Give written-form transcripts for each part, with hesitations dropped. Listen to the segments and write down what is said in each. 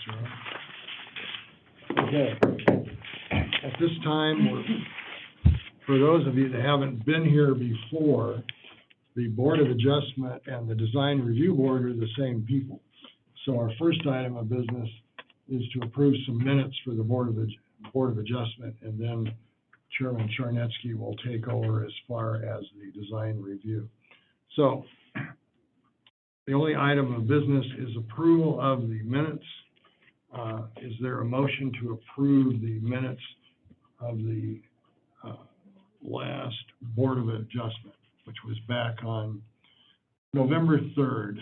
Cheryl. Okay. At this time, for those of you that haven't been here before, the Board of Adjustment and the Design Review Board are the same people. So our first item of business is to approve some minutes for the Board of Adjustment, and then Chairman Charnetsky will take over as far as the design review. So the only item of business is approval of the minutes. Is there a motion to approve the minutes of the last Board of Adjustment, which was back on November 3rd?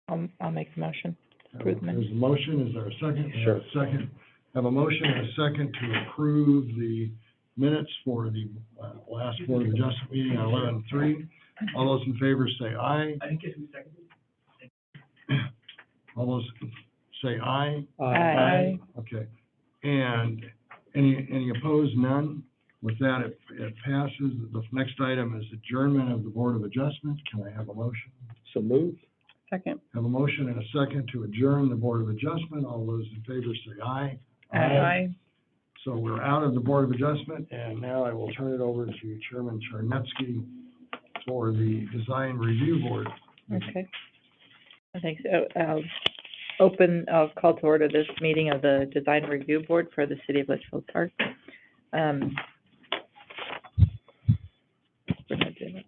I'll make the motion. Approve the minutes. There's a motion. Is there a second? Sure. Second. Have a motion and a second to approve the minutes for the last Board of Adjustment meeting on 11/3. All those in favor say aye. I didn't get who seconded. All those say aye. Aye. Okay. And any opposed? None. With that, it passes. The next item is adjournment of the Board of Adjustment. Can I have a motion? So moved. Second. Have a motion and a second to adjourn the Board of Adjustment. All those in favor say aye. Aye. So we're out of the Board of Adjustment, and now I will turn it over to Chairman Charnetsky for the Design Review Board. Okay. Thanks. I'll call to order this meeting of the Design Review Board for the City of Litchfield Park. We're not doing it.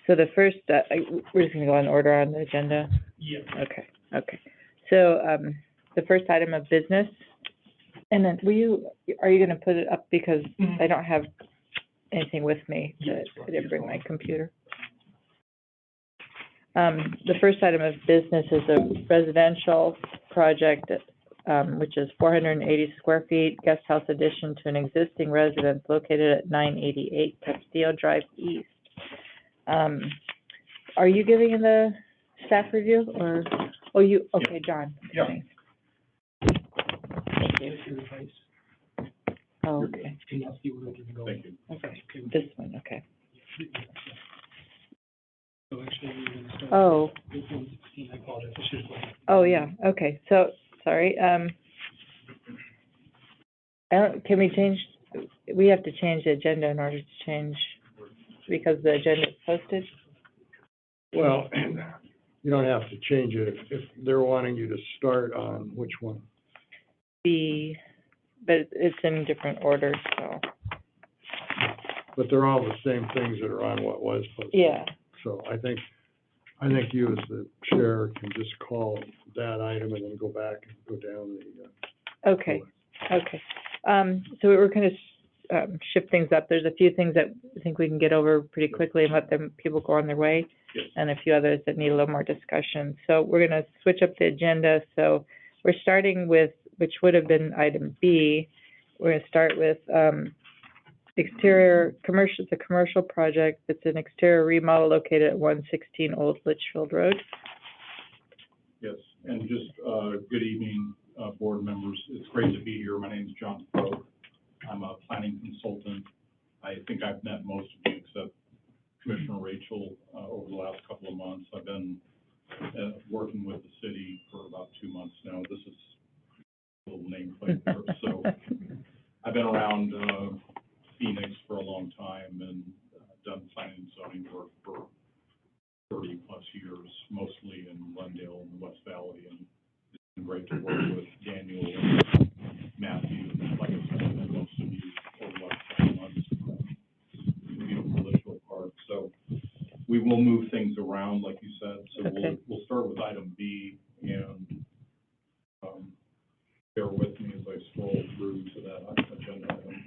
So the first, we're just going to go in order on the agenda. Yeah. Okay. So the first item of business, and then are you going to put it up because I don't have anything with me? Yes. I didn't bring my computer. The first item of business is a residential project, which is 480 square feet, guest house addition to an existing residence located at 988 Castillo Drive East. Are you giving in the staff review, or, okay, John. Yeah. Thanks. Thank you. Oh, okay. Thank you. Okay, this one, okay. So actually, we're gonna start Oh, with 116. I apologize. I should have. oh, yeah, okay, so, sorry, can we change, we have to change the agenda in order to change, because the agenda is posted? Well, you don't have to change it if they're wanting you to start on which one. But it's in different order, so, But they're all the same things that are on what was posted. yeah, So I think you as the chair can just call that item and then go back and go down the. okay. So we're gonna shift things up. There's a few things that I think we can get over pretty quickly and let people go on their way, and a few others that need a little more discussion. So we're gonna switch up the agenda. So we're starting with, which would have been item B. We're gonna start with exterior commercial. It's a commercial project. It's an exterior remodel located at 116 Old Litchfield Road. Yes, and just good evening, board members. It's great to be here. My name is John Crowe. I'm a planning consultant. I think I've met most of you except Commissioner Rachel over the last couple of months. I've been working with the city for about 2 months now. This is a little nameplate. So I've been around Phoenix for a long time and done planning and zoning work for 30 plus years, mostly in Glendale and the West Valley, and it's been great to work with Daniel and Matthew, like I said, and most of you over the last couple months in beautiful Litchfield Park. So we will move things around, like you said. So Okay. we'll start with item B, and bear with me as I scroll through to that agenda item.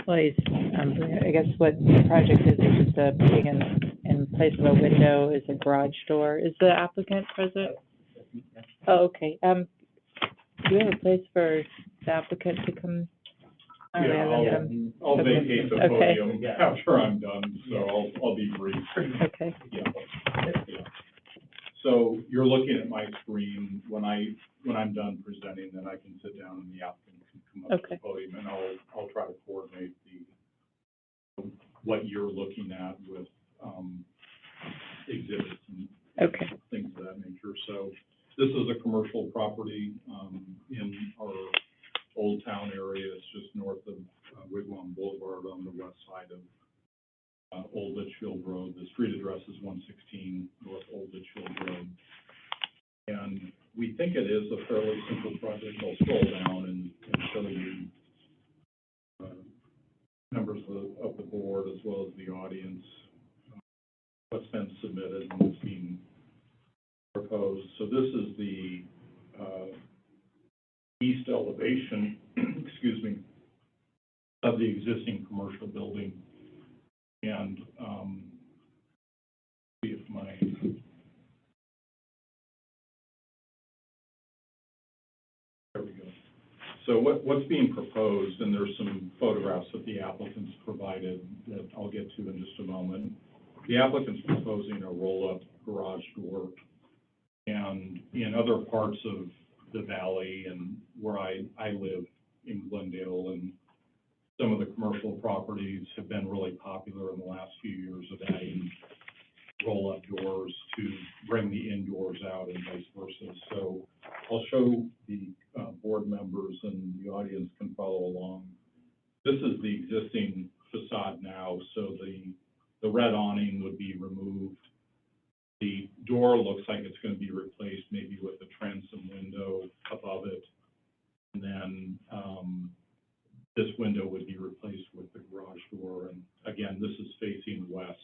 Well, I guess what the project is just putting in place of a window is a garage door. Is the applicant present? Oh, okay. Do you have a place for the applicant to come Oh, Yeah, yeah, I'll Okay. vacate the Okay. podium after I'm done, so I'll be brief. Okay, Yeah. Yeah. So you're looking at my screen. When I'm done presenting, then I can sit down and the applicant can come up to the Okay. podium, and I'll try to coordinate what you're looking at with, exhibits and okay, things of that nature. So this is a commercial property, in our Old Town area. It's just north of Wigwam Boulevard on the west side of Old Litchfield Road. The street address is 116 North Old Litchfield Road. And we think it is a fairly simple project. I'll scroll down and show you members of the board as well as the audience what's been submitted and what's being proposed. So this is the east elevation, excuse me, of the existing commercial building. And see if my there we go. So what's being proposed, and there's some photographs that the applicants provided that I'll get to in just a moment. The applicant's proposing a roll-up garage door, and in other parts of the valley and where I live in Glendale, and some of the commercial properties have been really popular in the last few years of adding roll-up doors to bring the indoors out and vice versa. So I'll show the board members, and the audience can follow along. This is the existing facade now, so the red awning would be removed. The door looks like it's going to be replaced maybe with a transom window above it. And then this window would be replaced with the garage door. And again, this is facing west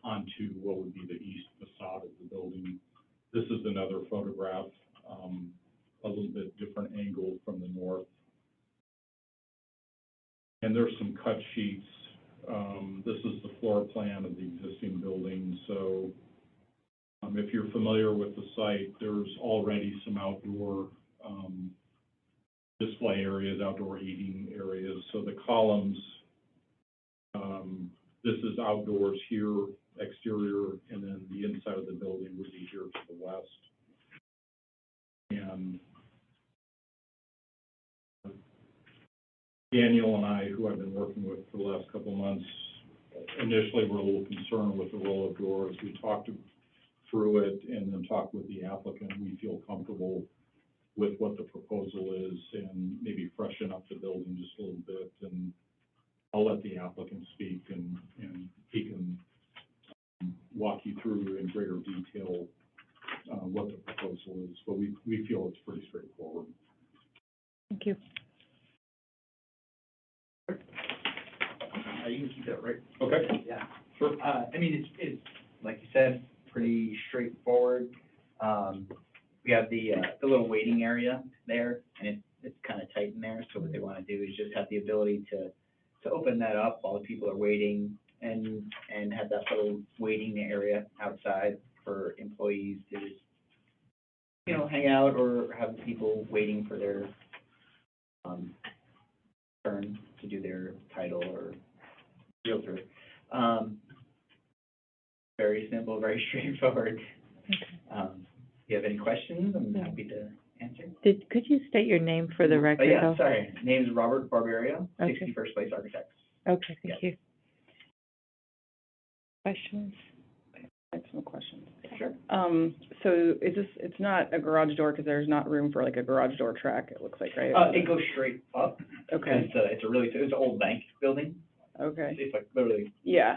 onto what would be the east facade of the building. This is another photograph, a little bit different angle from the north. And there's some cut sheets. This is the floor plan of the existing building. So if you're familiar with the site, there's already some outdoor display areas, outdoor eating areas. So the columns, this is outdoors here, exterior, and then the inside of the building would be here to the west. And Daniel and I, who I've been working with for the last couple of months, initially were a little concerned with the roll-up door. As we talked through it and then talked with the applicant, we feel comfortable with what the proposal is and maybe freshen up the building just a little bit. And I'll let the applicant speak, and he can walk you through in greater detail what the proposal is. But we feel it's pretty straightforward. thank you. You can keep that right. Okay. Yeah. Sure. I mean, it's, like you said, pretty straightforward. We have the little waiting area there, and it's kind of tight in there. So what they want to do is just have the ability to open that up while the people are waiting, and have that little waiting area outside for employees to just, hang out or have people waiting for their turn to do their title or realtor. Very simple, very straightforward. If you have any questions, I'm happy to answer. Could you state your name for the record? Yeah, though? sorry. Name is Robert Barberio, Okay. 61st Place Architects. Okay, thank you. Questions? I have some questions. Sure. So it's not a garage door because there's not room for like a garage door track, it looks like, right? It goes straight up. Okay, It's an old bank building. okay, It's like literally yeah.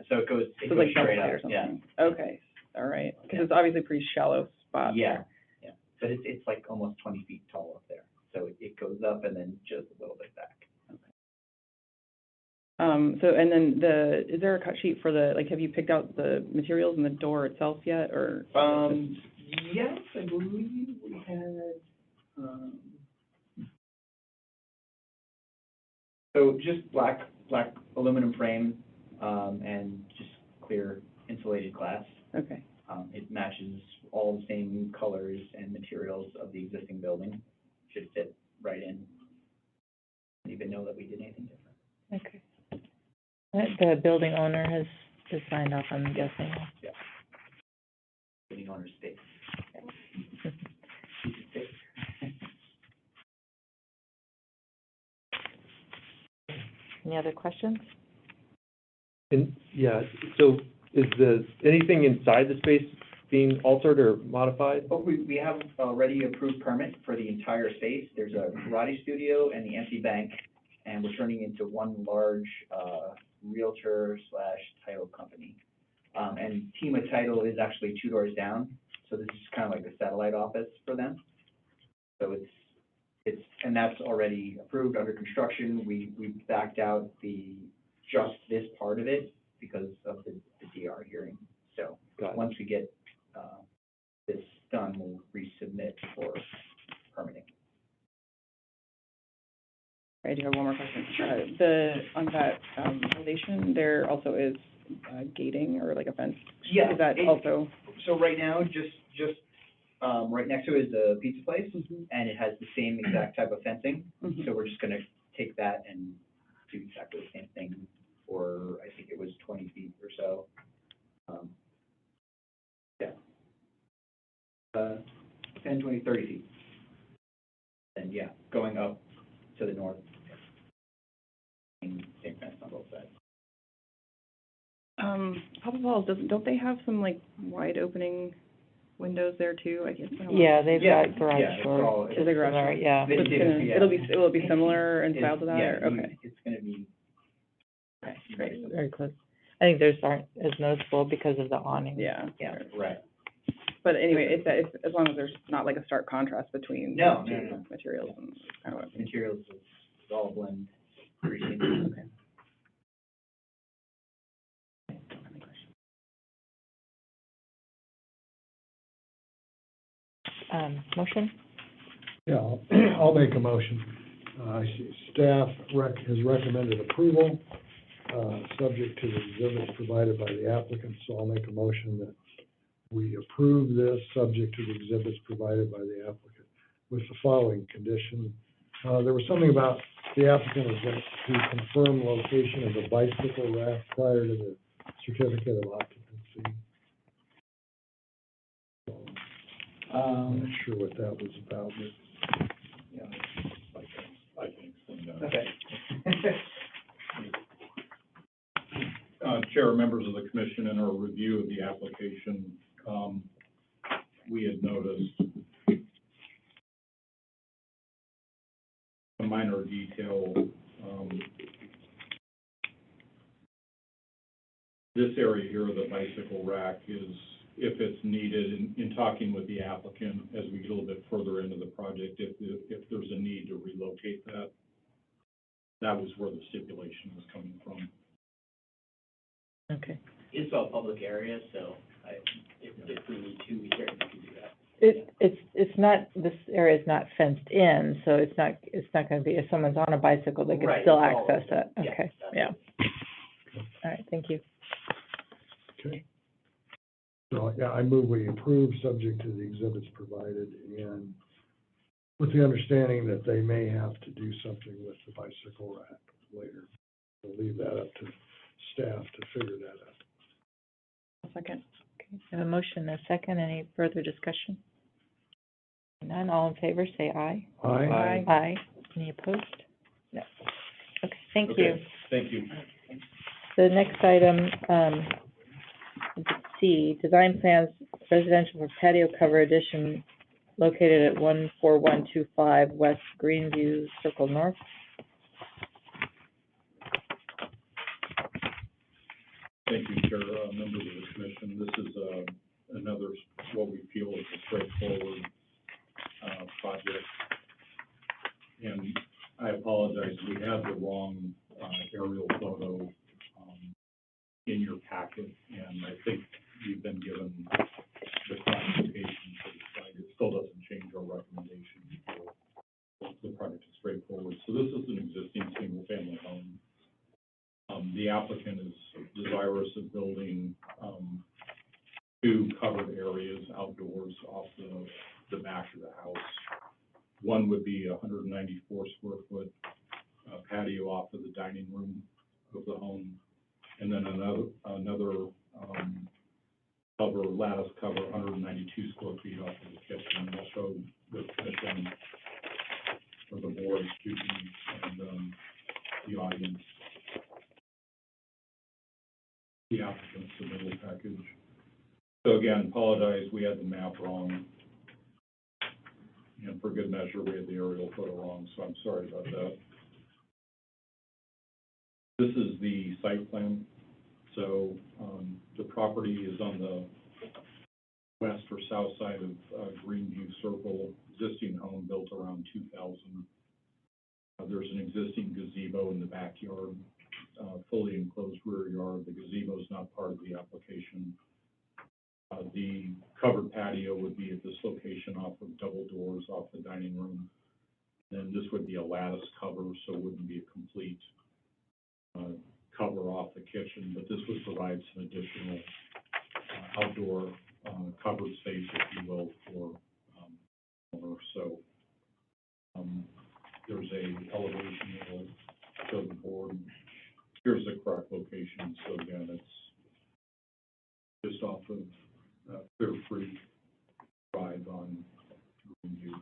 so it goes So like double straight height up. or Yeah. something? Okay, all right, because it's obviously a pretty shallow spot. Yeah, yeah. But it's like almost 20 feet tall up there. So it goes up and then just a little bit back. So, and then is there a cut sheet for have you picked out the materials in the door itself yet, or? Yes, I believe we had, so just black aluminum frame, and just clear insulated glass. Okay, It matches all the same colors and materials of the existing building. Should fit right in. know that we did anything different. Okay. The building owner has signed off, I'm guessing. Getting owner space. Any other questions? And, yeah, so is anything inside the space being altered or modified? But we have already approved permit for the entire space. There's a karate studio and the empty bank, and we're turning into one large, realtor slash title company. And Tima Title is actually 2 doors down, so this is kind of like a satellite office for them. So and that's already approved, under construction. We backed out just this part of it because of the DR hearing. So Got it. once we get, this done, we'll resubmit for permitting. I do have one more question. On that, foundation, there also is, gating or like a fence? Yeah, Is that it- also? So right now, just right next to it is a pizza place, and it has the same exact type of fencing. Mhm. So we're just gonna take that and do exactly the same thing for, I think it was 20 feet or so. Yeah. 10, 20, 30 feet. And yeah, going up to the north. Same fence on both sides. Papa Paul's, don't they have some like wide opening windows there too? I guess. I don't know. Yeah, they've Yeah, got garage yeah, it's doors. all- Is it garage door? Yeah. So it's gonna- Yeah. Will it be similar in style to that, Yeah, or, okay? It's gonna be. Okay, Great. Very close. I think theirs aren't as noticeable because of the awning. Yeah. Yeah. Right. But anyway, it's, as long as there's not like a stark contrast between No, the no, two no. materials and kind of what. Materials is all blend pretty seamless. Okay. Motion? Yeah, I'll make a motion. Staff has recommended approval, subject to the exhibits provided by the applicant, so I'll make a motion that we approve this, subject to the exhibits provided by the applicant, with the following condition. There was something about the applicant is going to confirm location of the bicycle rack prior to the certificate of occupancy. I'm not sure what that was about, but I can explain that. Okay. Chair, members of the commission, in our review of the application, we had noticed a minor detail. This area here, the bicycle rack, is, if it's needed, in talking with the applicant, as we get a little bit further into the project, if there's a need to relocate that, that was where the stipulation was coming from. Okay. It's all public area, so if we need to, we certainly can do that. It's not, this area is not fenced in, so it's not gonna be, if someone's on a bicycle, they can Right, still it's all access open. it. Yeah, Okay, that's yeah. All right, thank you. okay. So, yeah, I move we approve, subject to the exhibits provided, and with the understanding that they may have to do something with the bicycle rack later. We'll leave that up to staff to figure that out. A second. Okay, I have a motion, and a second. Any further discussion? None, all in favor, say aye. Aye. Aye. Any opposed? No. Okay, thank you. Okay, thank you. The next item, C, design plans residential for patio cover addition located at 14125 West Greenview Circle North. Thank you, Chair, members of the commission. This is another, what we feel is a straightforward project. And I apologize, we had the wrong aerial photo in your packet, and I think you've been given the classification for the site. It still doesn't change our recommendation. The project is straightforward. So this is an existing single-family home. The applicant is desirous of building, 2 covered areas outdoors off the back of the house. One would be 194 square foot patio off of the dining room of the home. And then another lattice cover, 192 square feet off of the kitchen. I'll show the commission or the board, excuse me, and the audience. The applicant's submittal package. So again, apologize, we had the map wrong. And for good measure, we had the aerial photo wrong, so I'm sorry about that. This is the site plan. So the property is on the west or south side of Greenview Circle, existing home built around 2000. There's an existing gazebo in the backyard, fully enclosed rear yard. The gazebo is not part of the application. The covered patio would be at this location off of double doors off the dining room. Then this would be a lattice cover, so it wouldn't be a complete cover off the kitchen, but this would provide some additional outdoor covered space, if you will, for owners. So there's a elevation that will show the board. Here's the correct location. So again, it's just off of Clear Creek Drive on Greenview.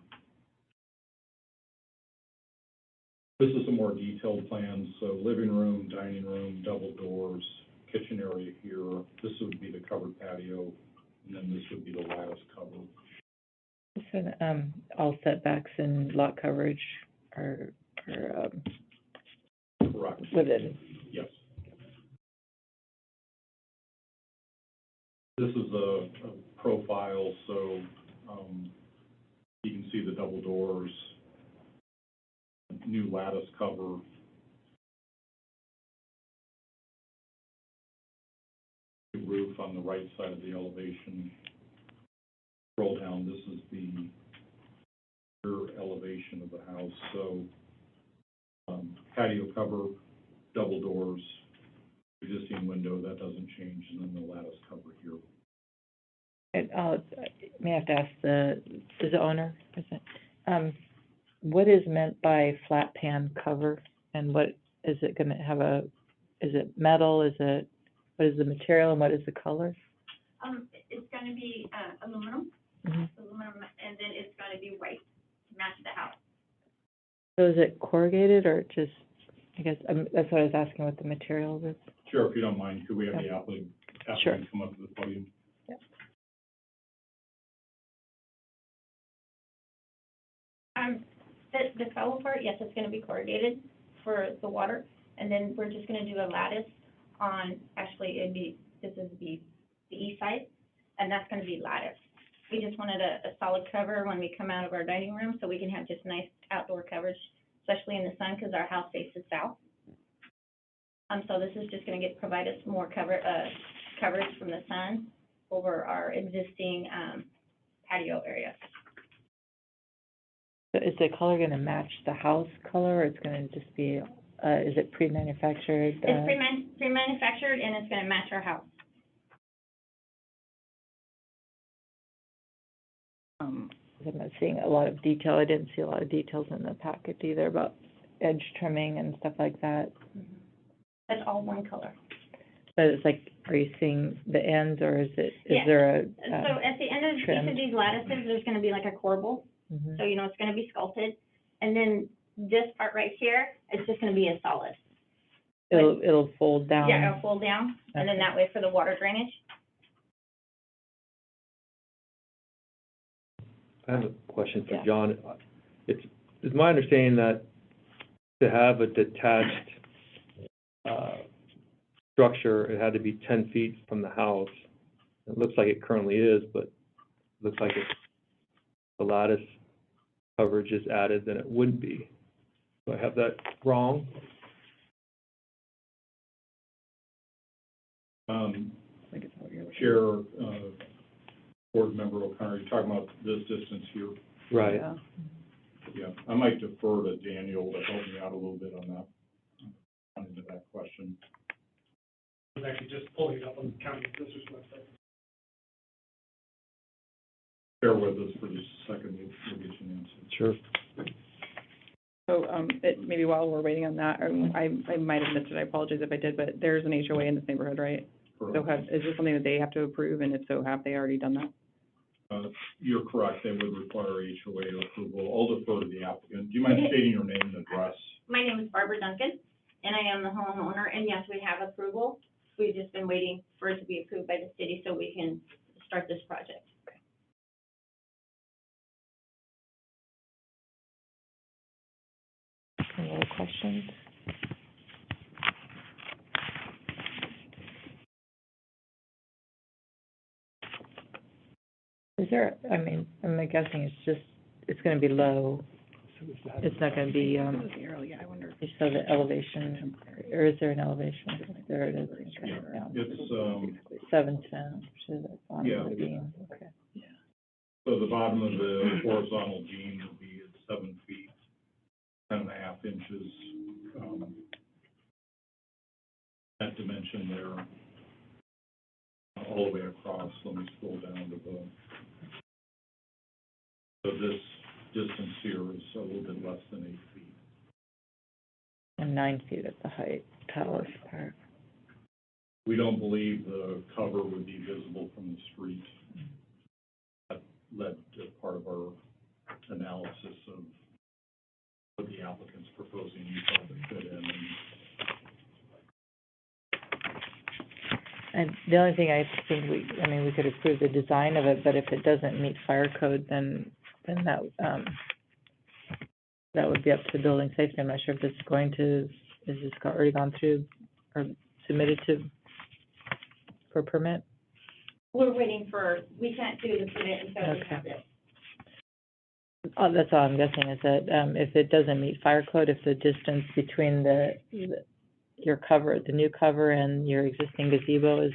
This is a more detailed plan. So living room, dining room, double doors, kitchen area here. This would be the covered patio, and then this would be the lattice cover. So, all setbacks and lot coverage are Correct. within. Yes. This is a profile, so you can see the double doors, new lattice cover. Roof on the right side of the elevation. Scroll down, this is the rear elevation of the house. So patio cover, double doors, existing window, that doesn't change, and then the lattice cover here. And may I have to ask is the owner present? What is meant by flat pan cover, and what is it going to have is it metal, what is the material, and what is the color? It's gonna be, aluminum, Mhm. and then it's gonna be white to match the house. So is it corrugated, or just, I guess, that's what I was asking, what the material is? Sure, if you don't mind, could we have the Yeah. applicant Sure. come up to the podium? Yep. The fellow part, yes, it's gonna be corrugated for the water, and then we're just gonna do a lattice on, actually, this is the east side, and that's gonna be lattice. We just wanted a solid cover when we come out of our dining room, so we can have just nice outdoor coverage, especially in the sun, because our house faces south. So this is just gonna provide us more coverage from the sun over our existing, patio area. So is the color going to match the house color, or it's going to just be, is it pre-manufactured? It's pre-manufactured, and it's gonna match our house. I'm not seeing a lot of detail. I didn't see a lot of details in the package either about edge trimming and stuff like that. That's all one color. But it's like, are you seeing the ends, or is Yeah. there a? So at the end of each trimmed. of these lattices, there's gonna be like a corbel, Mhm. so it's gonna be sculpted. And then this part right here, it's just gonna be a solid. It'll fold down? Yeah, it'll fold down, and then Okay. that way for the water drainage. I have a question for Yeah. John. It's my understanding that to have a detached, structure, it had to be 10 feet from the house. It looks like it currently is, but it looks like if the lattice coverage is added, then it wouldn't be. Do I have that wrong? I think it's what you're- Chair, Board Member O'Connor, you're talking about this distance here? Right. Yeah. Yeah, I might defer to Daniel to help me out a little bit on that, into that question. I was actually just pulling it up on the county assessor's website. Bear with us for just a second, we'll get you an answer. Sure. So, maybe while we're waiting on that, I might have missed it, I apologize if I did, but there's an HOA in this neighborhood, right? So is this something that they have to approve, and if so, have they already done that? You're correct, they would require HOA approval. I'll defer to the applicant. Do you mind stating your name and address? My name is Barbara Duncan, and I am the homeowner, and yes, we have approval. We've just been waiting for it to be approved by the city so we can start this project. Any other questions? Is there, I mean, I'm guessing it's gonna be low. It's not gonna be, Yeah, I wonder. you saw the elevation, or is there an elevation? There it is. It's, 710, which is at bottom of the Yeah. beam, okay. so the bottom of the horizontal beam would be at 7 feet, 10.5 inches, that dimension there, all the way across. Let me scroll down to the, so this distance here is a little bit less than 8 feet. And 9 feet at the height, tallest part. We don't believe the cover would be visible from the street. That led to part of our analysis of what the applicant's proposing we thought would fit in. And the only thing I think we could approve the design of it, but if it doesn't meet fire code, then that, that would be up to building safety. I'm not sure if it's going to, is this already gone through or submitted for permit? We're waiting for, we can't do the permit until we have this. Oh, that's all I'm guessing is that, if it doesn't meet fire code, if the distance between your cover, the new cover and your existing gazebo is,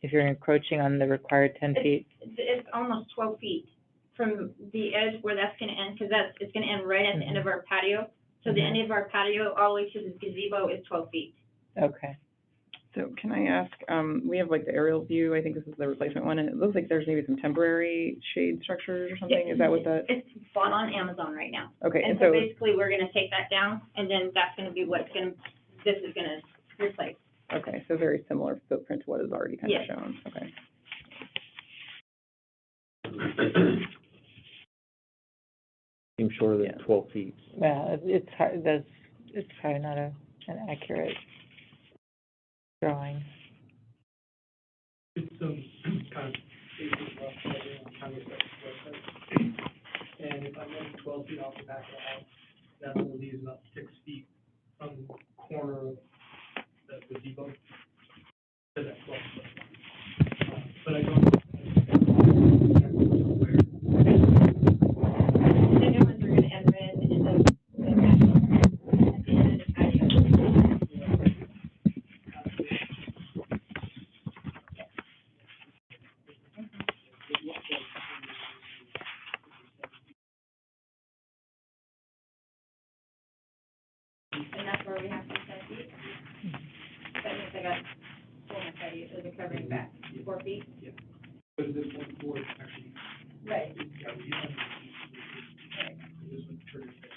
if you're encroaching on the required 10 feet, It's almost 12 feet from the edge where that's gonna end, because it's gonna end right at the end of our patio. So the end of our patio, all the way to the gazebo is 12 feet. okay. So can I ask, we have like the aerial view, I think this is the replacement one, and it looks like there's maybe some temporary shade structures or something, is that what that? It's bought on Amazon right now. Okay, And and so so, basically, we're gonna take that down, and then that's gonna be what's gonna, this is gonna replace. okay, so very similar footprint to what is already kind of Yes. shown, okay. Seems shorter than Yeah. 12 feet. Well, it's hard, it's probably not an accurate drawing. It's kind of basic rough idea on kind of website. And if I'm only 12 feet off the back of the house, that only leaves about 6 feet from the corner of the gazebo to that 12 foot. But I don't. The new ones are gonna end right at the end of the patio, at the end of the patio. And that's where we have to 10 feet. That means I got 4 more patio, so the covering back, 4 feet. But this one board actually, Right. yeah, we have, this one triggers it.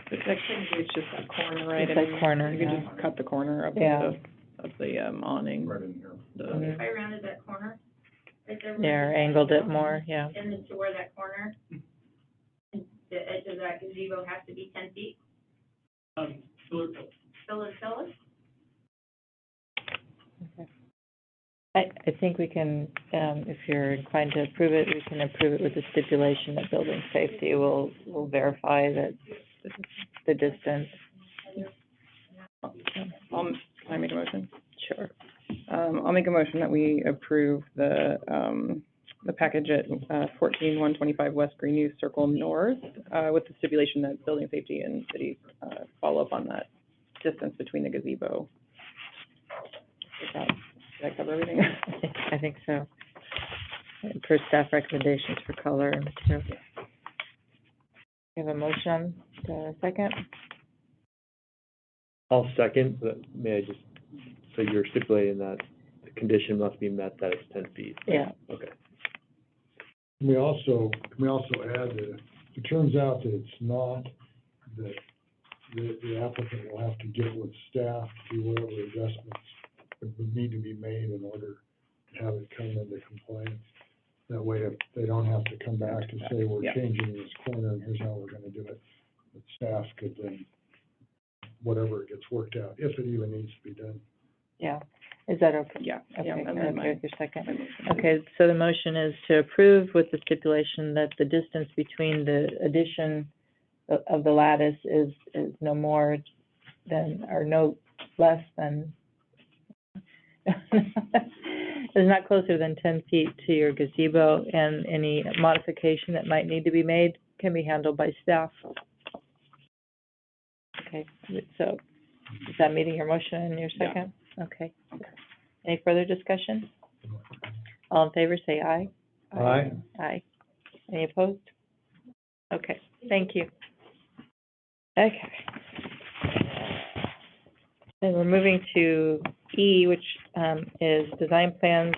It's actually, it's just that corner, right? It's I that mean, corner, You can yeah. just cut the corner of Yeah. the awning. Right in here. The- If I rounded that corner, right there. Yeah, or angled it more, yeah. And then to where that corner, the edge of that gazebo has to be 10 feet, Filler coat. fill it. I think we can, if you're inclined to approve it, we can approve it with the stipulation that building safety will verify that the distance. Can I make a motion? Sure. I'll make a motion that we approve the package at 14125 West Greenview Circle North, with the stipulation that building safety and city, follow up on that distance between the gazebo. Did I cover everything? I think so. And per staff recommendations for color and material. You have a motion, second? I'll second, but may I just, so you're stipulating that the condition must be met that it's 10 feet? Yeah. Okay. Can we also add that if it turns out that it's not, that the applicant will have to get with staff to do whatever adjustments would need to be made in order to have it come into compliance. That way, if they don't have to come back to say, we're Yeah. changing this corner and here's how we're gonna do it, the staff could then, whatever it gets worked out, if it even needs to be done. Yeah, is that okay? Yeah, Okay, yeah, okay, amend my with your second. motion. Okay, so the motion is to approve with the stipulation that the distance between the addition of the lattice is no more than, or no less than, is not closer than 10 feet to your gazebo, and any modification that might need to be made can be handled by staff. Okay, so is that meeting your motion and your Yeah. second? Okay. Any further discussion? All in favor, say aye. Aye. Aye. Any opposed? Okay, thank you. Okay. Then we're moving to E, which is design plans,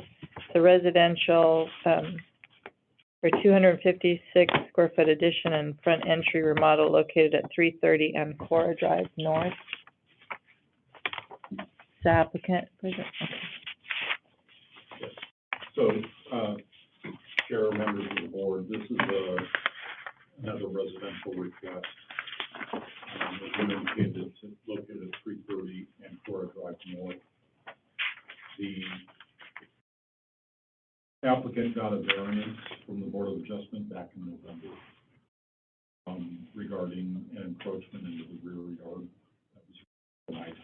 the residential for 256 square foot addition and front entry remodel located at 330 Ancora Drive North. Is the applicant present? Okay. So, Chair, members of the board, this is another residential request. As you indicated, it's located at 330 Ancora Drive North. The applicant got a variance from the Board of Adjustment back in November regarding an encroachment into the rear yard. That was my time.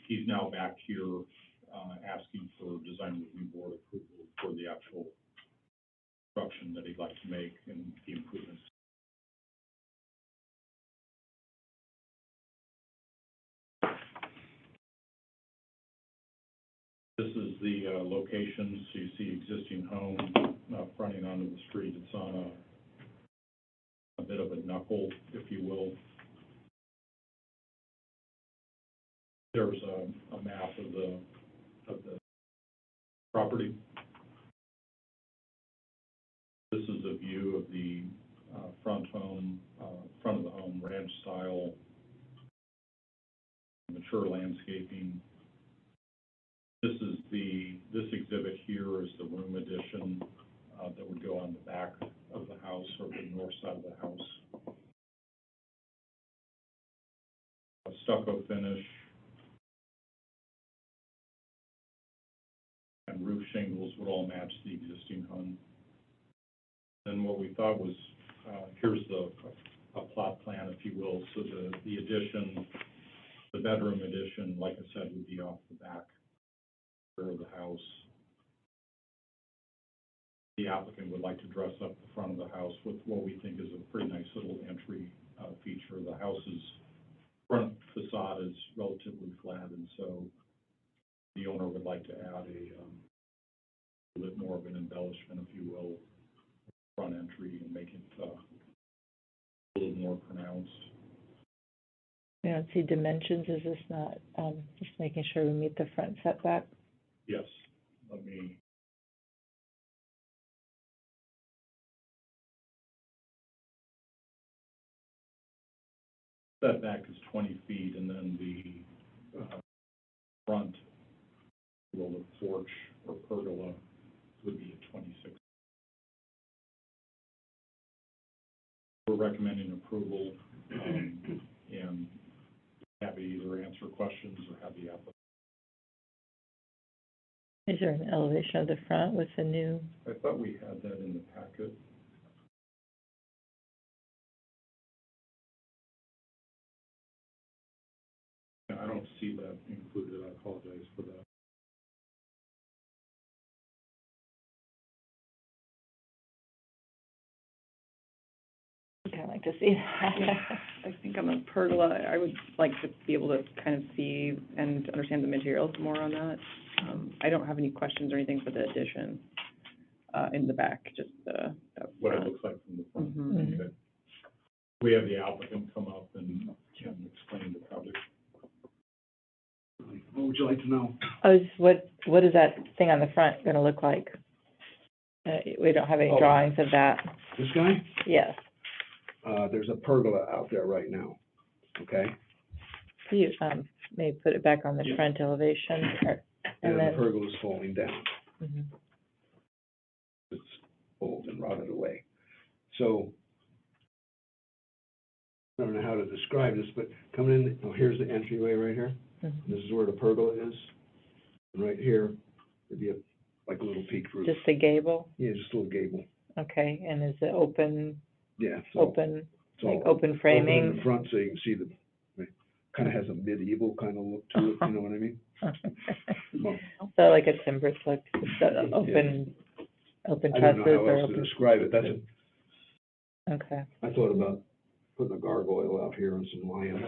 He's now back here asking for design review board approval for the actual construction that he'd like to make and the improvements. This is the location, so you see existing home fronting onto the street. It's on a bit of a knuckle, if you will. There's a map of the property. This is a view of the front of the home, ranch style, mature landscaping. This exhibit here is the room addition that would go on the back of the house or the north side of the house. A stucco finish and roof shingles would all match the existing home. Then what we thought was, here's a plot plan, if you will. So the addition, the bedroom addition, like I said, would be off the back of the house. The applicant would like to dress up the front of the house with what we think is a pretty nice little entry feature. The house's front facade is relatively flat, and so the owner would like to add a bit more of an embellishment, if you will, front entry and make it a little more pronounced. We don't see dimensions, is this not, just making sure we meet the front setback? Yes, let me. Setback is 20 feet, and then the front, well, the porch or pergola would be at 26. We're recommending approval, and have either answer questions or have the applicant. Is there an elevation of the front with the new? I thought we had that in the packet. Yeah, I don't see that included. I apologize for that. I'd like to see. I think on the pergola, I would like to be able to kind of see and understand the materials more on that. I don't have any questions or anything for the addition in the back, just the What it front. looks like from the front. Mhm. Okay. We have the applicant come up and can explain the project. What would you like to know? What is that thing on the front gonna look like? We don't have any Oh. drawings of that. This guy, Yes. there's a pergola out there right now, okay? Could you, maybe put it back on the Yeah. front elevation, or, And and then the then, pergola's falling down. mhm. It's old and rotted away. So, I don't know how to describe this, but coming in, here's the entryway right here. Mhm. This is where the pergola is. And right here, there'd be like a little peaked roof. Just the gable, Yeah, just a little gable. okay, and is it open, Yeah. so open, it's all like open Open framing? in the front so you can see the, kind of has a medieval kind of look to it, you know what I mean? Well, So like a timbered look, just open I trusses don't know how or else to open, describe it. That's, okay. I thought about putting a gargoyle out here and some lions.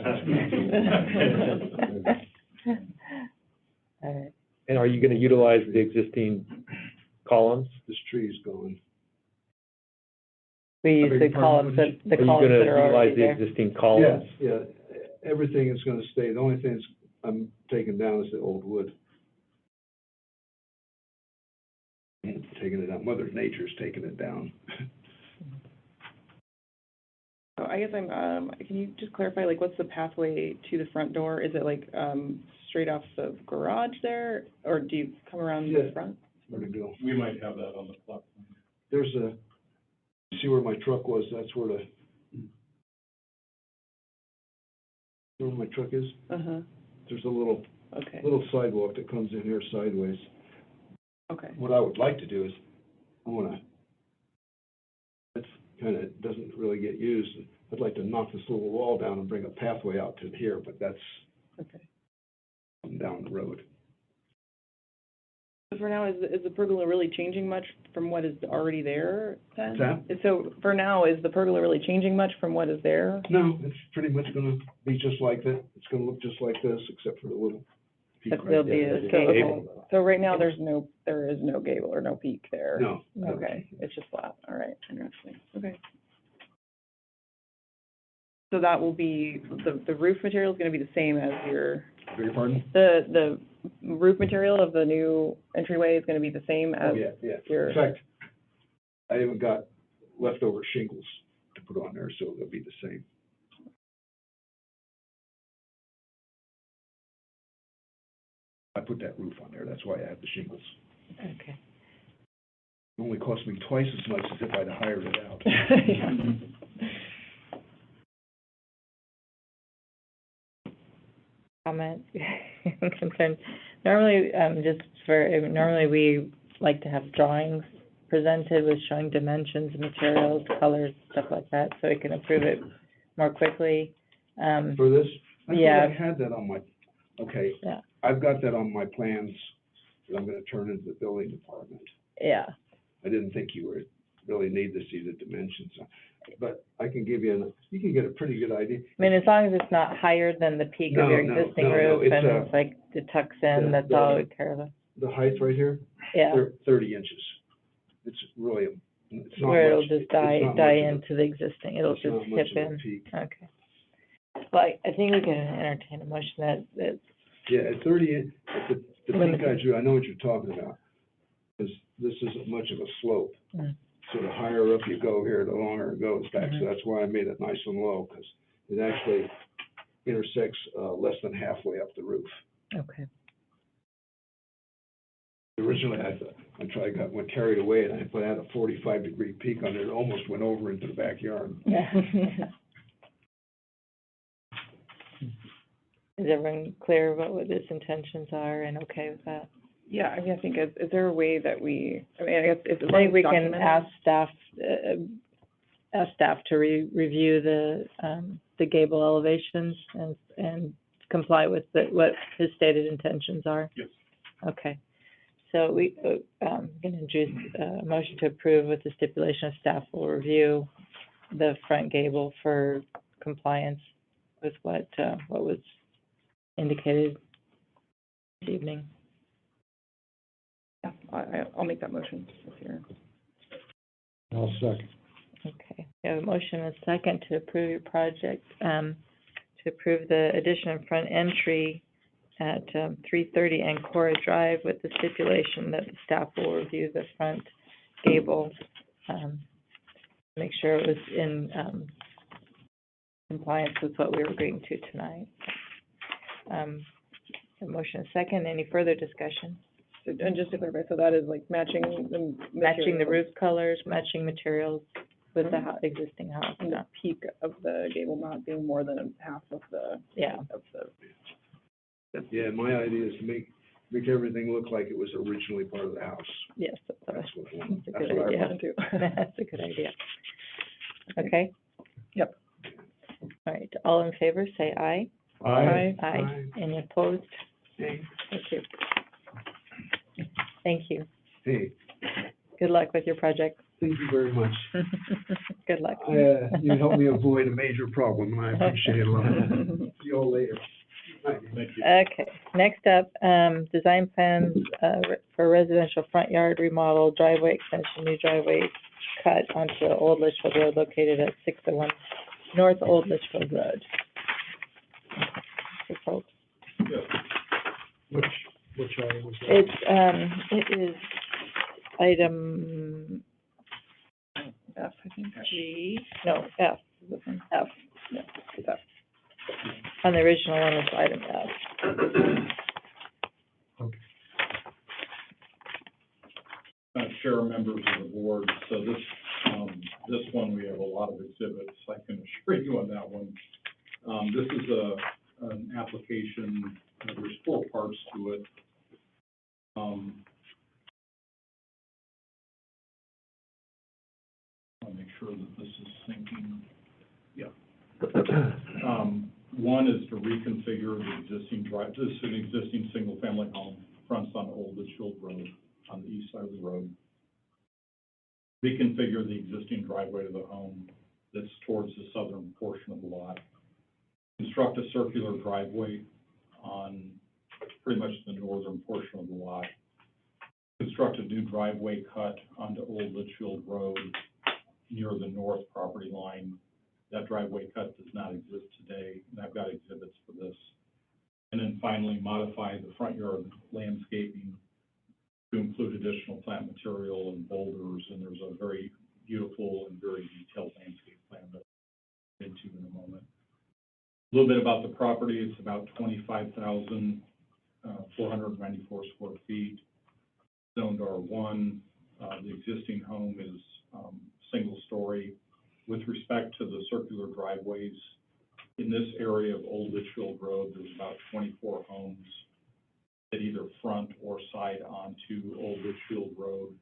All right, And are you gonna utilize the existing columns? This tree's gone. we use beg the your pardon, columns what that, did the columns that are Are you gonna already utilize the there. existing columns? Yeah, everything is gonna stay. The only thing that's, I'm taking down is the old wood. Taking it down. Mother Nature's taking it down. So I guess can you just clarify, like, what's the pathway to the front door? Is it like, straight off the garage there, or do you come around the Yeah. front? Where'd it go? We might have that on the plot plan. There's see where my truck was? That's where where my truck is? Uh-huh, There's a little okay, sidewalk that comes in here sideways. okay. What I would like to do is, I wanna, it's kinda, doesn't really get used. I'd like to knock this little wall down and bring a pathway out to here, but that's Okay. down the road. So for now, is the pergola really changing much from what is already there then? What's So for now, is the pergola really changing much from what is there? No, it's pretty much gonna be just like that. It's gonna look just like this, except for the little peak But right there'll be there. a So, gable. So right now, there is no gable or no peak there? No. Okay, it's just flat, all right, interesting, okay. So that will be, the roof material is gonna be the same as your, Beg your pardon? the roof material of the new entryway is gonna be the same Oh, as yeah. your? In fact, I even got leftover shingles to put on there, so they'll be the same. I put that roof on there, that's why I have the shingles. Okay. It only cost me twice as much as if I'd hired it out. Comment, concern. Normally, normally we like to have drawings presented with showing dimensions, materials, colors, stuff like that, so we can approve it more quickly. For this? I thought Yeah. I had that on my, okay. Yeah. I've got that on my plans that I'm gonna turn into the building department. Yeah, I didn't think you would really need to see the dimensions, but I can give you, you can get a pretty good idea. I mean, as long as it's not higher than the peak of your No, existing no, roof, it's, and it's like, it tucks in, that's all we care about. The height right here, Yeah, 30 inches. It's really, it's not much. where it'll just it's not die much of a- into the existing, it'll it's just not much hip of a in. peak. Okay. Well, I think we can entertain a motion that, Yeah, at 30, the peak Limited. I drew, I know what you're talking about, because this isn't much of a slope. Mm. So the higher up you go here, the longer it goes back, Mhm. so that's why I made it nice and low, because it actually intersects, less than halfway up the roof. okay. Originally, I got carried away, and I put out a 45-degree peak on it, it almost went over into the backyard. Yeah. Is everyone clear about what its intentions are and okay with that? Yeah, I mean, I think, is there a way that I guess, if I think we can ask staff to review the gable elevations and comply with what his stated intentions are. Yes. Okay. So we, can introduce a motion to approve with the stipulation of staff will review the front gable for compliance with what was indicated this evening. Yeah, I'll make that motion this year. I'll second. Okay, we have a motion and a second to approve your project, to approve the addition of front entry at 330 Ancora Drive with the stipulation that the staff will review the front gable, make sure it was in, compliance with what we were agreeing to tonight. A motion and second, any further discussion? So, and just to clarify, so that is like matching the Matching the materials roof colors, matching materials with the existing house, and the peak of the gable not being more than half of the, yeah. of the, Yeah, my idea is to make everything look like it was originally part of the house. Yes, that's That's what I want. a That's good what I idea. want. too. That's a good idea. Okay? Yep. All right, all in favor, say aye. Aye. Aye. Any opposed? Hey, Thank you. Thank you. hey, Good luck with your project. thank you very much. Good luck. You helped me avoid a major problem, and I appreciate it a lot. See you all later. Bye. Thank you. Okay, next up, design plans, for residential front yard remodel, driveway extension, new driveway cut onto Old Litchfield Road located at 601 North Old Litchfield Road. Hey, folks. Which item was that? It is item F, I think. G, no, F, F, Yeah, it's F. on the original one was item F. Chair, members of the board, so this one, we have a lot of exhibits, I can assure you on that one. This is an application, there's 4 parts to it. I'll make sure that this is syncing. Yeah. One is to reconfigure the existing drive, this is an existing single-family home, fronts on Old Litchfield Road, on the east side of the road. Reconfigure the existing driveway to the home that's towards the southern portion of the lot. Construct a circular driveway on pretty much the northern portion of the lot. Construct a new driveway cut onto Old Litchfield Road near the north property line. That driveway cut does not exist today, and I've got exhibits for this. And then finally, modify the front yard landscaping to include additional plant material and boulders, and there's a very beautiful and very detailed landscape plan that I'll get into in a moment. A little bit about the property, it's about 25,494 square feet, zoned R1. The existing home is single story. With respect to the circular driveways, in this area of Old Litchfield Road, there's about 24 homes that either front or side onto Old Litchfield Road,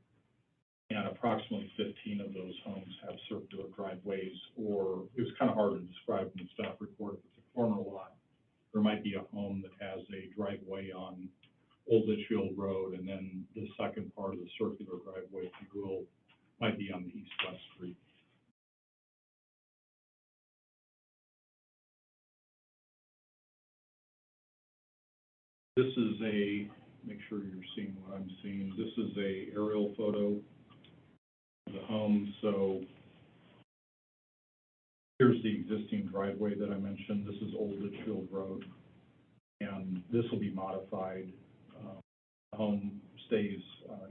and approximately 15 of those homes have circular driveways, or it was kind of hard to describe in the staff report. If it's a corner lot, there might be a home that has a driveway on Old Litchfield Road, and then the second part of the circular driveway, if you will, might be on the east-west street. This is make sure you're seeing what I'm seeing. This is a aerial photo of the home. So here's the existing driveway that I mentioned. This is Old Litchfield Road, and this will be modified. The home stays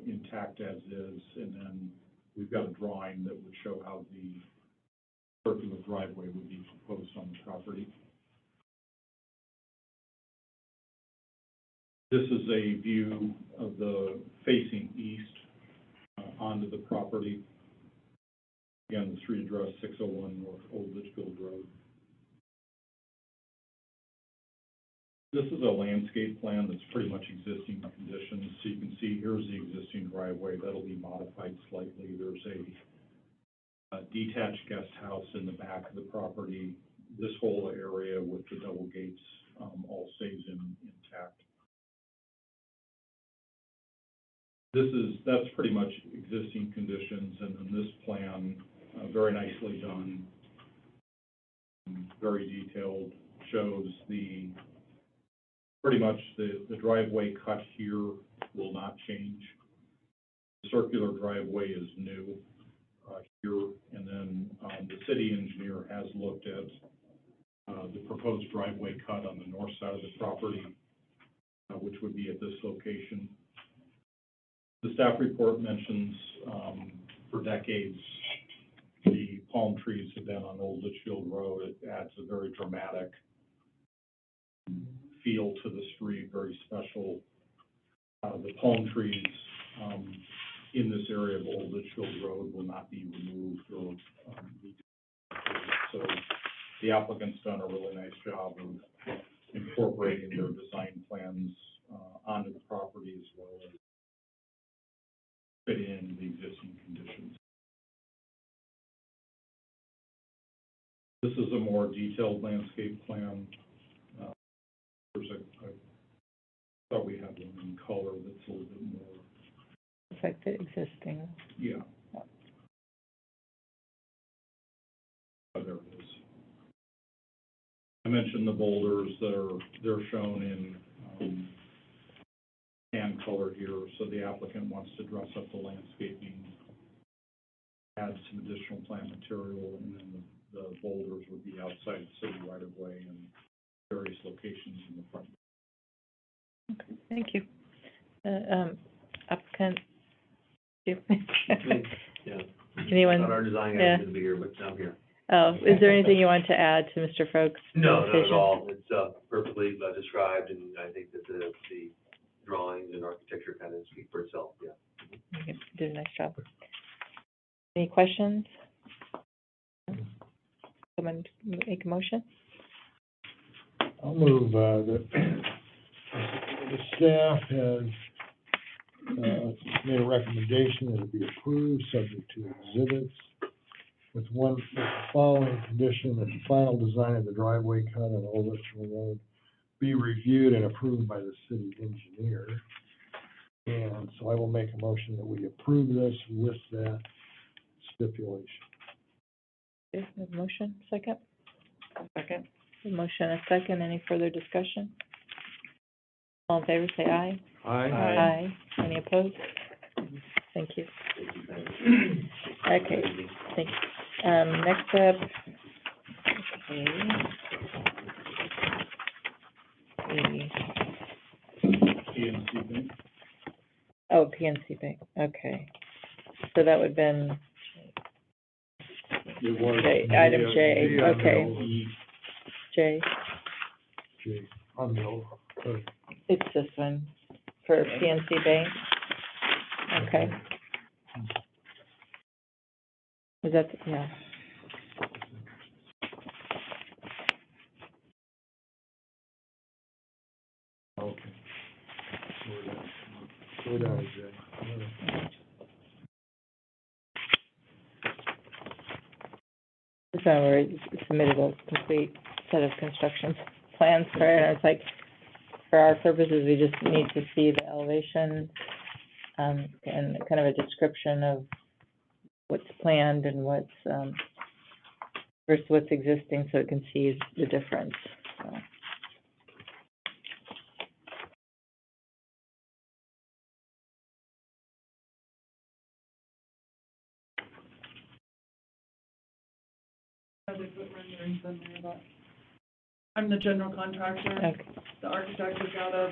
intact as is, and then we've got a drawing that would show how the circular driveway would be proposed on the property. This is a view of the facing east onto the property. Again, the street address 601 North Old Litchfield Road. This is a landscape plan that's pretty much existing conditions. So you can see here's the existing driveway. That'll be modified slightly. There's a detached guest house in the back of the property. This whole area with the double gates all stays intact. That's pretty much existing conditions, and then this plan, very nicely done, very detailed, shows pretty much the driveway cut here will not change. The circular driveway is new here, and then the city engineer has looked at the proposed driveway cut on the north side of the property, which would be at this location. The staff report mentions, for decades, the palm trees have been on Old Litchfield Road. It adds a very dramatic feel to the street, very special. The palm trees, in this area of Old Litchfield Road will not be removed or, so the applicant's done a really nice job of incorporating their design plans, onto the property as well as fit in the existing conditions. This is a more detailed landscape plan. There's I thought we had one in color that's a little bit more, It's like the existing. yeah. Oh, there it is. I mentioned the boulders they're shown in, tan color here, so the applicant wants to dress up the landscaping, add some additional plant material, and then the boulders would be outside the city right of way and various locations in the front. Okay, thank you. Applicant, you? Yeah. Anyone? Not our design Yeah. guys gonna be here, but I'm here. Oh, is there anything you want to add to Mr. Frog's No, not at presentation? all. It's, perfectly described, and I think that the drawings and architecture kind of speak for itself, yeah. You did a nice job. Any questions? Someone make a motion? I'll move, that the staff has, made a recommendation that it be approved, subject to exhibits, with the following condition, that the final design of the driveway cut on Old Litchfield Road be reviewed and approved by the city engineer. And so I will make a motion that we approve this with that stipulation. Okay, we have a motion, second? Second. A motion, a second, any further discussion? All in favor, say aye. Aye. Any opposed? Thank you. Okay, thank you. Next up, okay. PNC Bank. Oh, PNC Bank, okay. So that would have been It was J, item J, okay, J. On the old, It's this one, for PNC Bank. Okay. Is that, yeah. okay. Go down, Jay. This one where it submitted a complete set of construction plans for it, and it's like, for our purposes, we just need to see the elevation, and kind of a description of what's planned and what's, versus what's existing, so it can see the difference, so. They put renderings in there, but I'm the general contractor. Okay, The architect is out of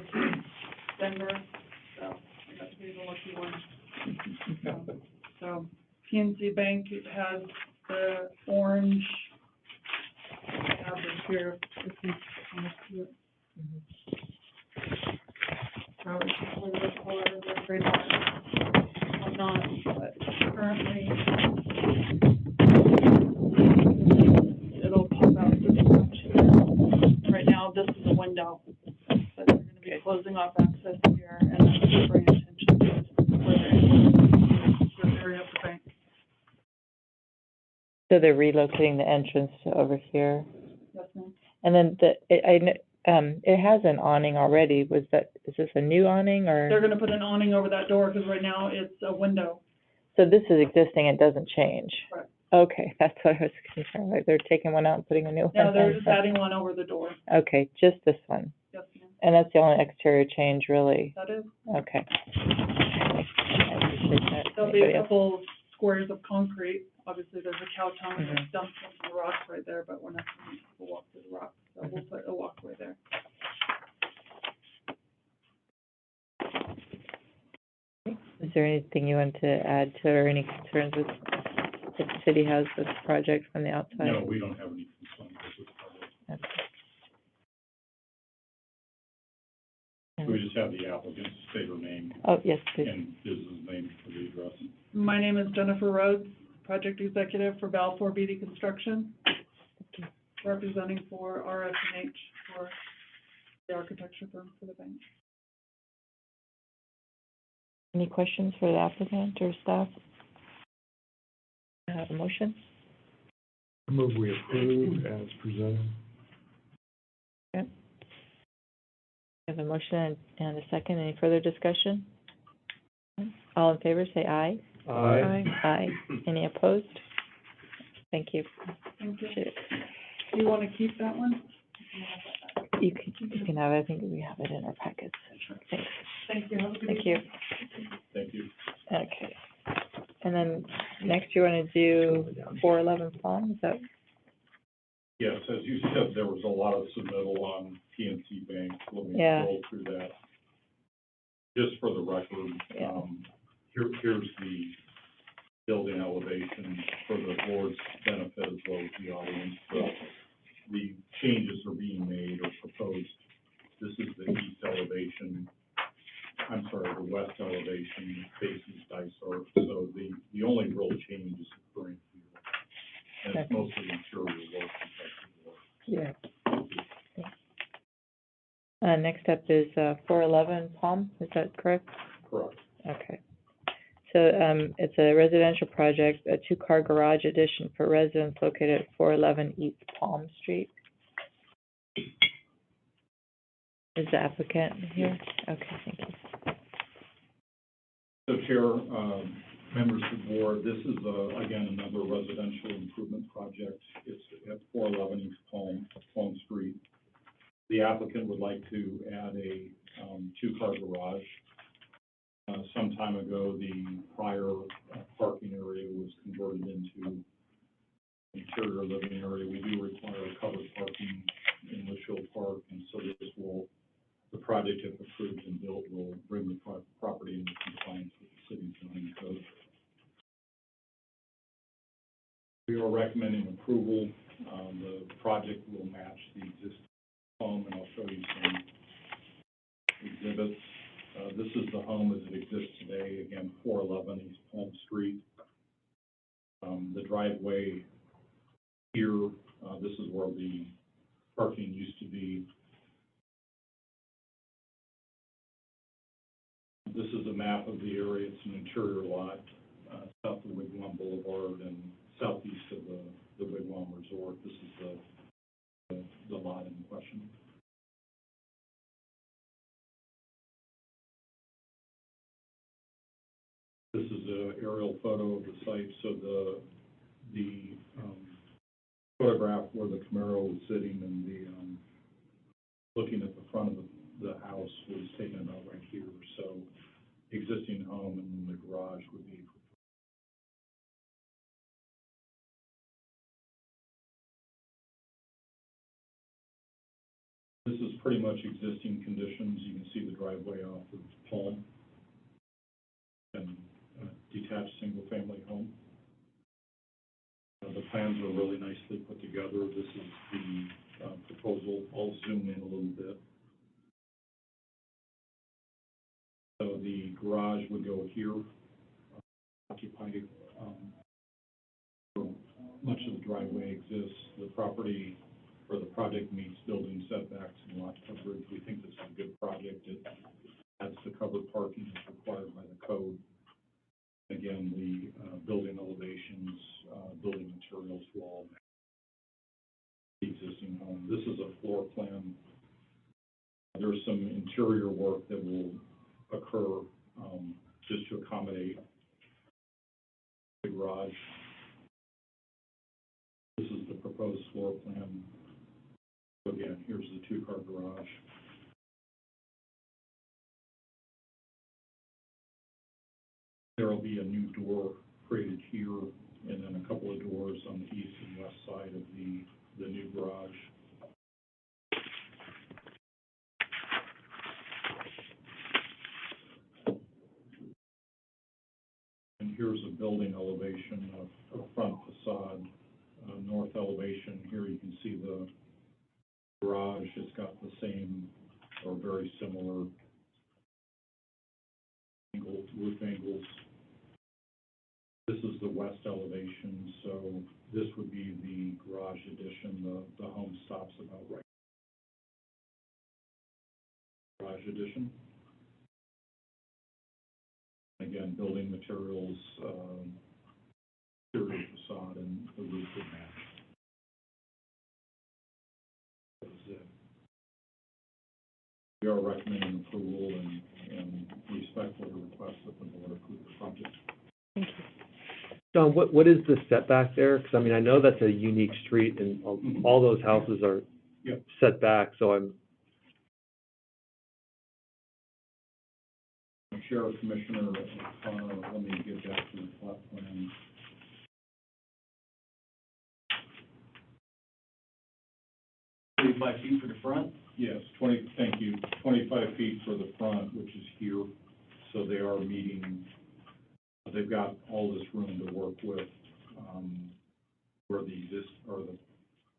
Denver, so I got to be the lucky one. So PNC Bank, it has the orange, I have this here, this is almost here. So it's just a little bit color, they're very dark, whatnot, but currently it'll pop out through the notch here. Right now, this is a window, but they're gonna be closing off access here, and then bring attention to where they're, area of the bank. so they're relocating the entrance to over here, Yes, ma'am. and then it has an awning already, is this a new awning, or? They're gonna put an awning over that door, because right now it's a window. So this is existing, it doesn't change? Correct. Okay, that's what I was concerned, like they're taking one out and putting a new one No, they're in. just adding one over the door. Okay, just this one, Yes, ma'am. and that's the only exterior change, really? That is. Okay. I appreciate that. There'll be Anybody a else? couple squares of concrete. Obviously, there's a couch on it, Mhm. there's dumps into the rocks right there, but we're not gonna walk through the rocks, so we'll put a walkway there. Is there anything you want to add to, or any concerns with, that the city has with the project from the outside? No, we don't have any concerns with this project. Okay. We just have the applicant state her name Oh, yes, please. and business name for the address. My name is Jennifer Rhodes, Project Executive for Balfour Beatty Construction, representing for RF&H for the architecture firm for the bank. Any questions for the applicant or staff? Have a motion? I move we approve as presented. Okay. We have a motion and a second. Any further discussion? All in favor, say aye. Aye. Aye. Any opposed? Thank you. Thank you. Appreciate it. Do you want to keep that one? You can have it. I think we have it in our packets. Thanks. Thank you. Have a good Thank you. Thank you. Okay. And then next you want to do 411 Palm, is that? Yes, as you said, there was a lot of submittal on PNC Bank. Let me Yeah. go through that. Just for the record, Yeah. here's the building elevation for the board's benefit as well as the audience. The changes are being made or proposed. This is the east elevation, I'm sorry, the west elevation faces Dysart. So the only real change is occurring here. And it's mostly interior work. Yeah. Next up is 411 Palm, is that correct? Correct. Okay. So it's a residential project, a two-car garage addition for residents located at 411 East Palm Street. Is the applicant here? Okay, thank you. So Chair, members of the board, this is, again, another residential improvement project. It's at 411 East Palm Street. The applicant would like to add a two-car garage. Some time ago, the prior parking area was converted into interior living area. We do require covered parking in Litchfield Park, and so the project, if approved and built, will bring the property into compliance with the city's zoning code. We are recommending approval. The project will match the existing home, and I'll show you some exhibits. This is the home as it exists today, again, 411 East Palm Street. The driveway here, this is where the parking used to be. This is a map of the area. It's an interior lot, south of Wigwam Boulevard and southeast of the Wigwam Resort. This is the lot in question. This is an aerial photo of the site. So the photograph where the Camaro was sitting and looking at the front of the house was taken about right here. So existing home and then the garage would be. This is pretty much existing conditions. You can see the driveway off of Palm and detached single-family home. The plans are really nicely put together. This is the proposal. I'll zoom in a little bit. So the garage would go here, occupied. Much of the driveway exists. The property or the project meets building setbacks and lot coverage. We think this is a good project. It adds the covered parking as required by the code. Again, the building elevations, building materials will all match the existing home. This is a floor plan. There's some interior work that will occur just to accommodate the garage. This is the proposed floor plan. So again, here's the two-car garage. There will be a new door created here, and then a couple of doors on the east and west side of the new garage. facade, north elevation. Here you can see the garage. It's got the same or very similar roof angles. This is the west elevation, so this would be the garage addition. The home stops about right. Garage addition. Again, building materials, exterior facade, and the roof would match. That is it. We are recommending approval and respectfully request that the board approve the project. Thank you. John, what is the setback there? Because, I mean, I know that's a unique street, and all those houses are Yep. set back, so I'm, Sheriff Commissioner, let me get back to the plot plan. $25 feet for the front? Yes, 25 feet for the front, which is here, so they are meeting, they've got all this room to work with, where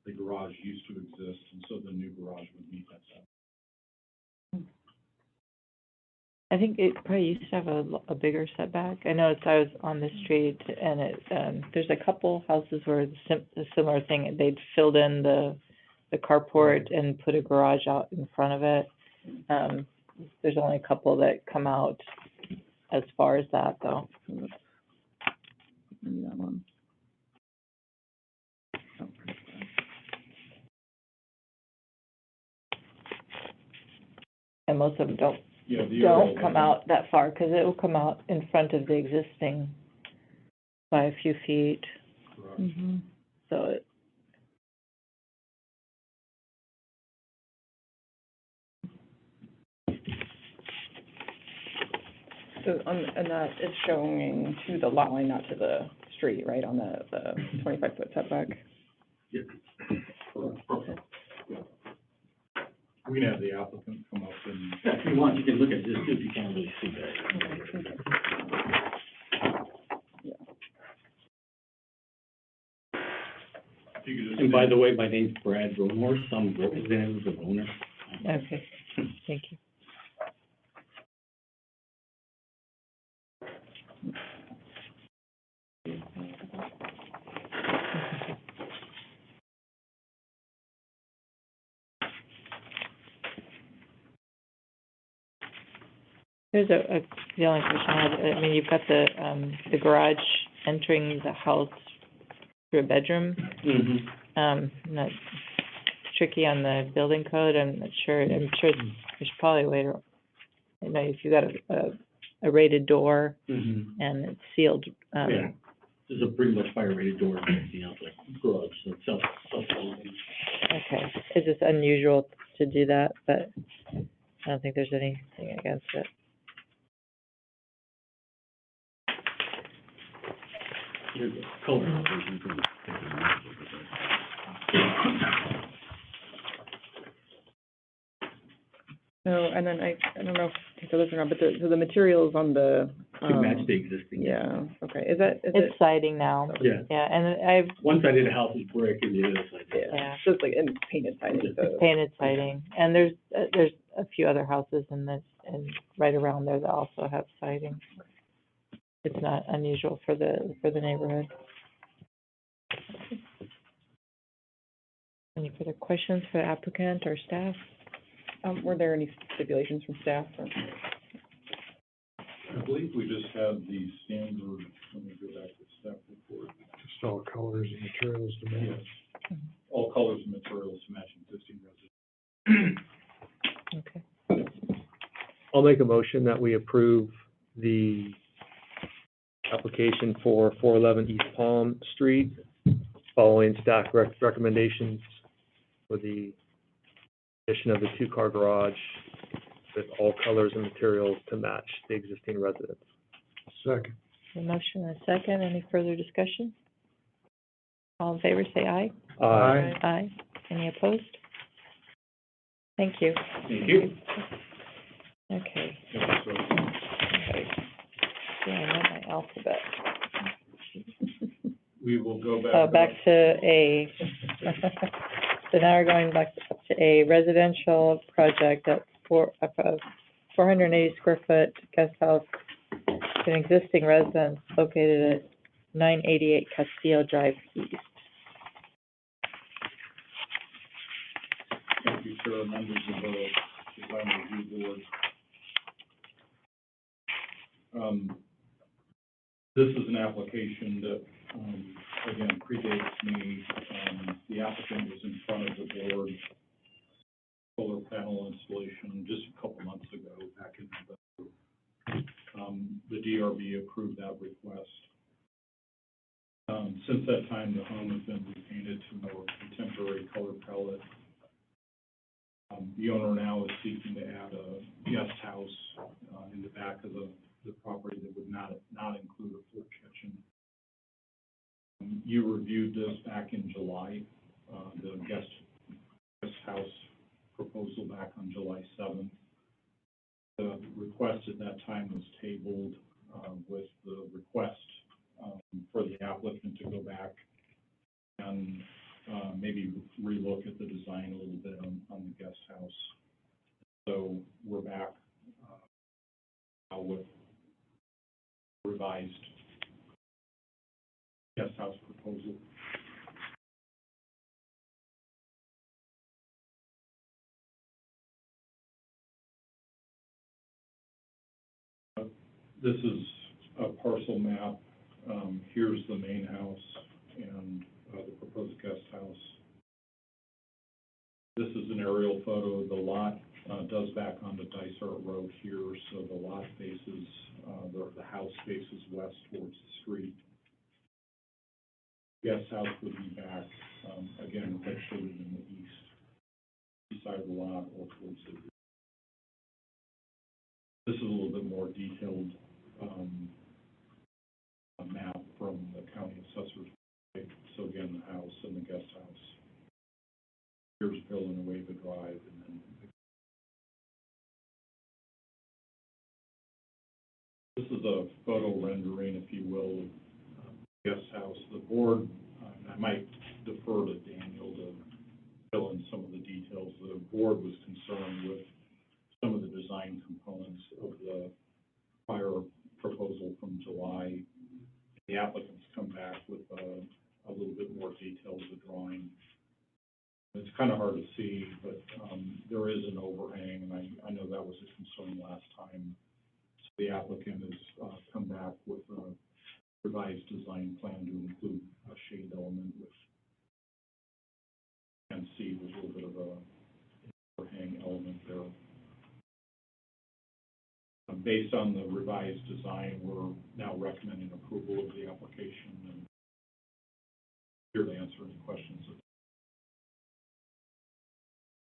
the garage used to exist, and so the new garage would meet that setback. I think it probably used to have a bigger setback. I noticed I was on the street and there's a couple houses where a similar thing, they'd filled in the carport and put a garage out in front of it. There's only a couple that come out as far as that, though. Maybe that one. Oh, And most of them don't Yeah, come out that far, because it will come out in front of the existing by a few feet, Garage. Mm-hmm. so it, So and that is showing to the lot line, not to the street, right, on the 25-foot setback? Correct. We can have the applicant come up and. Yeah, if you want, you can look at this too, if you can't really see that. If you could just And by the way, my name's Brad Romor, some representative of owner. okay, thank you. There's the only question I had, I mean, you've got the garage entering the house through a bedroom. Mm-hmm. Not tricky on the building code, I'm not sure, there's probably a way to, you know, if you got a rated door Mm-hmm. and it's sealed, Yeah, there's a pretty much fire rated door and everything else, like garage, so it's self. okay. It's just unusual to do that, but I don't think there's anything against it. Here's the color. So, and then I don't know if you said this or not, but so the materials on the, To match the existing. yeah, okay, is it? It's siding now, Yeah, yeah, and I've, one side of the house is brick and the other side. yeah, So it's like, and painted siding, so. painted siding, and there's a few other houses in this, and right around there that also have siding. It's not unusual for the neighborhood. Any further questions for the applicant or staff? Were there any stipulations from staff or? I believe we just had the standard, let me go back to the staff report. Just all colors and materials to match. Yes. All colors and materials to match existing residence. Okay. I'll make a motion that we approve the application for 411 East Palm Street, following staff recommendations for the addition of the two-car garage with all colors and materials to match the existing residence. Second. A motion and a second, any further discussion? All in favor, say aye. Aye. Aye. Any opposed? Thank you. Thank you. Okay. Yeah, so Okay. Yeah, I know my alphabet. We will go back. Oh, back to A. So now we're going back up to A, residential project at 480 square foot guest house to an existing residence located at 988 Castillo Drive East. Thank you, Chair, members of the design review board. This is an application that, again, predates me. The applicant was in front of the board, solar panel installation just a couple months ago, back in November. The DRB approved that request. Since that time, the home has been repainted to more contemporary color palette. The owner now is seeking to add a guest house in the back of the property that would not include a full kitchen. You reviewed this back in July, the guest house proposal back on July 7th. The request at that time was tabled with the request for the applicant to go back and maybe relook at the design a little bit on the guest house. So we're back now with revised guest house proposal. This is a parcel map. Here's the main house and the proposed guest house. This is an aerial photo. The lot does back onto Dysart Road here, so the lot faces, the house faces west towards the street. Guest house would be back, again, located in the east side of the lot or towards the rear. This is a little bit more detailed map from the county assessor's. So again, the house and the guest house. Here's Bill and Wava Drive, and then this is a photo rendering, if you will, of the guest house. The board, I might defer to Daniel to fill in some of the details. The board was concerned with some of the design components of the prior proposal from July. The applicants come back with a little bit more detail of the drawing. It's kind of hard to see, but there is an overhang, and I know that was a concern last time. So the applicant has come back with a revised design plan to include a shade element, which you can see there's a little bit of a overhang element there. Based on the revised design, we're now recommending approval of the application, and here to answer any questions.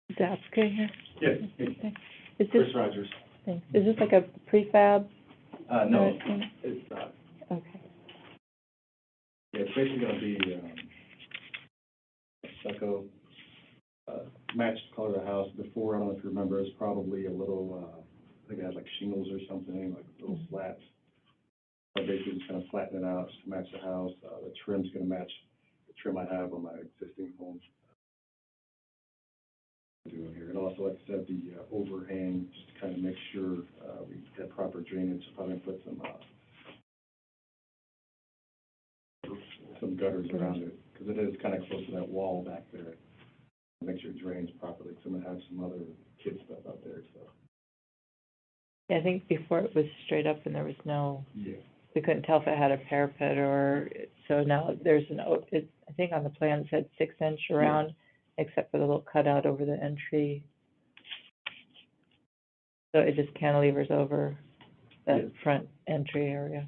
Is the applicant here? Yes. Okay. Is Chris this, Rogers. thanks. Is this like a prefab? No, thing? it's not. Okay. Yeah, it's basically gonna be, stucco, matched color of the house. Before, I don't know if you remember, it's probably a little, I think it had like shingles or something, like little slats. I basically just kind of flatten it out just to match the house. The trim's gonna match the trim I have on my existing home. Doing here, and also, like I said, the overhang, just to kind of make sure we get proper drainage. Probably put some gutters around it, because it is kind of close to that wall back there. Make sure it drains properly, because I'm gonna have some other kid stuff out there, so. Yeah, I think before it was straight up and there was no, Yeah. we couldn't tell if it had a parapet or, so now there's I think on the plan it said 6-inch around, except for the little cutout over the entry. So it just cantilevers over that front entry area.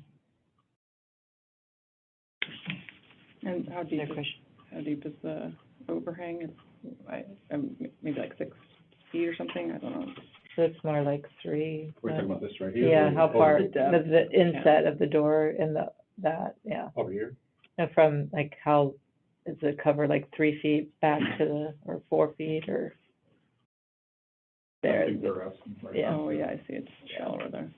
And how deep Another is, question? how deep is the overhang? Maybe like 6 feet or something, I don't know. So it's more like 3. We're talking about this right here? Yeah, how far, the depth. the inset of the door and yeah. Over here? And from, like, how, is it cover like 3 feet back to the, or 4 feet, or? I There, think they're asking for. Yeah. Oh, yeah, I see, it's shallower there.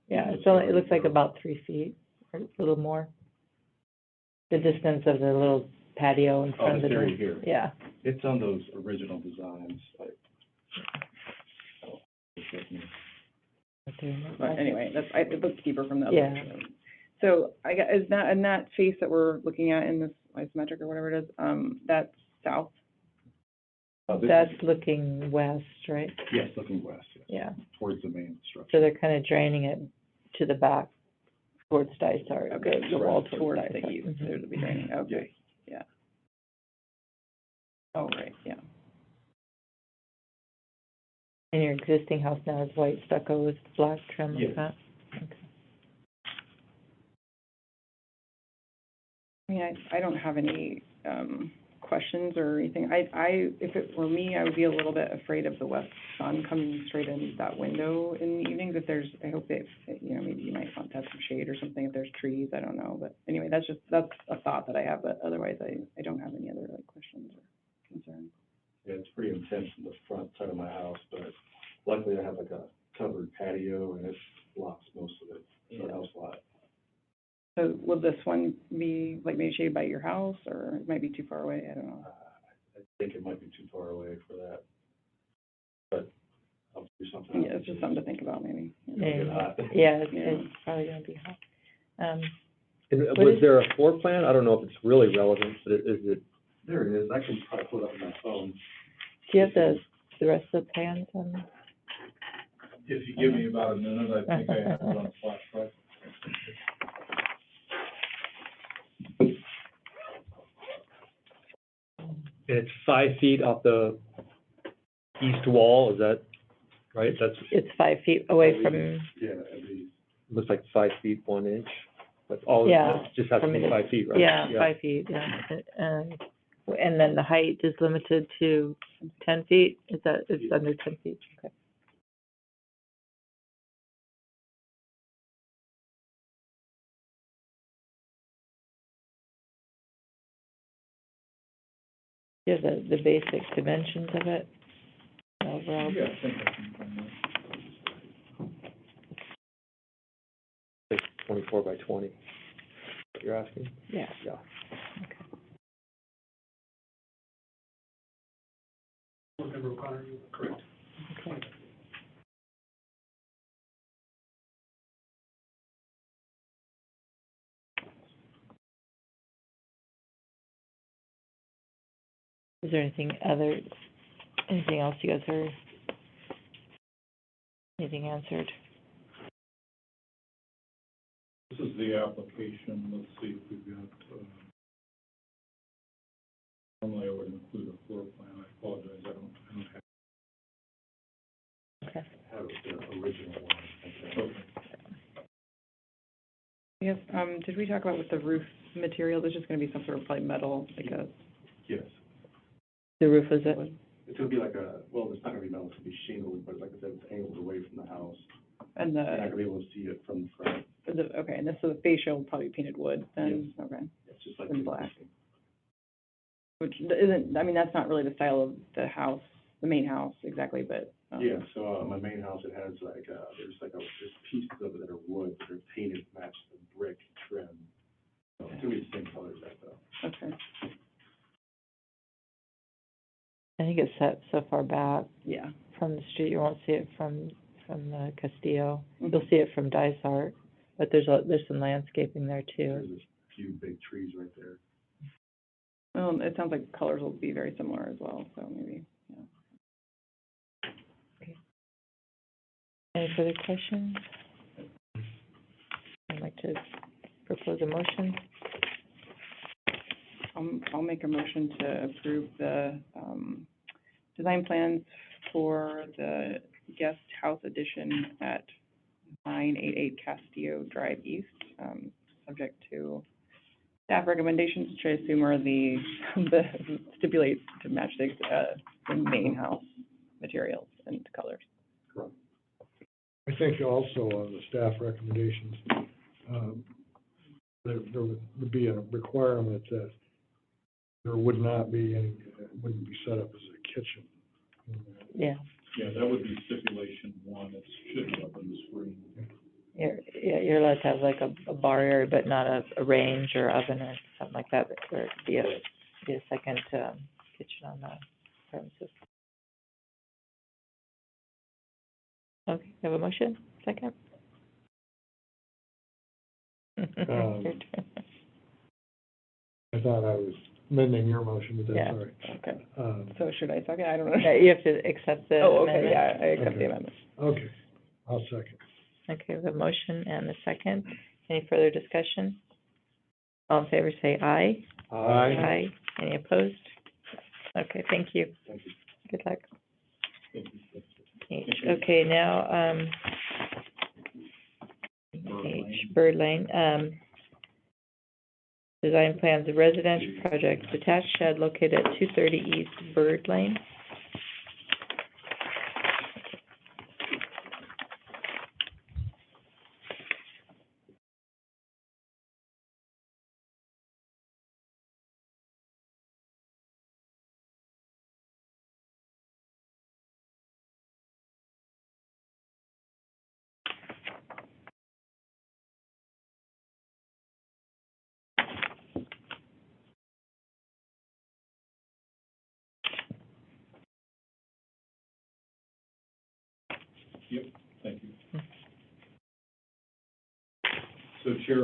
yeah, it's only, it looks like about 3 feet, or a little more. the distance of the little patio in Oh, front of the this door? area here. Yeah, It's on those original designs, like. But anyway, it looks deeper from the other Yeah. picture. So I got, is that, in that face that we're looking at in this isometric or whatever it is, that's south? that's looking west, right? Yes, looking west, yes, Yeah, towards the main structure. so they're kind of draining it to the back towards Dysart. Okay, the wall towards the Dysart. east, Mhm. there's the draining, okay, yeah. Oh, right, yeah. And your existing house now is white stucco with black trim like Yes. that? Okay. I mean, I don't have any, questions or anything. If it were me, I would be a little bit afraid of the west sun coming straight in that window in the evenings. I hope that, you know, maybe you might want to have some shade or something if there's trees, I don't know. But anyway, that's a thought that I have, but otherwise I don't have any other like questions or concerns. Yeah, it's pretty intense in the front side of my house, but luckily I have like a covered patio and it blocks most of it, so it helps a lot. So will this one be like maybe shaded by your house or it might be too far away? I don't know. I think it might be too far away for that, but I'll do something. Yeah, it's just something to think about maybe. It'll get hot. Yeah, Yeah. it's probably gonna be hot. And What was is- there a floor plan? I don't know if it's really relevant, but is it, There it is, I can probably pull it up on my phone. Do you have the rest of the plans on? If you give me about a minute, I think I have it on flash drive. and it's 5 feet off the east wall, is that right? That's, It's 5 feet away from, Yeah, at least. looks like 5 feet, 1 inch. That's all, Yeah, it just has to from be the- 5 feet, right? yeah, 5 feet, yeah. And then the height is limited to 10 feet? It's under 10 feet? Okay. Do you have the basic dimensions of it? Overall? Yeah, I think I can find that. It's 24 by 20, what you're asking? Yeah. Yeah. Okay. Board Member O'Connor, you were correct. Okay. Is there anything else you guys heard? Anything answered? This is the application, let's see if we've got, normally I would include a floor plan, I apologize, I don't have. Okay. Have the original one, I think. Okay. Yes, did we talk about with the roof material? There's just gonna be some sort of probably metal, like a Yes, The roof is it? it's gonna be like well, it's not gonna be metal, it's gonna be shingled, but like I said, it's angled away from the house. and You're not the, gonna be able to see it from the front. okay, and this, so the fascia will probably be painted wood then? Okay. It's just like. In black. Which isn't, I mean, that's not really the style of the house, the main house exactly, but. Yeah, so, my main house, it has like, there's pieces of it that are wood, that are painted, to match the brick trim. So it's gonna be the same color as that though. Okay, I think it's set so far back yeah. from the street, you won't see it from the Castillo. Mhm. You'll see it from Dysart, but there's some landscaping there too. There's a few big trees right there. Well, it sounds like colors will be very similar as well, so maybe, yeah. Any further questions? I'd like to propose a motion. I'll make a motion to approve the, design plans for the guest house addition at 988 Castillo Drive East, subject to staff recommendations, which I assume are the stipulate to match the main house materials and colors. Correct. I think also on the staff recommendations, there would be a requirement that there would not be any, wouldn't be set up as a kitchen. Yeah. Yeah, that would be stipulation 1, it should be up on the screen. You're allowed to have like a bar area, but not a range or oven or something like that, or it'd be a second, kitchen on the premises. Okay, have a motion, second? Your turn. I thought I was amending your motion, but Yeah. that's all right. Okay, Um, so should I second? I don't know. Yeah, you have to accept the Oh, okay, amendment. yeah, I accept Okay. the amendment. Okay, I'll second. Okay, we have a motion and a second. Any further discussion? All in favor, say aye. Aye. Any opposed? Okay, thank you. Thank you. Good luck. Thank you. H, okay, now, H, Bird Lane, design plans, of residential project, detached shed located at 230 East Bird Lane. Yep, thank you. So Chair,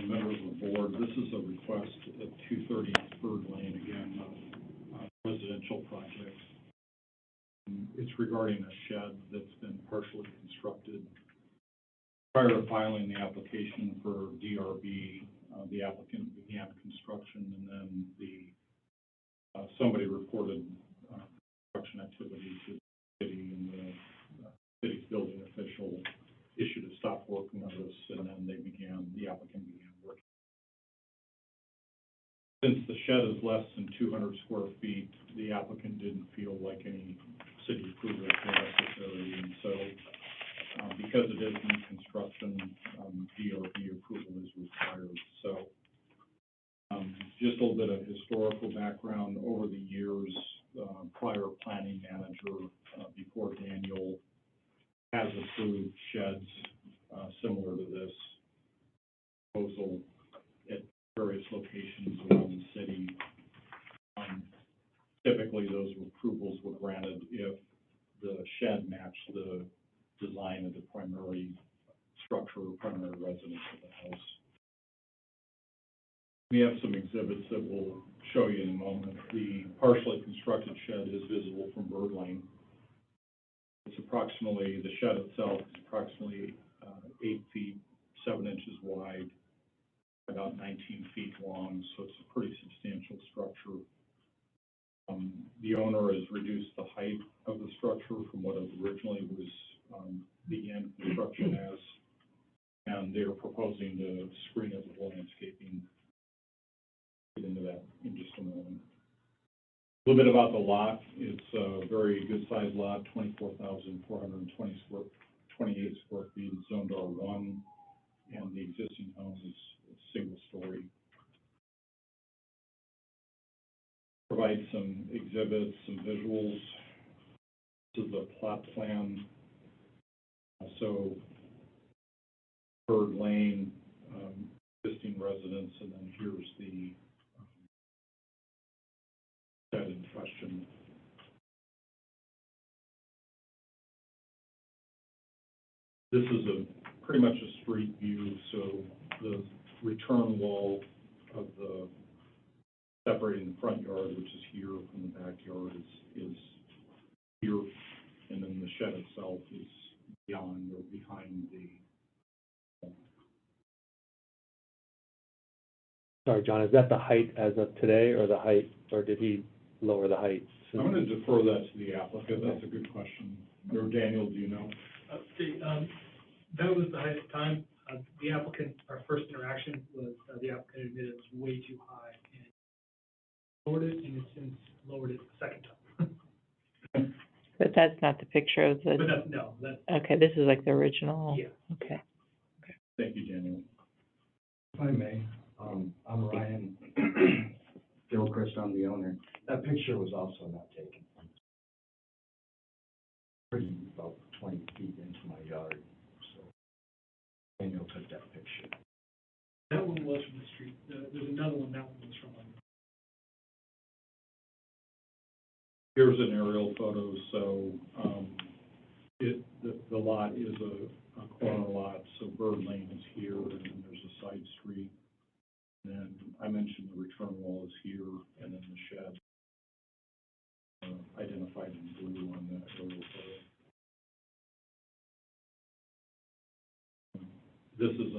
members of the board, this is a request at 230 Bird Lane, again, residential project. It's regarding a shed that's been partially constructed. Prior to filing the application for DRB, the applicant began construction, and then somebody reported construction activity to the city, and the city's building official issued a stop work notice, and then the applicant began working. Since the shed is less than 200 square feet, the applicant didn't feel like any city approval was necessary, and so because it is new construction, DRB approval is required. So just a little bit of historical background. Over the years, prior planning manager before Daniel has approved sheds similar to this proposal at various locations around the city. Typically, those approvals were granted if the shed matched the design of the primary structure or primary residence of the house. We have some exhibits that we'll show you in a moment. The partially constructed shed is visible from Bird Lane. It's approximately, the shed itself is approximately 8 feet, 7 inches wide, about 19 feet long, so it's a pretty substantial structure. The owner has reduced the height of the structure from what it originally was began construction as, and they're proposing to screen it with landscaping. Get into that in just a moment. A little bit about the lot. It's a very good sized lot, 24,428 square feet, it's zoned R1, and the existing home is single story. Provide some exhibits, some visuals. This is a plot plan. So Bird Lane, existing residence, and then here's the shed in question. This is pretty much a street view, so the return wall of the separating the front yard, which is here, from the backyard is here, and then the shed itself is beyond or behind the. Sorry, John, is that the height as of today, or the height, or did he lower the height? I'm going to defer that to the applicant. That's a good question. Or Daniel, do you know? That was the height at the time. The applicant, our first interaction was, the applicant admitted it was way too high and lowered it, and has since lowered it a second time. But that's not the picture of But the, that's, no, that's, okay, this is like the original? yeah. Okay. Thank you, Daniel. If I may, I'm Ryan Gilchrist, I'm the owner. That picture was also not taken. Pretty about 20 feet into my yard, so Daniel took that picture. That one was from the street. There's another one, that one was from, Here's an aerial photo, so, the lot is a corner lot, so Bird Lane is here, and then there's a side street. And then I mentioned the return wall is here, and then the shed, identified in blue on the aerial photo. This is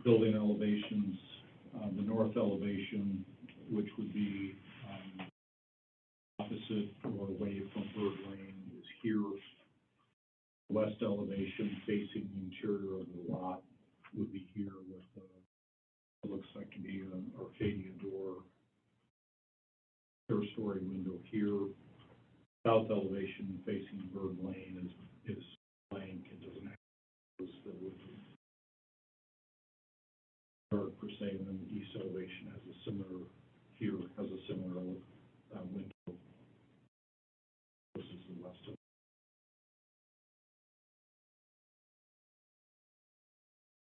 building elevations, the north elevation, which would be, opposite or away from Bird Lane is here. West elevation facing the interior of the lot would be here with, it looks like to be an Arcadia door. Third story window here. South elevation facing Bird Lane is blank, it doesn't have those that would dark per se, and then the east elevation has a similar, here has a similar window. This is the west of.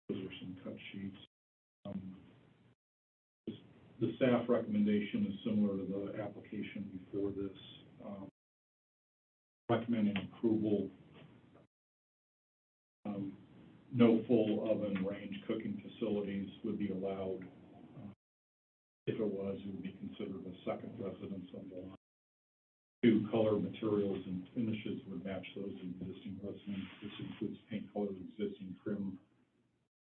Those are some cut sheets. The staff recommendation is similar to the application before this. Recommending approval. No full oven range cooking facilities would be allowed. If it was, it would be considered a second residence on the lot. Two color materials and finishes would match those in existing residence. This includes paint color, existing trim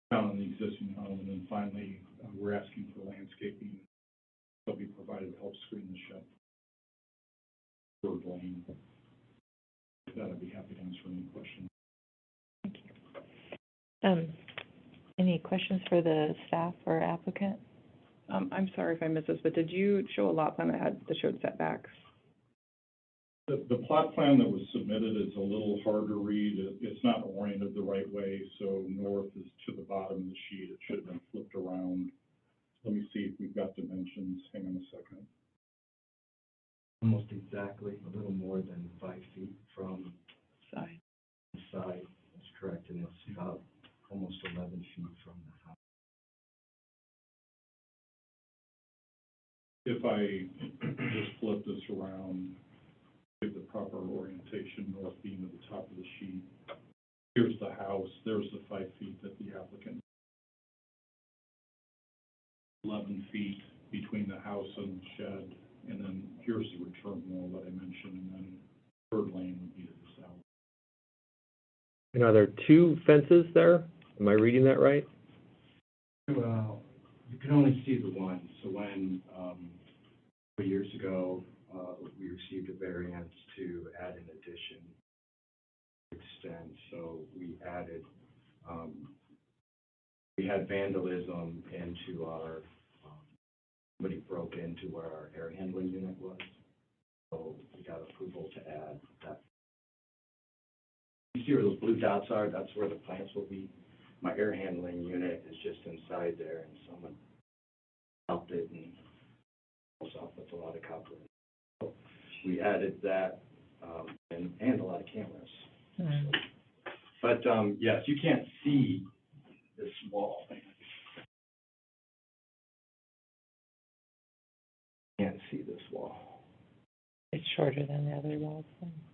found in the existing home, and then finally, we're asking for landscaping. They'll be provided to help screen the shed. Bird Lane. With that, I'd be happy to answer any questions. Any questions for the staff or applicant? I'm sorry if I missed this, but did you show a lot plan that showed setbacks? The plot plan that was submitted is a little hard to read. It's not oriented the right way, so north is to the bottom of the sheet. It should have been flipped around. Let me see if we've got dimensions. Hang on a second. Almost exactly, a little more than 5 feet from Side. the side, that's correct, and it's about almost 11 feet from the house. If I just flip this around, give the proper orientation, north being at the top of the sheet. Here's the house, there's the 5 feet that the applicant. 11 feet between the house and the shed, and then here's the return wall that I mentioned, and then Bird Lane would be to the south. And are there two fences there? Am I reading that right? Well, you can only see the one, so when, 3 years ago, we received a variance to add an addition, extend, so we added, we had vandalism into our, somebody broke into where our air handling unit was, so we got approval to add that. You see where those blue dots are? That's where the plants will be. My air handling unit is just inside there, and someone helped it and also with a lot of copper. So we added that, and a lot of cameras. Mm. But, yes, you can't see this wall. Can't see this wall. It's shorter than the other walls.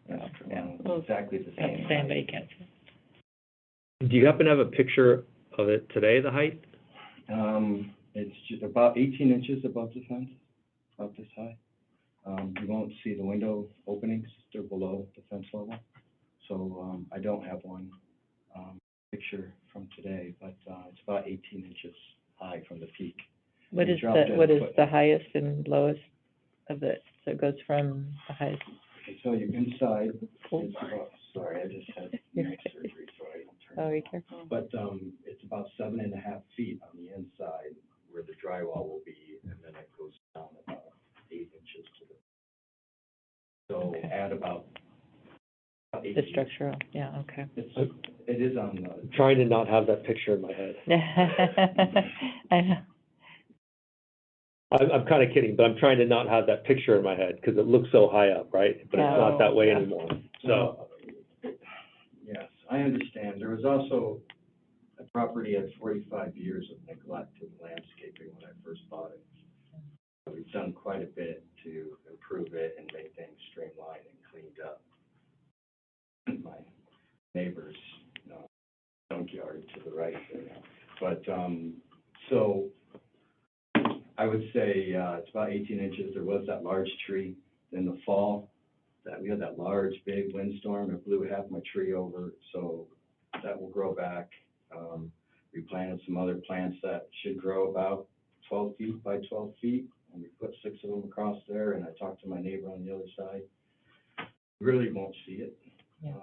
That's Yeah. exactly the same. Same, but you can't see. Do you happen to have a picture of it today, the height? It's just about 18 inches above the fence, about this high. You won't see the window openings, they're below the fence level. So, I don't have one, picture from today, but, it's about 18 inches high from the peak. What We is dropped the, it what a is foot. the highest and lowest of it? So it goes from the highest. I can tell you inside, it's about, sorry, I just had neck surgery, so I don't turn. Oh, be careful. But, it's about 7.5 feet on the inside where the drywall will be, and then it goes down about 8 inches to the. So Okay. add about 8 The feet. structural, yeah, okay. It is on the. I'm trying to not have that picture in my head. I know. I'm kind of kidding, but I'm trying to not have that picture in my head because it looks so high up, right? But it's Yeah. not that way Yeah. anymore. So, Yes, I understand. There was also a property at 45 years of neglected landscaping when I first bought it. We've done quite a bit to improve it and make things streamlined and cleaned up. My neighbor's, junkyard to the right there now. But, so I would say, it's about 18 inches. There was that large tree in the fall, that we had that large, big windstorm. It blew half my tree over, so that will grow back. We planted some other plants that should grow about 12 feet by 12 feet, and we put 6 of them across there, and I talked to my neighbor on the other side. You really won't see it. Yeah.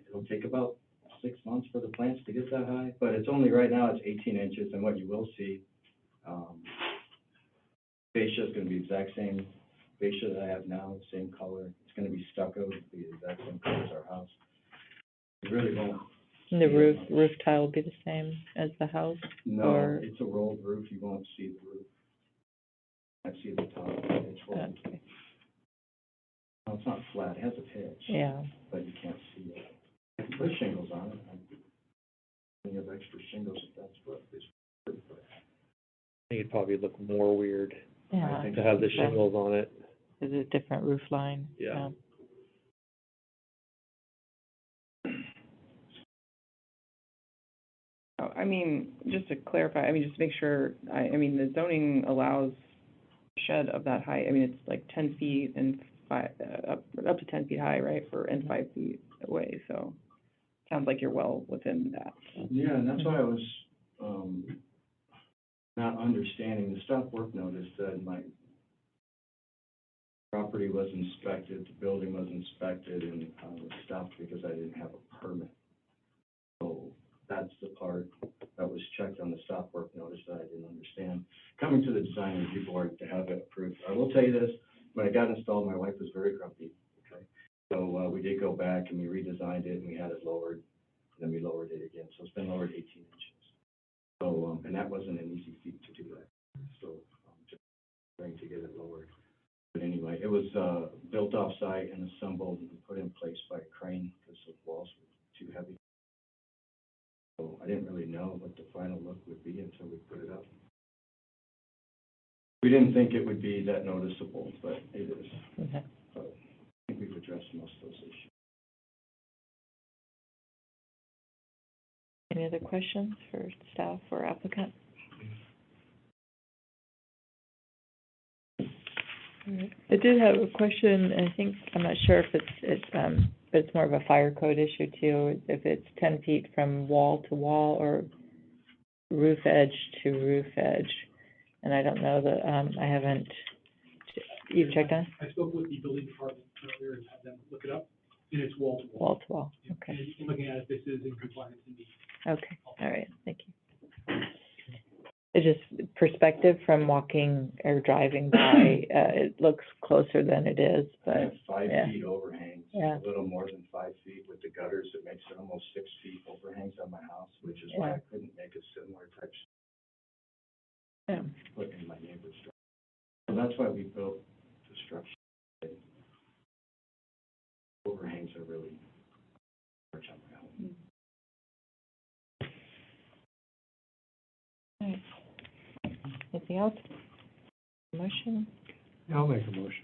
It'll take about 6 months for the plants to get that high, but it's only, right now, it's 18 inches, and what you will see, fascia is gonna be the exact same fascia that I have now, same color. It's gonna be stucco, it'll be the exact same color as our house. It really won't. And the see roof, it much. roof tile will be the same as the house? No, or- it's a rolled roof, you won't see the roof. I see the top, it's rolled. Okay, No, it's not flat, it has a pitch. yeah. But you can't see it. I can put shingles on it, you have extra shingles if that's what is. I think it'd probably look more weird Yeah. think to have the so. shingles on it. Is it a different roof line? Yeah. Oh, I mean, just to clarify, I mean, just to make sure, I mean, the zoning allows shed of that height. I mean, it's like 10 feet and up to 10 feet high, right, and 5 feet away, so sounds like you're well within that. Yeah, and that's why I was, not understanding, the stop work notice said my property was inspected, the building was inspected, and I was stopped because I didn't have a permit. So that's the part that was checked on the stop work notice that I didn't understand. Coming to the design review board to have it approved, I will tell you this, when it got installed, my wife was very grumpy, okay? So, we did go back and we redesigned it and we had it lowered, and then we lowered it again, so it's been lowered 18 inches. So, and that wasn't an easy feat to do that, so, just trying to get it lowered. But anyway, it was, built off-site and assembled and put in place by a crane because the walls were too heavy. So I didn't really know what the final look would be until we put it up. We didn't think it would be that noticeable, but it is. Okay. So I think we've addressed most of those issues. Any other questions for staff or applicant? I did have a question, I think, I'm not sure if but it's more of a fire code issue too, if it's 10 feet from wall to wall or roof edge to roof edge. And I don't know I haven't, you've checked on it? I spoke with the building department earlier and had them look it up, and it's wall to wall. Wall to wall, Yeah, okay, and looking at it, this is in compliance indeed. okay, all right, thank you. It's just perspective from walking or driving by, it looks closer than it is, I but, have 5 yeah. feet overhangs, Yeah. a little more than 5 feet with the gutters. It makes it almost 6 feet overhangs on my house, which is why Yeah. I couldn't make a similar type yeah. put in my neighbor's structure. So that's why we built the structure. Overhangs are really large on my home. All right. Anything else? Motion? I'll make a motion.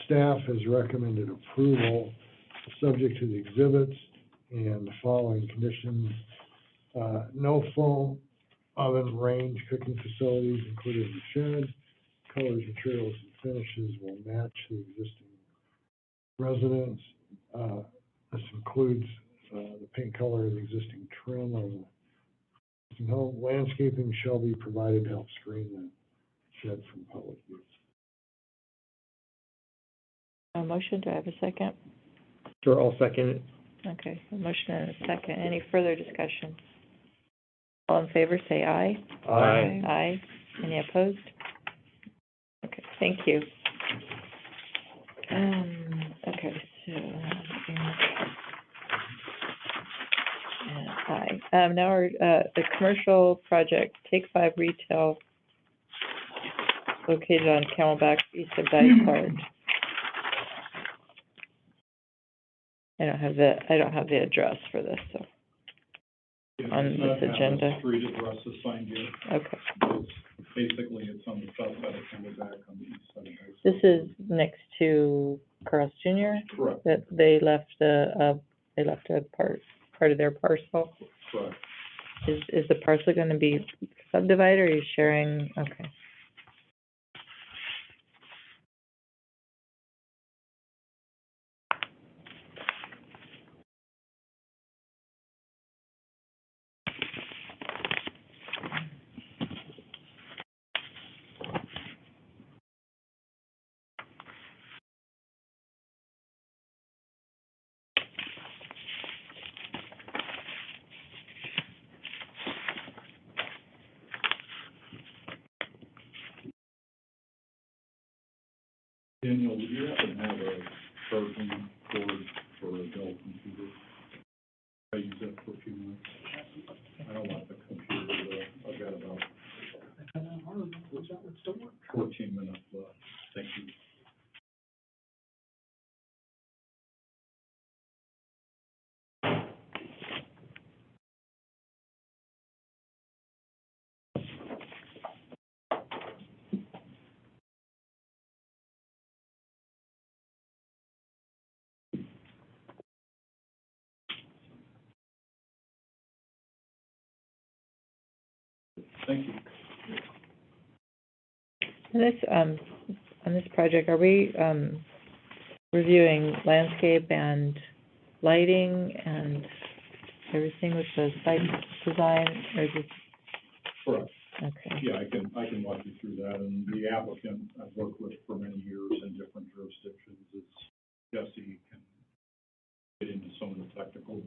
Staff has recommended approval, subject to the exhibits and the following conditions. No full oven range cooking facilities included in the shed. Colors, materials, and finishes will match the existing residence. This includes the paint color of the existing trim of the existing home. Landscaping shall be provided to help screen the shed from public use. A motion, do I have a second? Sure, I'll second it. Okay, a motion and a second. Any further discussion? All in favor, say aye. Aye. Aye. Any opposed? Okay, thank you. Okay, so, and aye. Now our, the commercial project, Take 5 Retail, located on Camelback, east of Dyke Park. I don't have the address for this, so, It on does not this have agenda. a street address assigned yet. okay. Basically, it's on the south side of Camelback, on the east side of High This School. is next to Carl's Jr., Correct, that they left a part of their parcel. correct. Is the parcel gonna be subdivided, or are you sharing, okay. Daniel, would you happen to have a charging cord for a Dell computer? I use that for a few minutes. I don't want the computer to, I've got about I kind of hard, what's that, what's still work? 14 minutes left. Thank you. Thank you. On this project, are we, reviewing landscape and lighting and everything with the site design, or just, Correct. okay, Yeah, I can walk you through that, and the applicant I've worked with for many years in different jurisdictions, it's Jesse can get into some of the technical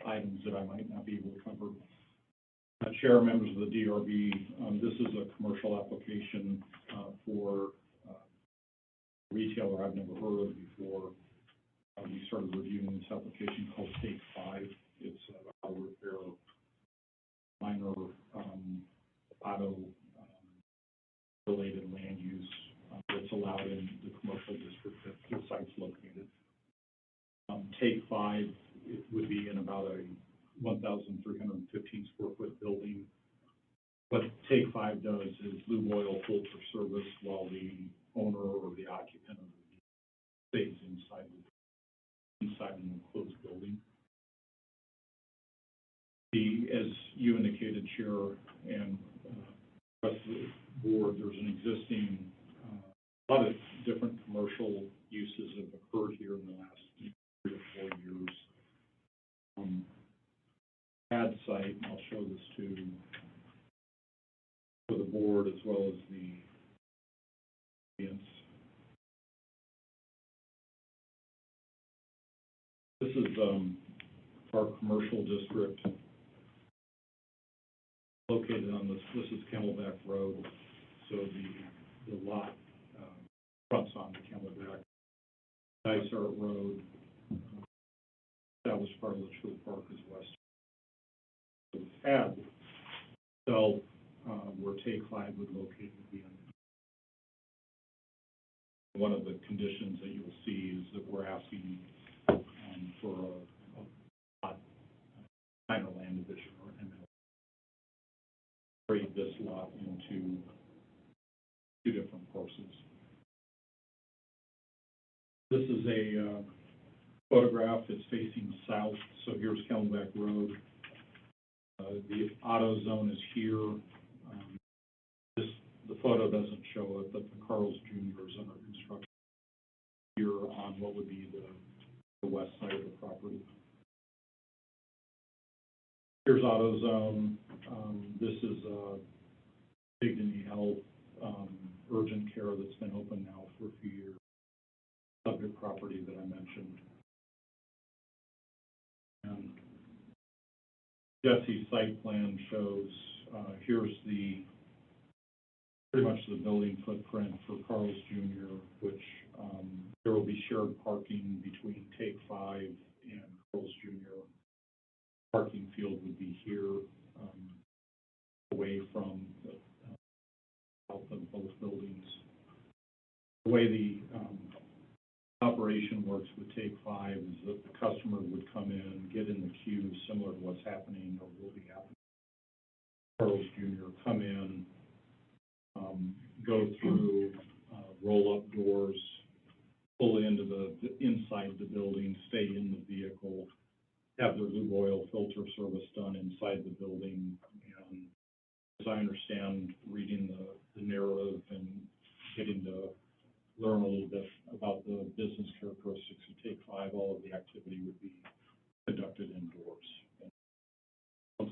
items that I might not be able to cover. Chair, members of the DRB, this is a commercial application, for, a retailer I've never heard of before. We started reviewing this application called Take 5. It's a auto repair, minor, auto, related land use, that's allowed in the commercial district that the site's located. Take 5, it would be in about a 1,315 square foot building. What Take 5 does is lube oil filter service while the owner or the occupant of the stays inside an enclosed building. As you indicated, Chair, and the rest of the board, there's an existing, a lot of different commercial uses have occurred here in the last 3 or 4 years. Pad site, and I'll show this to the board as well as the audience. This is our commercial district located on this is Camelback Road, so the lot fronts on Camelback. Dysart Road, established part of Litchfield Park is west. The pad itself, where Take 5 would locate would be on. One of the conditions that you'll see is that we're asking for a lot, minor land division or ML. Break this lot into 2 different parcels. This is a photograph. It's facing south, so here's Camelback Road. The auto zone is here. The photo doesn't show it, but the Carl's Jr. is under construction here on what would be the west side of the property. Here's AutoZone. This is Dignity Health, urgent care that's been open now for a few years. Subject property that I mentioned. And Jesse's site plan shows, here's pretty much the building footprint for Carl's Jr., which there will be shared parking between Take 5 and Carl's Jr. Parking field would be here, away from the south of both buildings. The way the operating operation works with Take 5 is that the customer would come in, get in the queue, similar to what's happening or will be happening. Carl's Jr. come in, go through, roll-up doors, pull into inside the building, stay in the vehicle, have their lube oil filter service done inside the building. And as I understand, reading the narrative and getting to learn a little bit about the business characteristics of Take 5, all of the activity would be conducted indoors. And once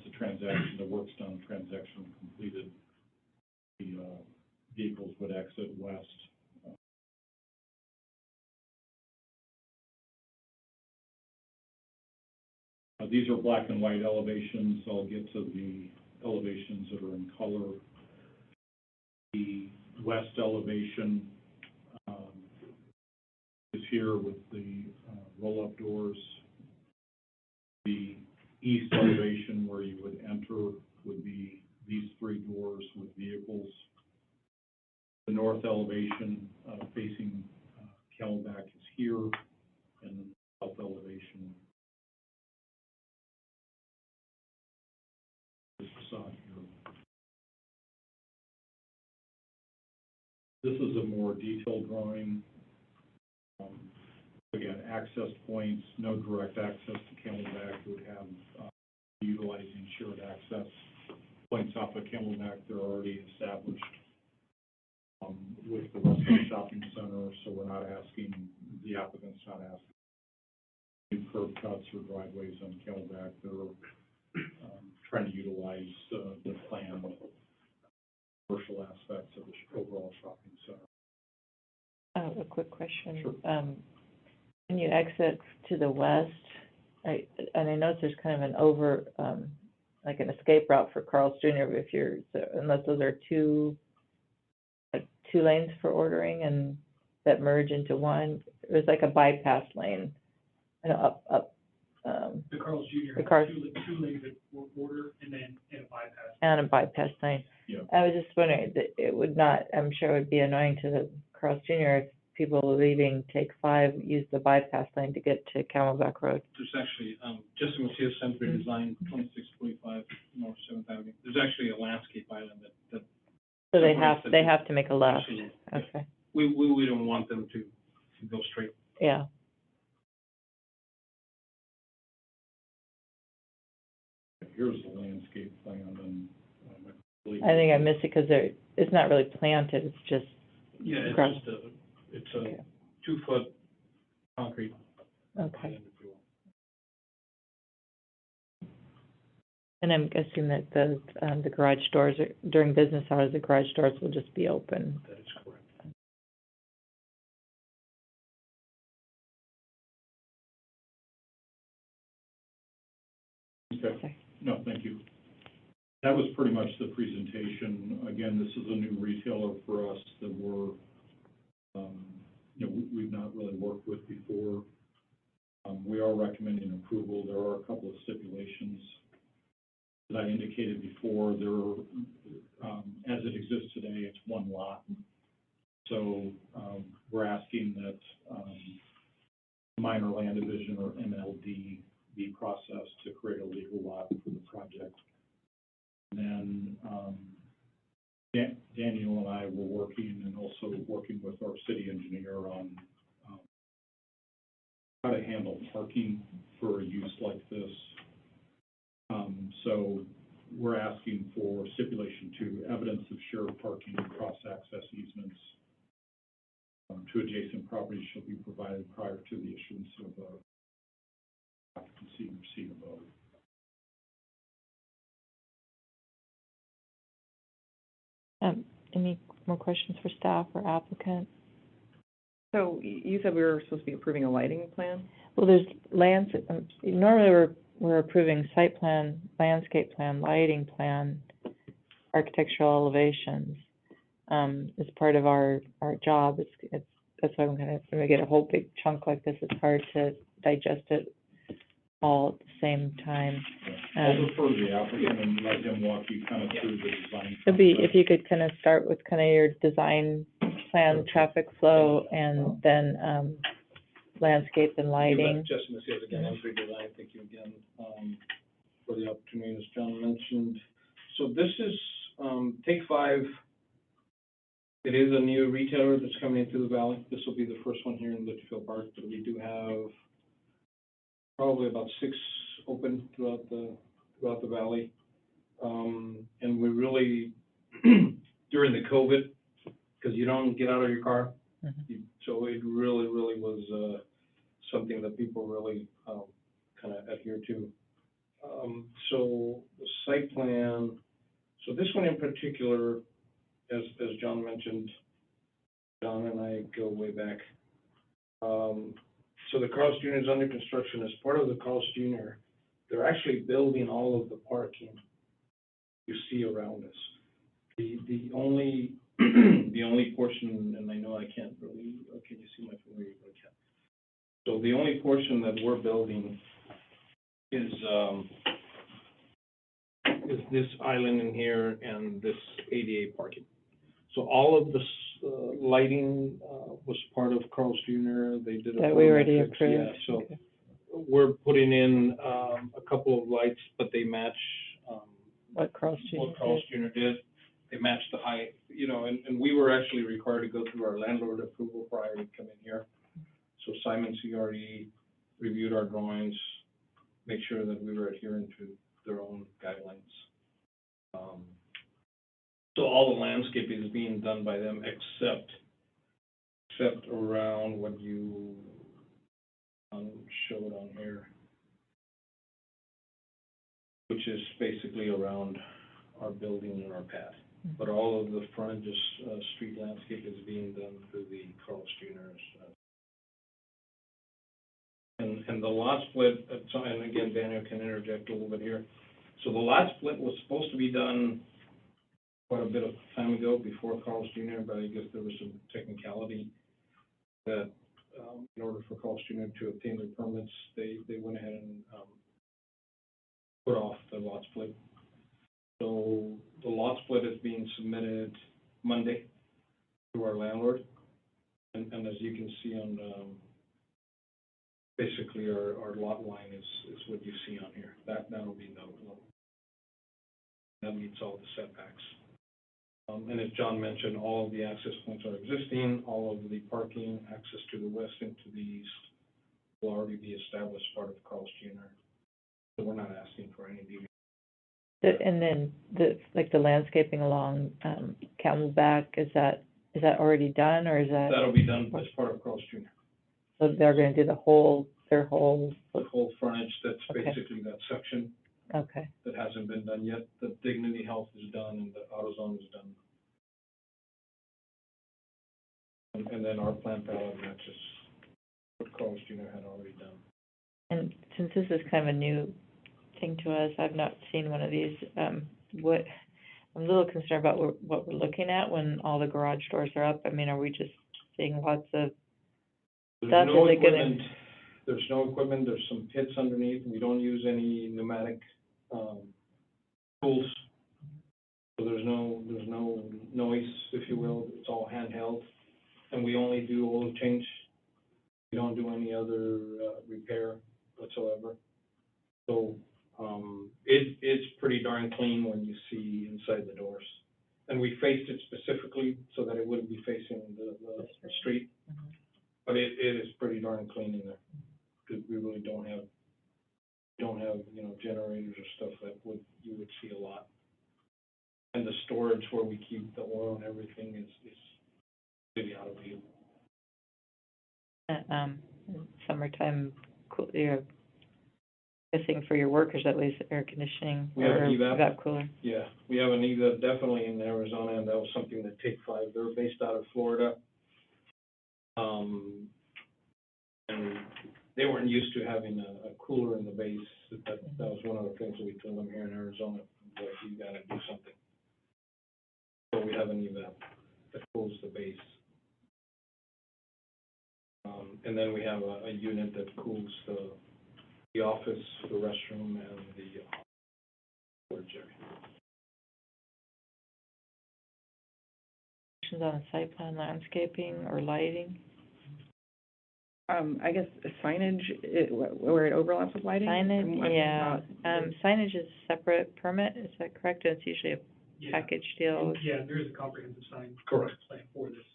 the work's done, transaction completed, the vehicles would exit west. These are black and white elevations. I'll get to the elevations that are in color. The west elevation is here with the roll-up doors. The east elevation where you would enter would be these three doors with vehicles. The north elevation facing Camelback is here, and the south elevation is facade here. This is a more detailed drawing. Again, access points, no direct access to Camelback. Would have utilizing shared access points off of Camelback. They're already established with the Western Shopping Center, so we're not asking, the applicant's not asking new curb cuts or driveways on Camelback. They're trying to utilize the planned commercial aspects of the overall shopping center. I have a quick question. Sure. When you exit to the west, and I notice there's kind of an like an escape route for Carl's Jr. Unless those are two lanes for ordering and that merge into one. There's like a bypass lane, up. The Carl's Jr. The has Carl's- two lanes that order and then a bypass. And a bypass lane. Yeah. I was just wondering, that it would not, I'm sure it would be annoying to the Carl's Jr. if people leaving Take 5 use the bypass lane to get to Camelback Road. There's actually, Jesse Macias Century Design, 2645 North 7th Avenue. There's actually a landscape island that So they have to make a left. Absolutely. Okay, we don't want them to go straight. yeah. Here's the landscape plan, and I think I missed it because it's not really planted, it's just, Yeah, Grass. it's a Okay. 2-foot concrete okay. island, if you will. And I'm guessing that the garage doors, during business hours, the garage doors will just be open. That is correct. Okay. No, thank you. That was pretty much the presentation. Again, this is a new retailer for us that we've not really worked with before. We are recommending approval. There are a couple of stipulations that I indicated before. As it exists today, it's one lot. So we're asking that minor land division, or MLD, be processed to create a legal lot for the project. And then Daniel and I were working, and also working with our city engineer on how to handle parking for a use like this. So we're asking for stipulation 2, evidence of shared parking and cross-access easements to adjacent properties shall be provided prior to the issuance of a occupancy receipt of vote. Any more questions for staff or applicant? So you said we were supposed to be approving a lighting plan? Well, there's normally we're approving site plan, landscape plan, lighting plan, architectural elevations. As part of our job, that's why I'm when we get a whole big chunk like this, it's hard to digest it all at the same time. I'll refer to the applicant and let him walk you kind of through the design. It'd be, process. if you could kind of start with kind of your design plan, traffic flow, and then, landscape and lighting. Justin Macias again, M3 Design, thank you again, for the opportunity, as John mentioned. So this is, Take 5. It is a new retailer that's coming into the valley. This will be the first one here in Litchfield Park, but we do have probably about 6 open throughout the valley. And we really, during the COVID, because you don't get out of your car, so it really was, something that people really, kind of adhere to. So the site plan, so this one in particular, as John mentioned, John and I go way back. So the Carl's Jr. is under construction. As part of the Carl's Jr., they're actually building all of the parking you see around us. The only, the only portion, and I know I can't really, can you see my finger? I can't. So the only portion that we're building is this island in here and this ADA parking. So all of this lighting was part of Carl's Jr. They did a That we already photometrics, approved. yeah. So we're putting in a couple of lights, but they match What Carl's Jr. what Carl's Jr. did. They match the height, you know, and we were actually required to go through our landlord approval prior to come in here. So Simon CRE reviewed our drawings, make sure that we were adhering to their own guidelines. So all the landscaping is being done by them except around what you showed on here, which is basically around our building and our pad. But all of the front, street landscape is being done through the Carl's Jr.'s. And the lot split, and again, Daniel can interject a little bit here. So the lot split was supposed to be done quite a bit of time ago before Carl's Jr., but I guess there was some technicality that in order for Carl's Jr. to obtain their permits, they went ahead and put off the lot split. So the lot split is being submitted Monday to our landlord. And as you can see on, basically our lot line is what you see on here. That'll be that meets all the setbacks. And as John mentioned, all of the access points are existing, all of the parking, access to the west and to the east will already be established part of Carl's Jr. So we're not asking for any deviation. And then the landscaping along Camelback, is that already done, or is that? That'll be done as part of Carl's Jr. So they're gonna do their whole. The whole frontage, that's Okay. basically that section Okay. that hasn't been done yet. The Dignity Health is done and the AutoZone is done. And then our plan palette matches what Carl's Jr. had already done. And since this is kind of a new thing to us, I've not seen one of these, I'm a little concerned about what we're looking at when all the garage doors are up. I mean, are we just seeing lots of There's stuff? no Is it gonna? equipment, there's no equipment, there's some pits underneath. We don't use any pneumatic, tools. So there's no noise, if you will. It's all handheld. And we only do oil change. We don't do any other, repair whatsoever. So, it's pretty darn clean when you see inside the doors. And we faced it specifically so that it wouldn't be facing the street. But it is pretty darn clean in there, because we really don't have, you know, generators or stuff that you would see a lot. And the storage where we keep the oil and everything is really out of view. Summertime, cool, you're missing for your workers at least, air conditioning We have or an evap. evap cooler. Yeah, we have an EVA definitely in Arizona, and that was something that Take 5, they're based out of Florida. And they weren't used to having a cooler in the base. That was one of the things that we told them here in Arizona, that you gotta do something. So we have an EVAP that cools the base. And then we have a unit that cools the office, the restroom, and the storage area. Questions on site plan, landscaping, or lighting? I guess signage, where it overlaps with lighting? Signage, I'm yeah, not- signage is a separate permit, is that correct? It's usually a Yeah. package deal. Yeah, there is a comprehensive sign. Correct. Plan for this,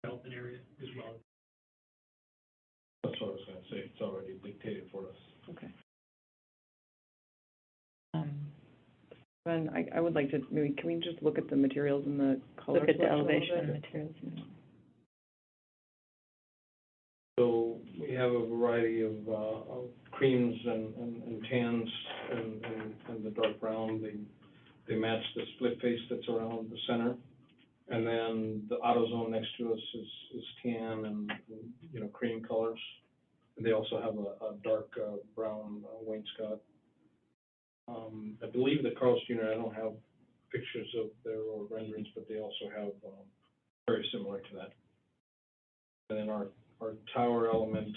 development area as well. That's what I was gonna say, it's already dictated for us. Okay. Um, I would like to, maybe, can we just look at the materials and the color Look at the selection a little elevation bit? materials. So we have a variety of creams and tans and the dark brown. They match the split face that's around the center. And then the AutoZone next to us is tan and, you know, cream colors. And they also have a dark brown wainscot. I believe the Carl's Jr., I don't have pictures of their or renderings, but they also have very similar to that. And then our tower element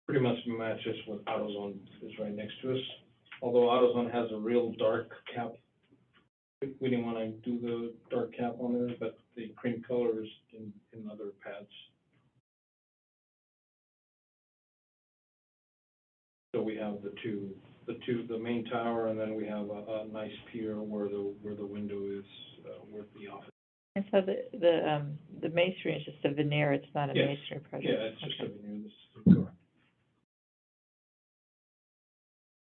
pretty much matches what AutoZone is right next to us. Although AutoZone has a real dark cap. We didn't want to do the dark cap on there, but the cream color is in other pads. So we have the main tower, and then we have a nice pier where the window is, where the office. And so the masonry is just a veneer, it's not a Yes. masonry project? Yeah, it's just a Okay. veneer, this is correct.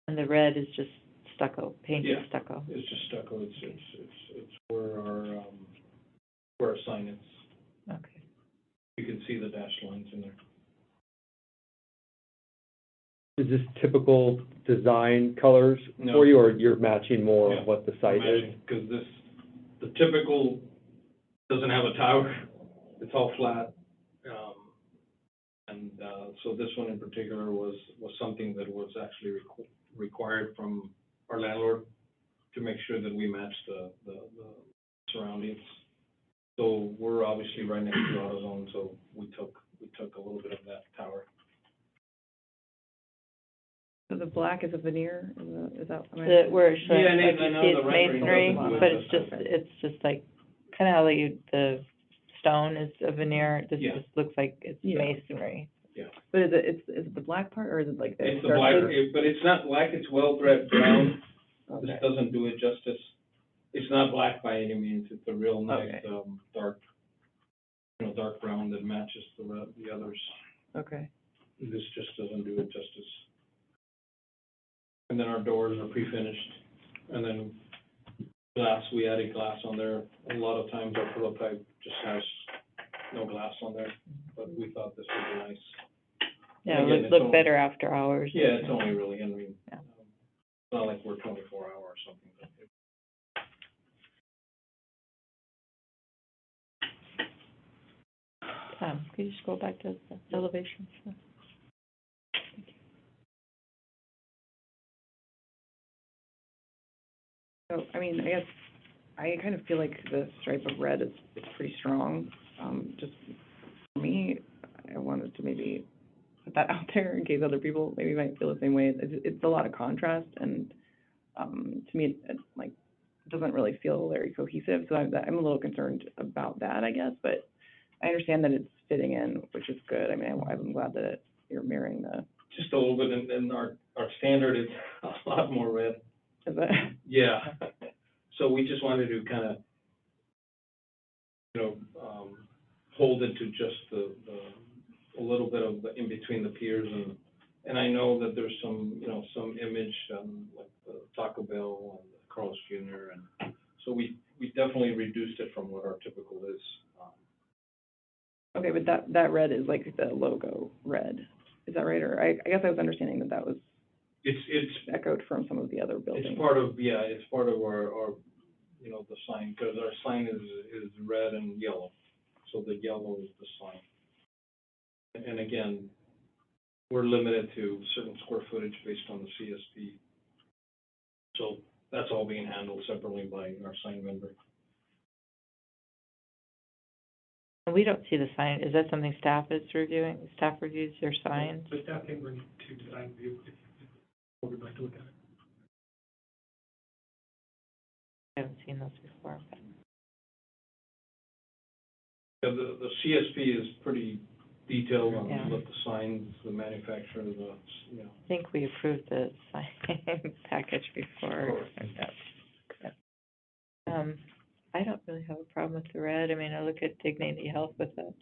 And the red is just stucco, painted Yeah. stucco? It's just stucco, it's where our sign is. Okay. You can see the dashed lines in there. Is this typical design colors No. for you, or you're matching more Yeah. of what the site is? Because the typical doesn't have a tower, it's all flat. So this one in particular was something that was actually required from our landlord to make sure that we match the surroundings. So we're obviously right next to AutoZone, so we took a little bit of that tower. So the black is a veneer, is that? am I- Where it's showing, Yeah, and like I you know see the it's rendering masonry, doesn't do it but it's justice. just like, kinda how the stone is a veneer, this Yeah. just looks like it's Yeah. masonry. But is it the black part, or is it like the? It's the black, but it's not black, it's well-bred brown. Okay. This doesn't do it justice. It's not black by any means, it's a real nice, dark, dark brown that matches the others. Okay. This just doesn't do it justice. And then our doors are pre-finished, and then glass, we added glass on there. A lot of times our prototype just has no glass on there, but we thought this would be nice. Yeah, Again, look it's only- better after hours. Yeah, it's only really, Yeah. it's not like we're 24 hour or something. But Could you just go back to the elevations? So, I mean, I guess, I kind of feel like the stripe of red is pretty strong. Just for me, I wanted to maybe put that out there in case other people maybe might feel the same way. It's a lot of contrast, and, to me, it like, doesn't really feel very cohesive, so I'm a little concerned about that, I guess, but I understand that it's fitting in, which is good. I mean, I'm glad that you're mirroring the, just a little bit, and our standard is a lot more red. is it? Yeah, so we just wanted to kind of, hold it to just a little bit of the, in between the piers, and I know that there's some, some image, like the Taco Bell and the Carl's Jr., and so we definitely reduced it from what our typical is. Okay, but that red is like the logo red, is that right? Or I guess I was understanding that was It's echoed from some of the other buildings. It's part of our, the sign, because our sign is red and yellow, so the yellow is the sign. And again, we're limited to certain square footage based on the CSP. So that's all being handled separately by our sign vendor. And we don't see the sign, is that something staff is reviewing? Staff reviews your signs? The staff can bring it to design review if we'd like to look at it. I haven't seen those before, but. Yeah, the CSP is pretty detailed on Yeah. what the signs, the manufacturer, the, you know. I think we approved the sign package before. Yeah. I don't really have a problem with the red. I mean, I look at Dignity Health with the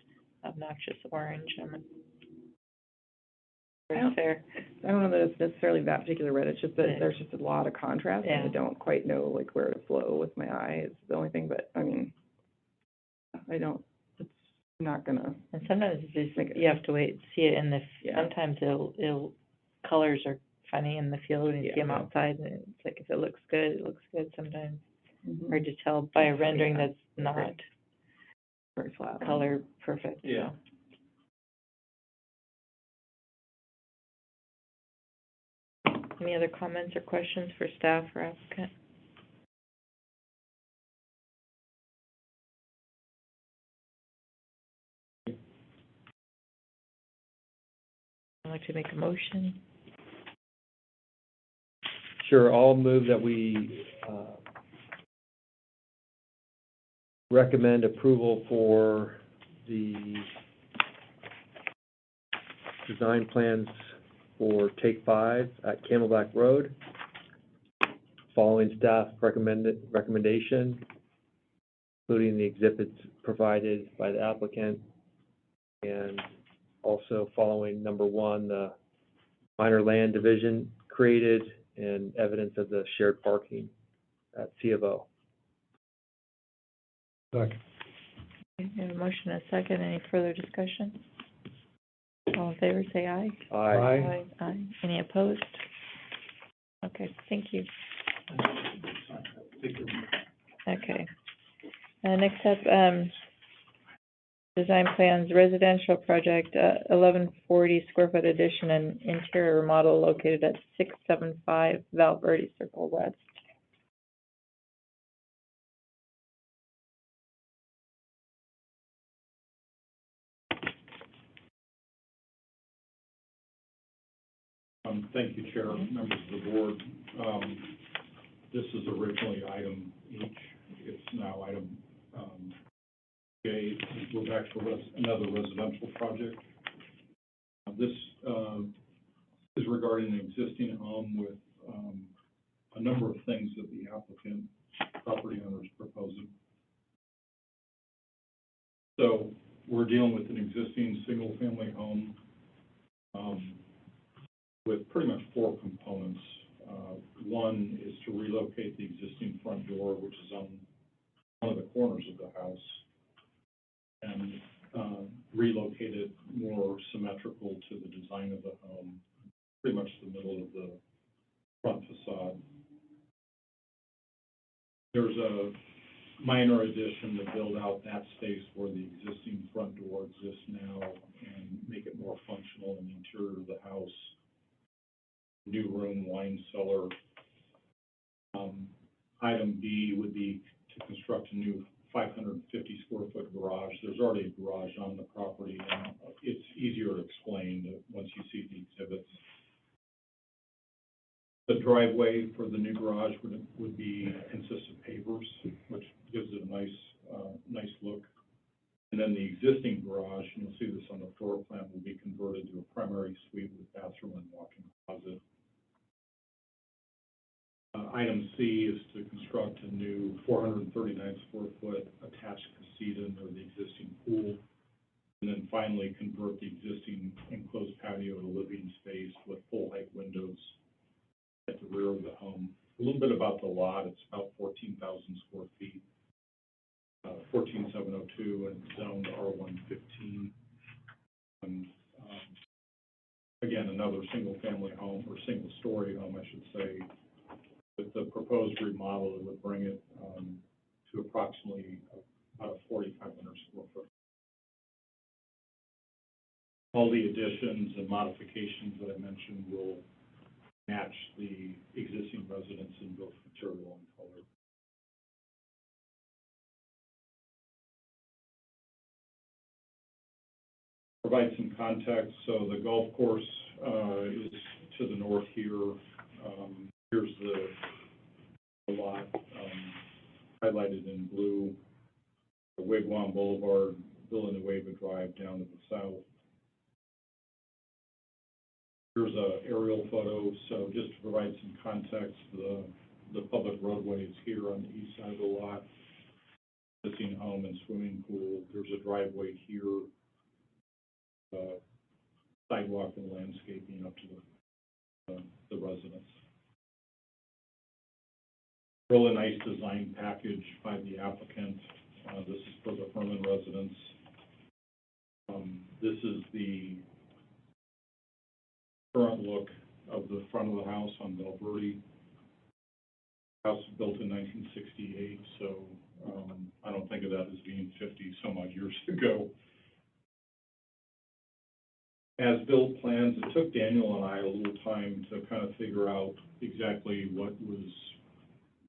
obnoxious orange. Very fair. I don't know that it's necessarily that particular red, it's just that Yeah. there's just a lot of contrast, and I Yeah. don't quite know like where to flow with my eye, is the only thing, but, I mean, it's not gonna, And sometimes it's just, Make it- you have to wait, see it in the, Yeah. sometimes colors are funny in the field when you see them Yeah. outside, and it's like, if it looks good, it looks good. Sometimes mhm, hard to tell by a rendering Yeah. that's not very flat. color perfect, so. Yeah. Any other comments or questions for staff or applicant? I'd like to make a motion. Sure, I'll move that we, recommend approval for the design plans for Take 5 at Camelback Road, following staff recommendation, including the exhibits provided by the applicant, and also following number 1, the minor land division created and evidence of the shared parking at C of O. Second. Okay, we have a motion and a second. Any further discussion? All in favor, say aye. Aye. Aye. Any opposed? Okay, thank you. Okay. Next up, design plans, residential project, 1140 square foot addition and interior remodel located at 675 Val Verde Circle West. Thank you, Chair, members of the board. This is originally item H. It's now item, J. We're back to another residential project. This, is regarding an existing home with, a number of things that the applicant property owner is proposing. So we're dealing with an existing single-family home, with pretty much 4 components. One is to relocate the existing front door, which is on one of the corners of the house, and relocate it more symmetrical to the design of the home, pretty much the middle of the front facade. There's a minor addition to build out that space where the existing front door exists now and make it more functional in the interior of the house. New room, wine cellar. Item B would be to construct a new 550 square foot garage. There's already a garage on the property, and it's easier to explain once you see the exhibits. The driveway for the new garage would be consist of pavers, which gives it a nice look. And then the existing garage, and you'll see this on the floor plan, will be converted to a primary suite with bathroom and walk-in closet. Item C is to construct a new 439 square foot attached casita near the existing pool. And then finally convert the existing enclosed patio to living space with full height windows at the rear of the home. A little bit about the lot, it's about 14,000 square feet, 14,702, and it's zoned R115. And again, another single family home, or single story home, I should say. With the proposed remodel, it would bring it to approximately about a 4,500 square foot. All the additions and modifications that I mentioned will match the existing residence in both material and color. Provide some context. So the golf course is to the north here. Here's the lot highlighted in blue. The Wigwam Boulevard Villanueva Drive down to the south. Here's a aerial photo, so just to provide some context, the public roadway is here on the east side of the lot. Existing home and swimming pool. There's a driveway here, sidewalk and landscaping up to the residence. Really nice design package by the applicant. This is for the Herman residence. This is the current look of the front of the house on Del Verde. House was built in 1968, so I don't think of that as being 50-some odd years ago. As built plans, it took Daniel and I a little time to kind of figure out exactly what was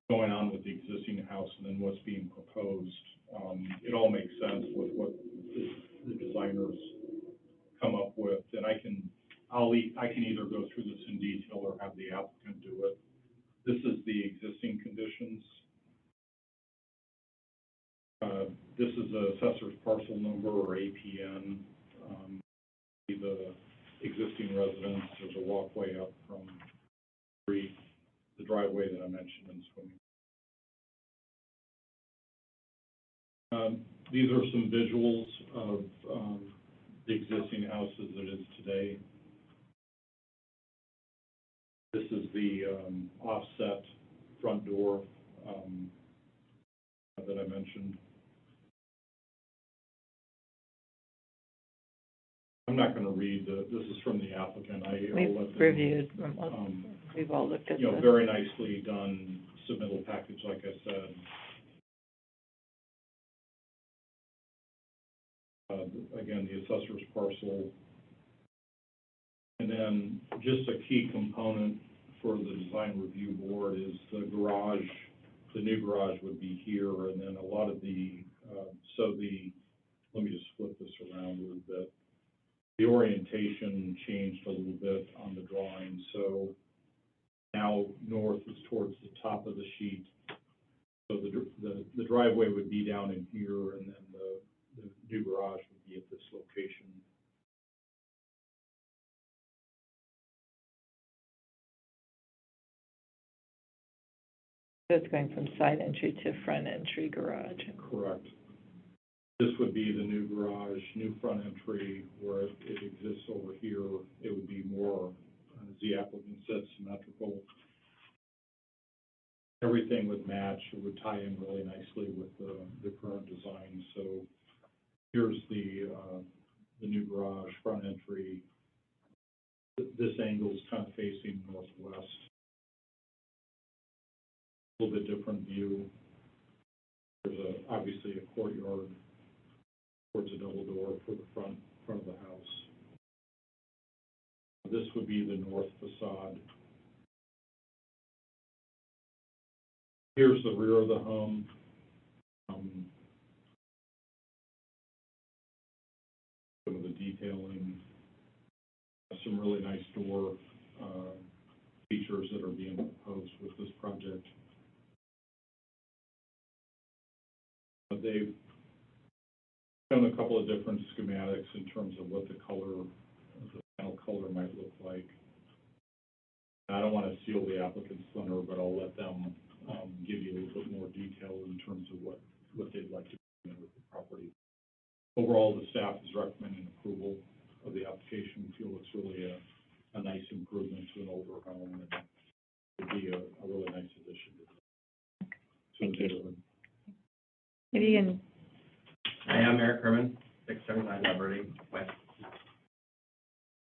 going on with the existing house and then what's being proposed. It all makes sense with what the designers come up with, and I can either go through this in detail or have the applicant do it. This is the existing conditions. This is a assessor's parcel number or APN. The existing residence, there's a walkway up from the driveway that I mentioned in swimming. These are some visuals of the existing house as it is today. This is the offset front door that I mentioned. I'm not going to read this is from the applicant. I'll let them, reviewed, we've all looked at this. Very nicely done submittal package, like I said. Again, the assessor's parcel. And then just a key component for the design review board is the garage. The new garage would be here, and then a lot of the, let me just flip this around a little bit. The orientation changed a little bit on the drawing, so now north is towards the top of the sheet. So the driveway would be down in here, and then the new garage would be at this location. So it's going from side entry to front entry garage. Correct. This would be the new garage, new front entry, where it exists over here. It would be more, as the applicant said, symmetrical. Everything would match. It would tie in really nicely with the current design. So here's the new garage, front entry. This angle is kind of facing northwest. A little bit different view. There's obviously a courtyard towards a double door for the front of the house. This would be the north facade. Here's the rear of the home. Some of the detailing. Some really nice door features that are being proposed with this project. They've shown a couple of different schematics in terms of what the final color might look like. I don't want to steal the applicant's thunder, but I'll let them give you a little bit more detail in terms of what they'd like to do with the property. Overall, the staff is recommending approval of the application. We feel it's really a nice improvement to an older home, and it would be a really nice addition to the neighborhood. Maybe you can. I am Eric Herman, 679 Liberty West. Do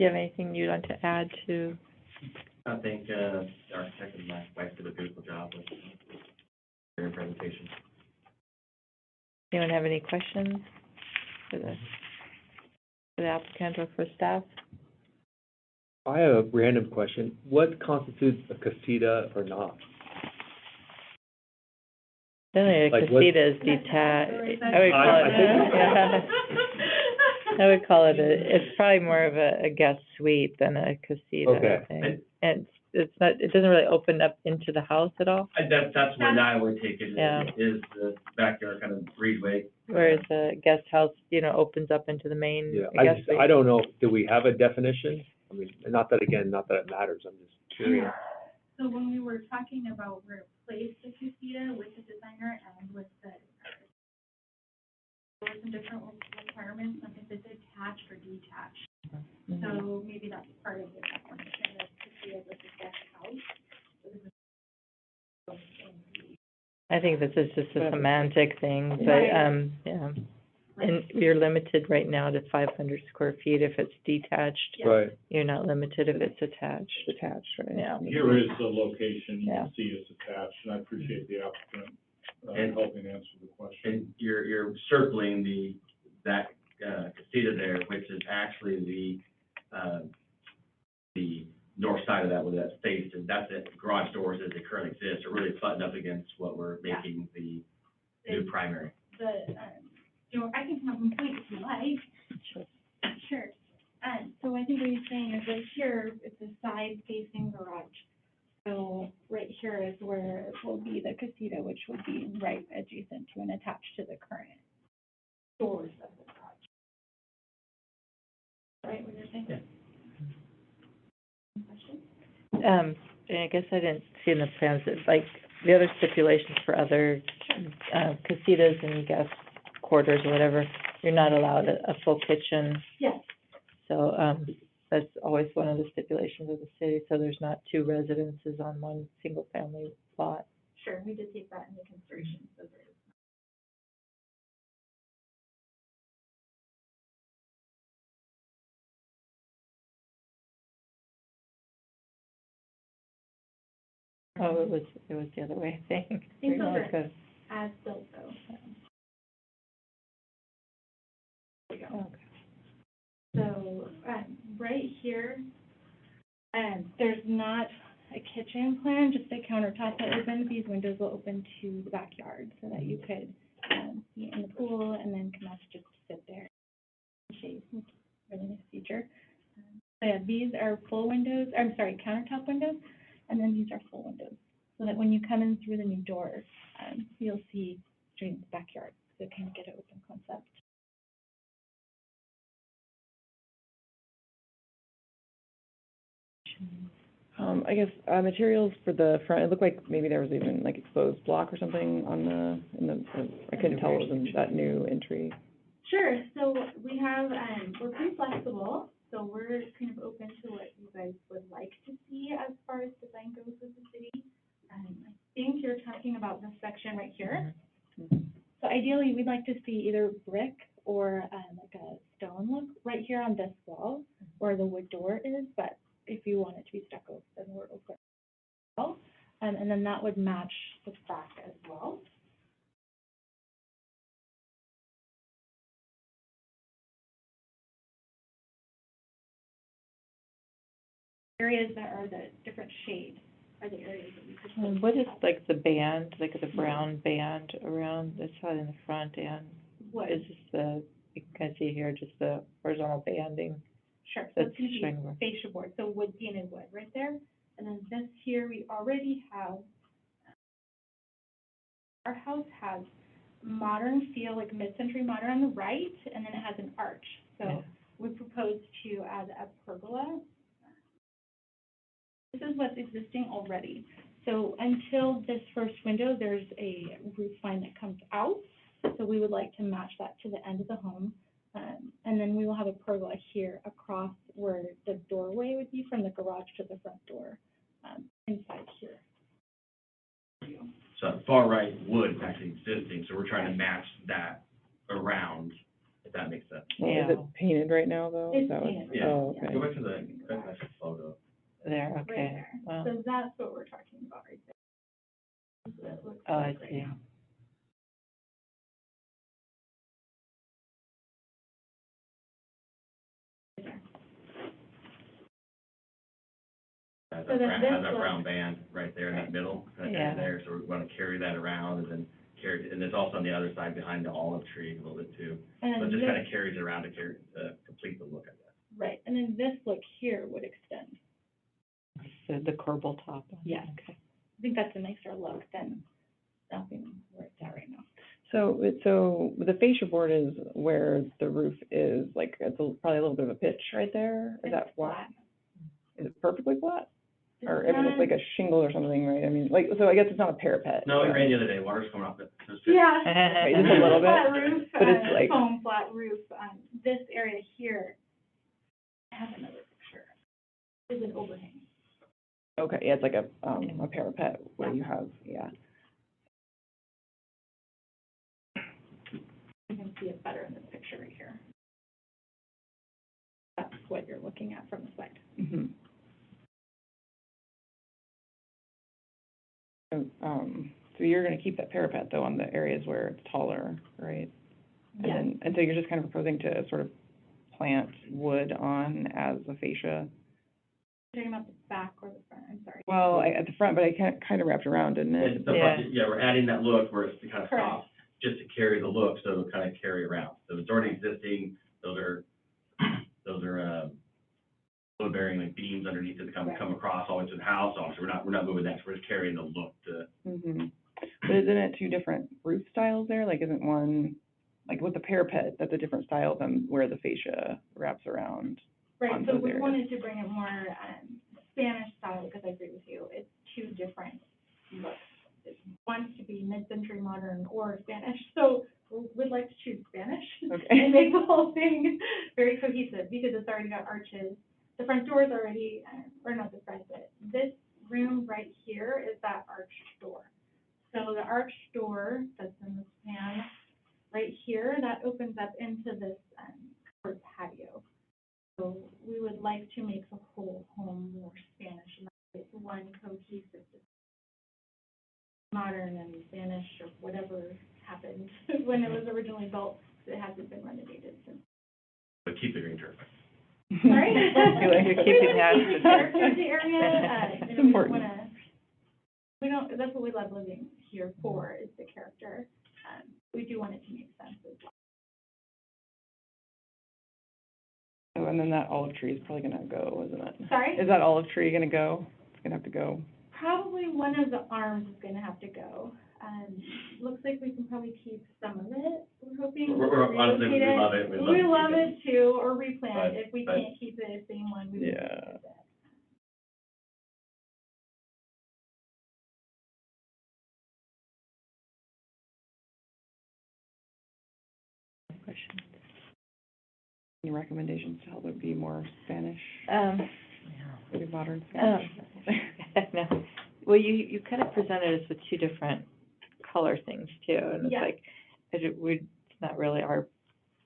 you have anything you'd like to add to? I think the architect and my wife did a beautiful job with their presentation. Anyone have any questions for the applicant or for staff? I have a random question. What constitutes a casita or not? Generally, a Like what- casita is detached. I would call it it's probably more of a guest suite than a casita, Okay. I think. And it's not, it doesn't really open up into the house at all, That's where I would take it, Yeah. is the backyard kind of breezeway. whereas the guest house, opens up into the main, Yeah, I guess. I don't know, do we have a definition? I mean, not that it matters, I'm just curious. So when we were talking about where to place the casita with the designer and with the, there were some different requirements, like if it's attached or detached. So maybe that's part of the definition of casita versus guest house. I think this is just a semantic thing, but, Right. yeah. And you're limited right now to 500 square feet if it's detached. Yeah. Right, You're not limited if it's attached. Attached, right? Yeah. Here is the location, you Yeah. can see it's attached, and I appreciate the applicant, And- helping answer the question. And you're circling that casita there, which is actually the north side of that, where that faces, that's it, garage doors as they currently exist, are really buttoned up against what we're making the new primary. I can come up and point if you like. Sure. Sure. So I think what he's saying is right here, it's a side-facing garage. So right here is where will be the casita, which would be right adjacent to and attached to the current doors of the garage. Right, what you're saying? Yeah. Questions? And I guess I didn't see in the plans, that, like, the other stipulations for other, casitas and guest quarters or whatever, you're not allowed a full kitchen. Yes. So, that's always one of the stipulations of the city, so there's not two residences on one single-family lot. Sure, we did take that into consideration, so there is. Oh, it was the other way, I think. I think those are Okay. as built though. There we go. Okay. So, right here, there's not a kitchen plan, just a countertop that opens. These windows will open to the backyard so that you could, be in the pool and then come out to just sit there and shade. It's a really nice feature. So yeah, these are full windows, countertop windows, and then these are full windows. So that when you come in through the new door, you'll see straight into the backyard, so kind of get an open concept. I guess, materials for the front, it looked like maybe there was even like exposed block or something I couldn't tell it was in that new entry. Sure, so we have, we're pretty flexible, so we're kind of open to what you guys would like to see as far as design goes with the city. I think you're talking about this section right here. So ideally, we'd like to see either brick or, like a stone look right here on this wall where the wood door is, but if you want it to be stucco, then we're open. And then that would match the back as well. Areas that are the different shade are the areas that we could. And what is like the band, like the brown band around this side in the front end? Wood. Is this you can see here, just the horizontal banding? Sure, so That's it's gonna showing be fascia board, so wood, painted wood right there. And then this here, we already have, our house has modern feel, like mid-century modern on the right, and then it has an arch. Yeah. So we propose to add a pergola. This is what's existing already. So until this first window, there's a roof line that comes out. So we would like to match that to the end of the home. And then we will have a pergola here across where the doorway would be from the garage to the front door, inside here. So far right wood is actually existing, so we're trying to match that around, if that makes sense. Yeah. Is it painted right now, though? Is It's that what- painted, Yeah. Oh, yeah. okay. Go back to the photo. There, Right okay. there. Wow. So that's what we're talking about right there. So that looks Oh, I like right see. now. Has So that then brown, this has that looks- brown band right there in that middle, right Yeah. there, so we want to carry that around and then carry, and it's also on the other side behind the olive tree a little bit too. And So then it just this, kind of carries around to complete the look, I guess. right, and then this look here would extend. So the corbel top. Yes. Okay. I think that's a nicer look than stopping where it's at right now. So, the fascia board is where the roof is, like, it's probably a little bit of a pitch right there? Is that flat? Is it perfectly flat? Or, I mean, it's like a shingle or something, right? I mean, like, so I guess it's not a parapet. No, it rained the other day, water's coming off it. So it's good. Yeah. Okay, just a little bit, Flat roof, but it's like- foam flat roof, this area here, I have another picture, is an overhang. Okay, yeah, it's like a parapet where you have, yeah. You can see it better in this picture right here. That's what you're looking at from the side. Mhm. So you're gonna keep that parapet though on the areas where it's taller, right? Yes. And so you're just kind of proposing to sort of plant wood on as a fascia? Talking about the back or the front, I'm sorry. Well, at the front, but I kind of wrapped around, didn't it? And the front, yeah, we're adding that look where it's kind of Correct. soft, just to carry the look, so it'll kind of carry around. So it's already existing, those are load bearing like beams underneath it that come across all the way to the house. Obviously, we're not moving that, so we're just carrying the look to. Mm-hmm. But isn't it two different roof styles there? Like, isn't one, like with the parapet, that's a different style than where the fascia wraps around? Right, on so those we areas? wanted to bring it more, Spanish style, because I agree with you, it's two different looks. It wants to be mid-century modern or Spanish, so we'd like to choose Spanish Okay. and make the whole thing very cohesive, because it's already got arches. The front door's already, or not the front, but this room right here is that arched door. So the arched door that's in this plan right here, that opens up into this covered patio. So we would like to make the whole home more Spanish, and it's one cohesive, modern and Spanish or whatever happened when it was originally built, 'cause it hasn't been renovated since. But keep the green turf. Sorry? You're keeping that. We want to keep the character of the area, It's and we don't important. wanna, that's what we love living here for, is the character. We do want it to make sense as well. Oh, and then that olive tree is probably gonna go, isn't it? Sorry? Is that olive tree gonna go? It's gonna have to go. Probably one of the arms is gonna have to go. Looks like we can probably keep some of it, we're hoping. We're honestly, we relocate love it. We to love keep it too, or replant But- it. If we but- can't keep it, the same one, we would Yeah. keep it. Question. Any recommendations to help it be more Spanish, maybe modern Oh, Spanish? no. Well, you kind of presented us with two different color things too, and it's Yeah. like, it's not really our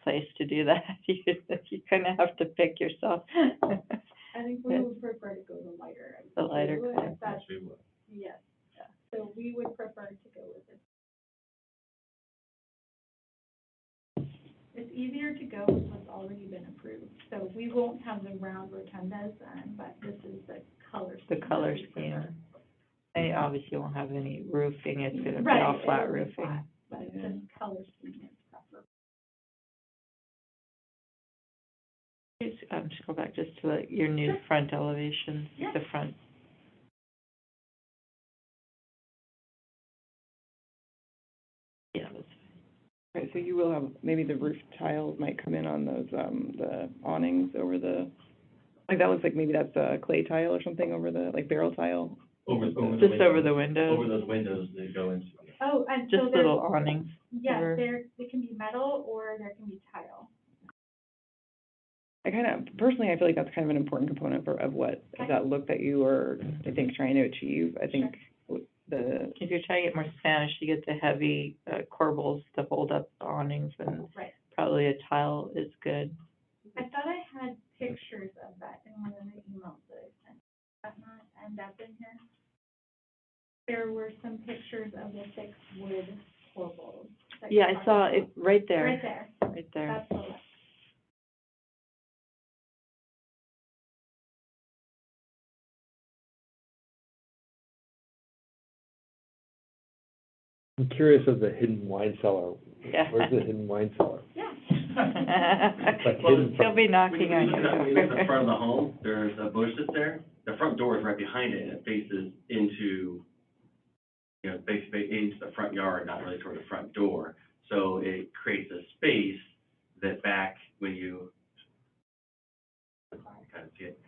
place to do that. You kind of have to pick yourself. I think we would prefer to go the lighter. The lighter blue, color. if that's- We would. Yes, yeah. So we would prefer to go with it. It's easier to go with what's already been approved. So we won't have the round rotundas, but this is the color The scheme that color we prefer. scheme. And obviously won't have any roofing, it's gonna be Right, all flat it'll be roofing. flat, but it's just color scheme is preferred. Just go back just to like your new front elevations, Yeah. the front. Yeah, that's Right, so you will have, maybe the roof tiles might come in on those, the awnings over the, like, that looks like maybe that's a clay tile or something over the, like barrel tile? Over just windows. over the windows. Over those windows they go into. Oh, and so Just there's, little awnings. yeah, over- they can be metal or there can be tile. I kind of, personally, I feel like that's kind of an important component of what, of that look that you are, I think, trying to achieve. I think the, If you're trying to get more Spanish, you get the heavy corbels to hold up the awnings, and Right. probably a tile is good. I thought I had pictures of that in one of the emails that I sent. Did that not end up in here? There were some pictures of the fixed wood corbels. that you Yeah, I talked saw about. it right there. Right there, Right there. that's the one. I'm curious of the hidden wine cellar. Yeah. Where's the hidden wine cellar? Yeah. Like Well, hidden He'll be When you knocking on look your at, when you look at the door. front of the home, there's a bush that's there, the front door is right behind it, and it faces into, you know, basically into the front yard, not really toward the front door. So it creates a space that back when you kind of see it.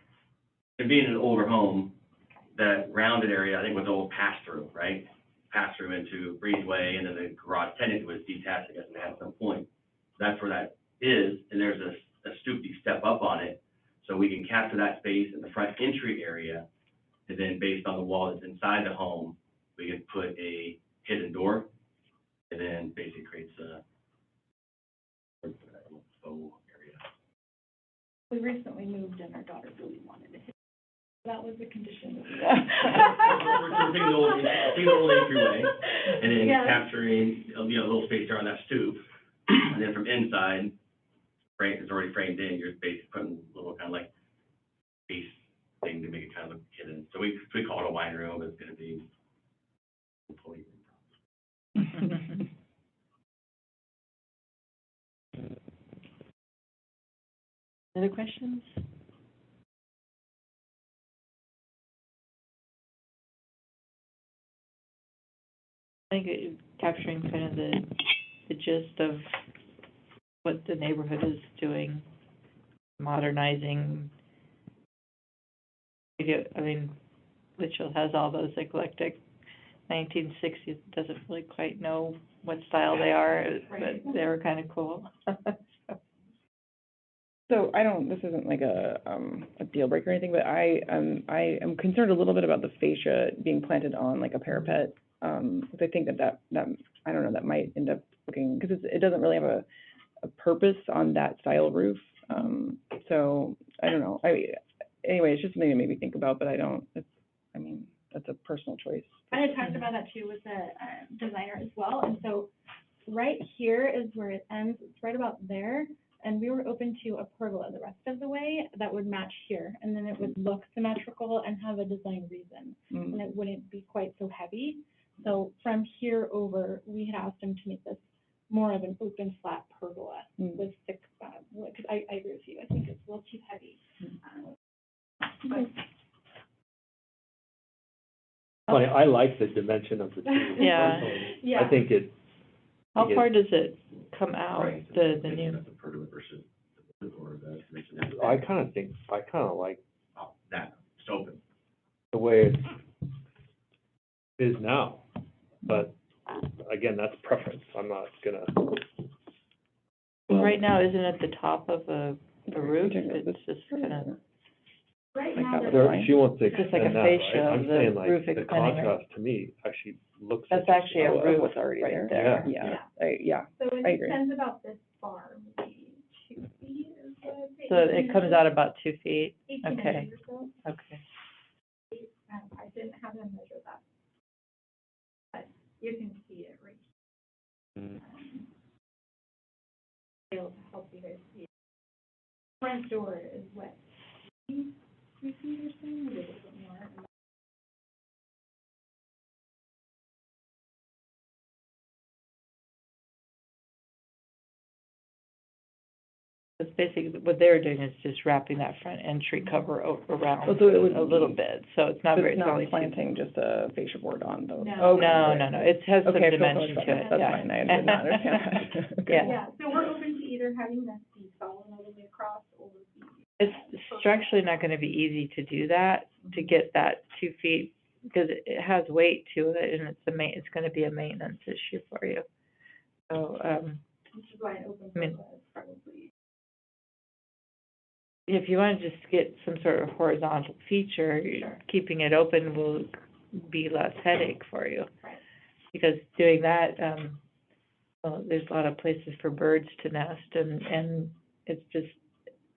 And being an older home, that rounded area, I think was the old pass-through, right? Pass-through into breezeway, and then the garage technically was detached, I guess, at some point. That's where that is, and there's a stoop you step up on it, so we can capture that space in the front entry area, and then based on the wall that's inside the home, we can put a hidden door, and then basically creates a faux area. We recently moved and our daughter really wanted it. That was the condition. We're taking the old entryway, and then Yes. capturing, you know, a little space there on that stoop, and then from inside, it's already framed in, you're basically putting a little kind of like base thing to make it kind of look hidden. So we call it a wine room, it's gonna be employee room. Other questions? I think capturing kind of the gist of what the neighborhood is doing, modernizing. I mean, Litchfield has all those eclectic 1960s, doesn't really quite know what style they are, but they were kind of cool. So this isn't like a deal breaker or anything, but I am concerned a little bit about the fascia being planted on like a parapet. Because I think that I don't know, that might end up looking, because it doesn't really have a purpose on that style roof. So I don't know. Anyway, it's just something to maybe think about, but that's a personal choice. I had talked about that too with the designer as well, and so right here is where it ends, it's right about there, and we were open to a pergola the rest of the way that would match here, and then it would look symmetrical and have a design reason, and it wouldn't be quite so heavy. So from here over, we had asked him to make this more of an open flat pergola with thick, because I agree with you, I think it's a little too heavy. But Funny, I like the dimension of the two. Yeah. personally. Yeah. I think it. How far does it come out, the new? That's the pergola versus the or the dimension. I kind of like Oh, that, it's open. the way it is now, but again, that's preference. I'm not gonna. Right now, isn't it the top of a roof? It's just kind of, right Like now, that there's was She wants to Just like a extend that, right? fascia of I'm the saying like roof the extending, right? contrast to me actually looks. that's interesting. actually a Of roof what's already right there. there. Yeah. So it I agree. extends about this far, maybe 2 feet is what I'd say. So it comes out about 2 feet? 18 Okay. inches or so. Okay. I didn't have him measure that. But you can see it right here. Able to help you guys see it. Front door is what, 3 feet or so, maybe a little bit more. It's basically, what they're doing is just wrapping that front entry cover around Oh, so it would a little be- bit, so it's not But very, it's it's not only two. planting just a fascia board on those. No. Okay, No, right. no, it has some Okay, I feel dimension much to better. it, That's yeah. fine, I did not understand that. Okay. Yeah. Yeah, so we're open to either having this be solid all the way across or be. It's structurally not gonna be easy to do that, to get that 2 feet, because it has weight to it, and it's gonna be a maintenance issue for you. So, Which is why an open I mean- pergola is probably. if you wanna just get some sort of horizontal feature, keeping it open will be less headache for you. Right. Because doing that, well, there's a lot of places for birds to nest, and it's just,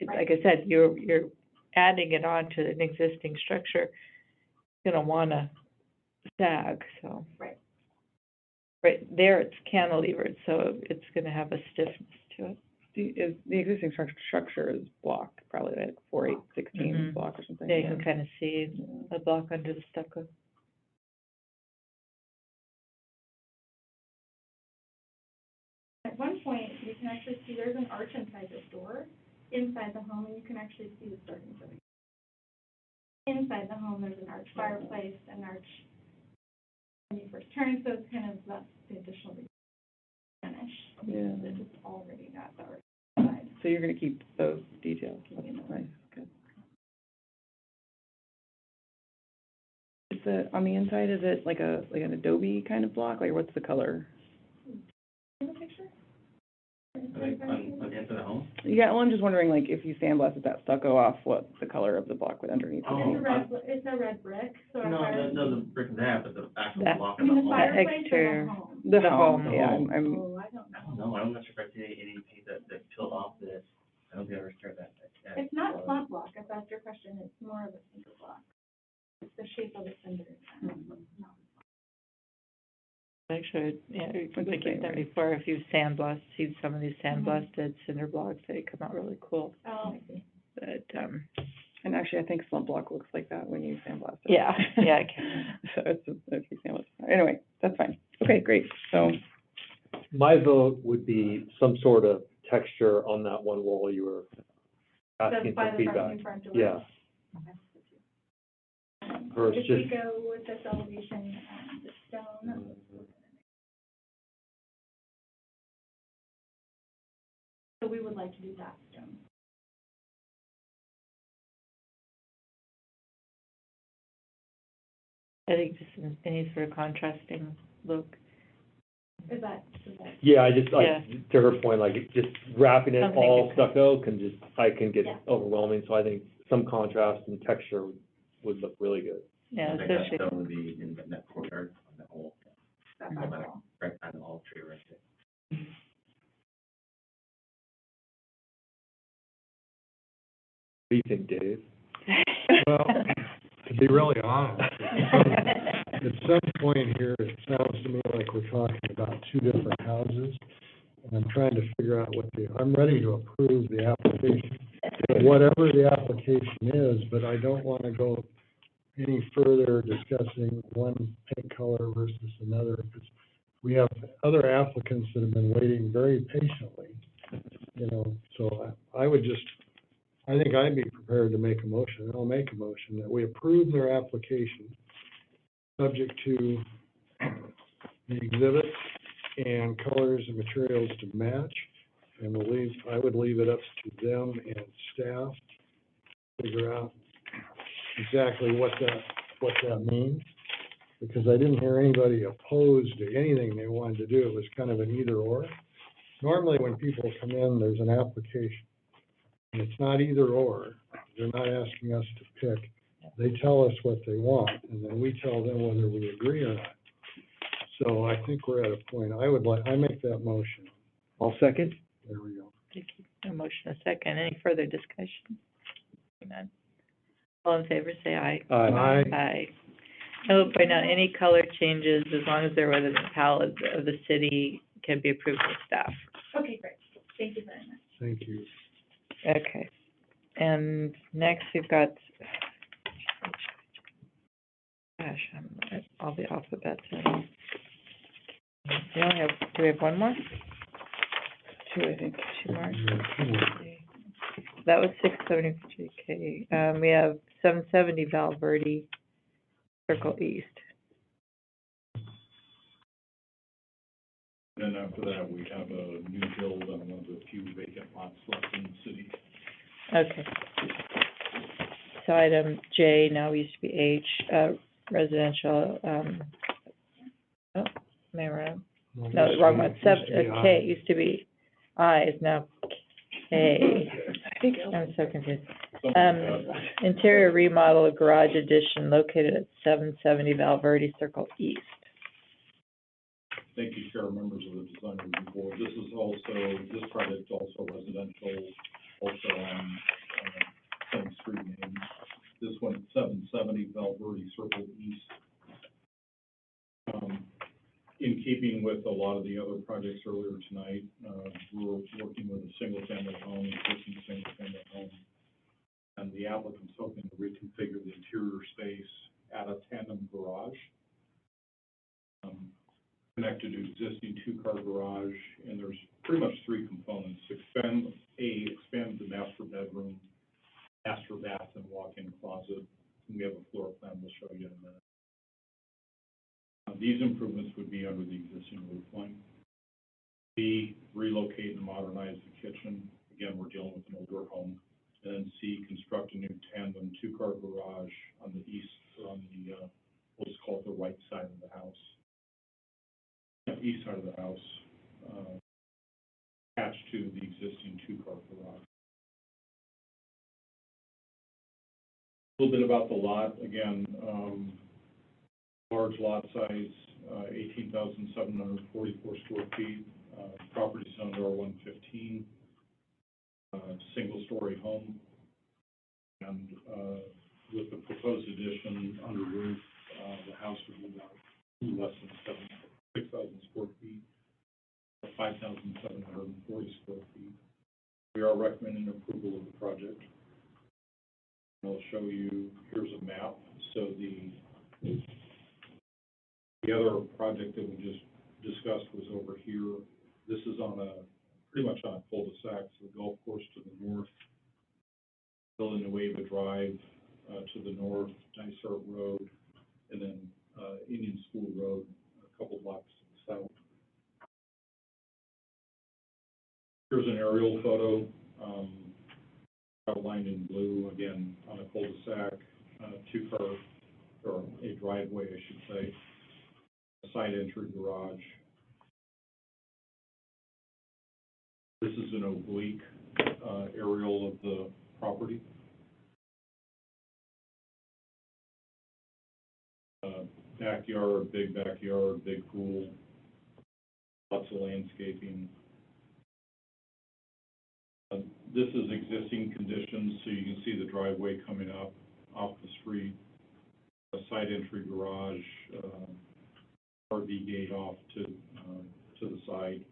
like I said, you're adding it on to an existing structure, you're gonna wanna sag, so. Right. Right there, it's cantilevered, so it's gonna have a stiffness to it. The existing structure is block, probably like 4/8/16 Mhm. block or something. Yeah, you can kind of see the block under the stucco. At one point, you can actually see there's an arch inside this door, inside the home, and you can actually see the starting point. inside the home, there's an arch fireplace, an arch when you first turn, so it's kind of the additional finish. Yeah. It's just already got the arch side. So you're gonna keep those details, that's nice, good. Is on the inside, is it like an adobe kind of block, like what's the color? In the picture? Like, on the inside of the home? Yeah, well, I'm just wondering, like, if you sandblasted that stucco off, what the color of the block would underneath Oh, be? It's a red brick, so. No, the brick and that, but the actual That- block I of the mean, the home. fireplace or exterior. the home? The home. home, yeah, I'm, Oh, I don't I don't know. know, I'm not sure if I've seen any paint that peeled off this. I don't think I ever started that. It's not slab block, if that's your question, it's more of a cinder block. It's the shape of the cinder. No. Actually, yeah, What's like the you've name, done right? before, if you sandblast, see some of these sandblasted cinder blocks, they come out really cool. Oh, I see. But, and actually, I think slump block looks like that when you sandblast it. yeah, yeah, I can. So it's, if you sandblast, anyway, that's fine. Okay, great, so, My vote would be some sort of texture on that one wall you were asking By for the feedback. front door. Yeah, versus If we just, go with this elevation, the stone. So we would like to do that stone. I think just any sort of contrasting look. Is that? yeah, I just, Yeah. to her point, like, just wrapping it Something all that- stucco can get Yeah. overwhelming, so I think some contrast and texture would look really good. Yeah, I think that especially, stone would be in that courtyard, on that whole, That's right all. behind the olive tree right there. What do you think, Dave? Well, to be really honest, at some point here, it sounds to me like we're talking about two different houses. And I'm trying to figure out I'm ready to approve the application, whatever the application is, but I don't want to go any further discussing one paint color versus another, because we have other applicants that have been waiting very patiently, so I think I'd be prepared to make a motion, and I'll make a motion that we approve their application, subject to the exhibits and colors and materials to match, and I would leave it up to them and staff to figure out exactly what that means, because I didn't hear anybody opposed to anything they wanted to do. It was kind of an either or. Normally, when people come in, there's an application, and it's not either or. They're not asking us to pick. They tell us what they want, and then we tell them whether we agree or not. So I think we're at a point, I make that motion. I'll second. There we go. thank you. A motion, a second. Any further discussion? None. All in favor, say aye. Aye. Aye. Note by now, any color changes, as long as they're within the palette of the city, can be approved by staff. Okay, great. Thank you very much. Thank you. Okay. And next, we've got, gosh, all the alphabets. We only have, do we have one more? two, I think. Two more? That was 673K. We have 770 Val Verde, Circle East. And then after that, we have a new build on one of the few vacant lots left in the city. Okay. So item J now used to be H, residential, oh, Mayor, no, wrong one, K used to be I, is now K. I'm so confused. Interior remodel of garage addition located at 770 Val Verde Circle East. Thank you, Chair, members of the Design Review Board. This project is also residential, also on same street name. This one at 770 Val Verde Circle East. In keeping with a lot of the other projects earlier tonight, we're working with a single-family home, existing single-family home. And the applicant's hoping to reconfigure the interior space, add a tandem garage, connected to existing two-car garage, and there's pretty much three components. Expand the master bedroom, master bath, and walk-in closet, We have a floor plan we'll show you in a minute. These improvements would be under the existing roof line. B, relocate and modernize the kitchen. Again, we're dealing with an older home. And then C, construct a new tandem two-car garage on the east, or on the, we'll just call it the right side of the house. East side of the house, attached to the existing two-car garage. A little bit about the lot, again, large lot size, 18,744 square feet, property zoned R115, single-story home, and with the proposed addition under roof, the house would be about less than 6,000 square feet, 5,740 square feet. We are recommending approval of the project. I'll show you, here's a map. So the other project that we just discussed was over here. This is on pretty much on a cul-de-sac, so the golf course to the north, Villanueva Drive to the north, Dysart Road, and then Indian School Road, a couple blocks to the south. Here's an aerial photo, outlined in blue, again, on a cul-de-sac, two-car, or a driveway, I should say, a side entry garage. This is an oblique aerial of the property. Backyard, big pool, lots of landscaping. This is existing conditions, so you can see the driveway coming up off the street, a side entry garage, RV gate off to the side.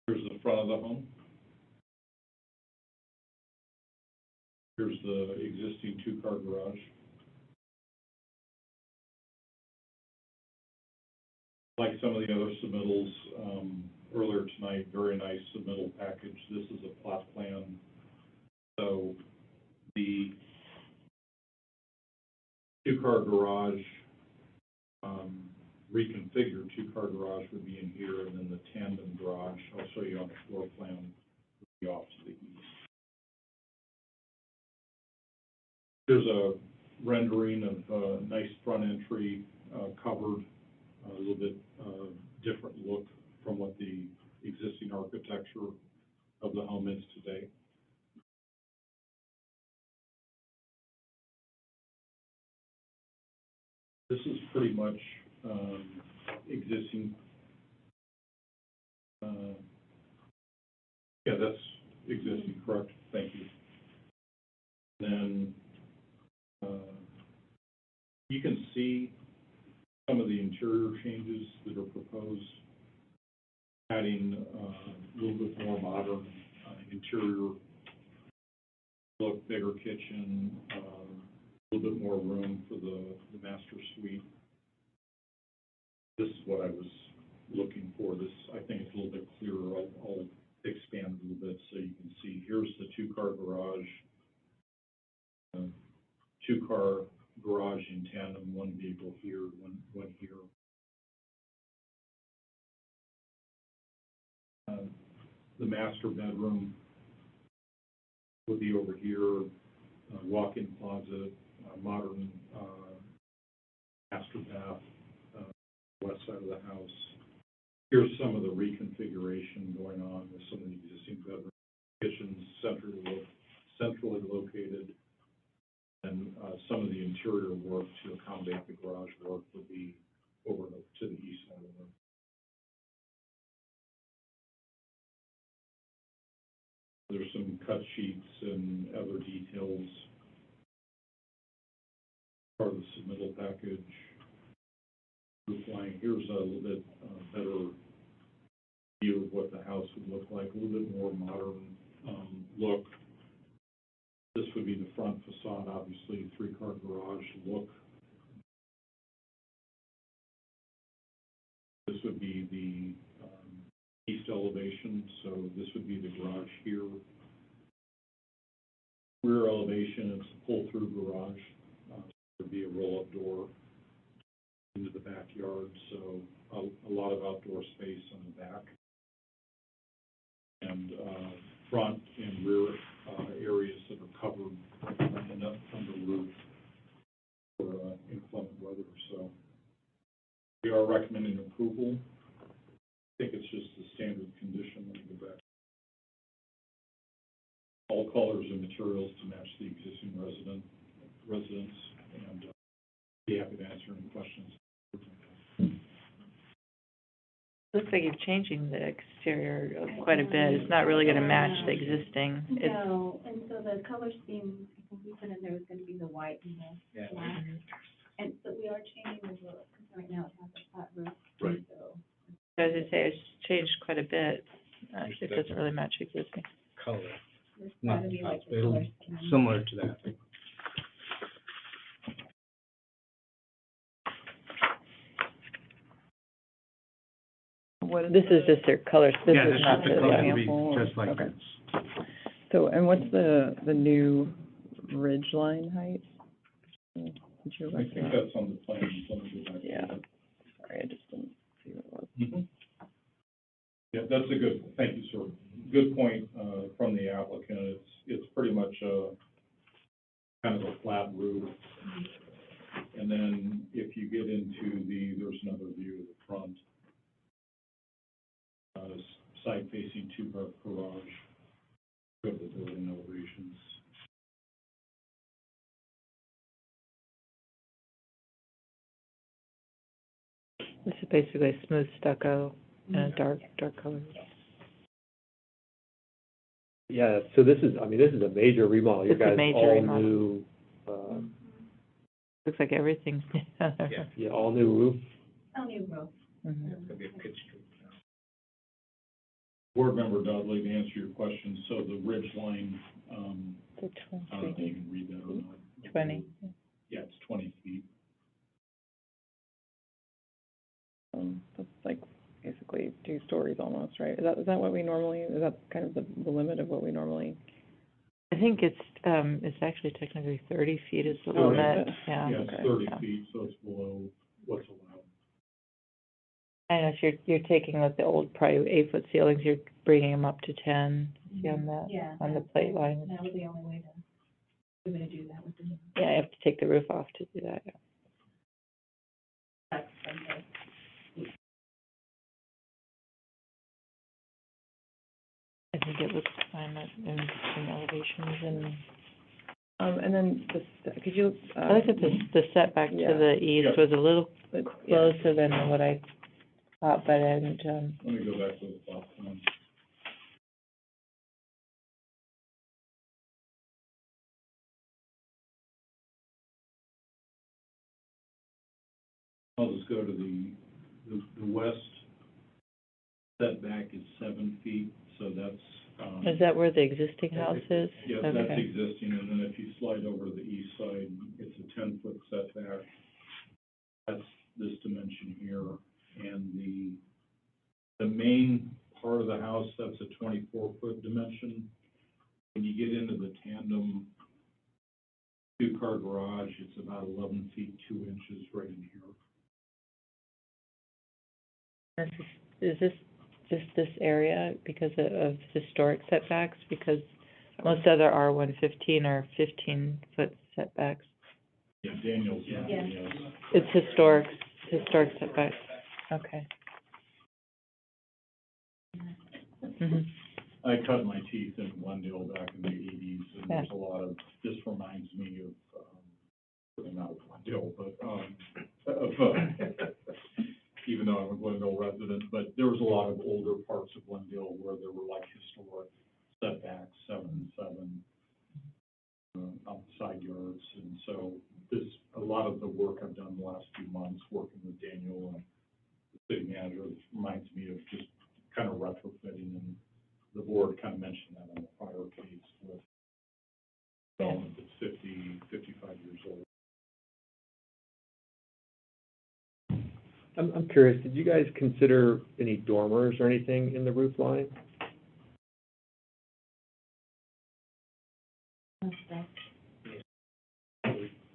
Here's the front of the home. Here's the existing two-car garage. Like some of the other submittals earlier tonight, very nice submittal package. This is a plot plan. So the two-car garage, reconfigured two-car garage would be in here, and then the tandem garage, I'll show you on the floor plan, would be off to the east. There's a rendering of a nice front entry, covered, a little bit different look from what the existing architecture of the home is today. This is pretty much existing. Yeah, that's existing, correct. Thank you. Then you can see some of the interior changes that are proposed, adding a little bit more modern interior look, bigger kitchen, a little bit more room for the master suite. This is what I was looking for. This, I think, it's a little bit clearer. I'll expand a little bit so you can see. Here's the two-car garage, two-car garage in tandem, one vehicle here, one here. The master bedroom would be over here, walk-in closet, modern master bath, west side of the house. Here's some of the reconfiguration going on with some of the existing bedrooms. Kitchens centrally located, and some of the interior work to accommodate the garage work would be over to the east side of the room. There's some cut sheets and other details, part of the submittal package. Roof line, here's a little bit better view of what the house would look like, a little bit more modern look. This would be the front facade, obviously, three-car garage look. This would be the east elevation, so this would be the garage here. Rear elevation. elevation, it's a pull-through garage. There'd be a roll-up door into the backyard, so a lot of outdoor space on the back. And front and rear areas that are covered and up from the roof for inclement weather, so we are recommending approval. I think it's just the standard condition when you go back. All colors and materials to match the existing residence, and be happy to answer any questions. Looks like you're changing the exterior quite a bit. It's not really gonna match the existing. It's, No, and so the color scheme, I think we put in there was gonna be the white and the black. And so we are changing the roof, because right now it has a flat roof. Right. So, as I say, it's changed quite a bit. It doesn't really match existing. Color, it's not gotta be like the it'll, color scheme. similar to that. What is This is the- just their colors. This Yeah, is this not is the the, color yeah. to be example. just like Okay. this. So, and what's the new ridge line height? Did you I look think at? that's on the plan. Let me go back to Yeah. it. Sorry, I just didn't see what it was. Mhm. Yeah, that's a good, thank you, sir. Good point, from the applicant. It's pretty much kind of a flat roof. And then if you get into there's another view of the front. Side facing two-car garage. Go to the building elevations. This is basically a smooth stucco and a dark color. Yeah, so this is, I mean, this is a major remodel. You It's a guys major all remodel. new, Looks like everything's. yeah, all new roof. I'll need roof. Mhm. It's gonna be a pitch roof now. Board Member Dudley, to answer your question, so the ridge line, The I don't know if you can read that or not. 20. Yeah, it's 20 feet. That's like basically 2 stories almost, right? Is that what we normally, is that kind of the limit of what we normally? I think it's actually technically 30 feet is the Oh, is limit. it? Yeah. Yeah, it's Okay. 30 Yeah. feet, so it's below what's allowed. And if you're taking like the old probably 8-foot ceilings, you're bringing them up to 10. See on that, Yeah. on the plate line. That was the only way to do that with the new. Yeah, you have to take the roof off to do that. Yeah. That's from the. I think it looks fine in elevations and, And then could you, I looked at the setback to yeah. the east Yeah. was a little yeah. closer than what I thought, but and, Let me go back to the plot plan. I'll just go to the west setback is 7 feet, so that's, is that where the existing house is? yeah, that's Okay. existing, and then if you slide over to the east side, it's a 10-foot setback. That's this dimension here, and the main part of the house, that's a 24-foot dimension. When you get into the tandem two-car garage, it's about 11 feet 2 inches right in here. Is this just this area because of historic setbacks? Because most other R-115 are 15-foot setbacks. Yeah, Daniel's, Yeah. yes. It's historic setbacks. Okay. Mhm. I cut my teeth in Glendale back in the 80s, and there's a lot of, this reminds me of, certainly not of Glendale, but, even though I'm a Glendale resident, but there was a lot of older parts of Glendale where there were like historic setbacks, 7 and 7, on the side yards, and so a lot of the work I've done the last few months, working with Daniel and the city manager, reminds me of just kind of retrofitting, and the board kind of mentioned that on the prior case with development that's 50, 55 years old. I'm curious, did you guys consider any dormers or anything in the roof line?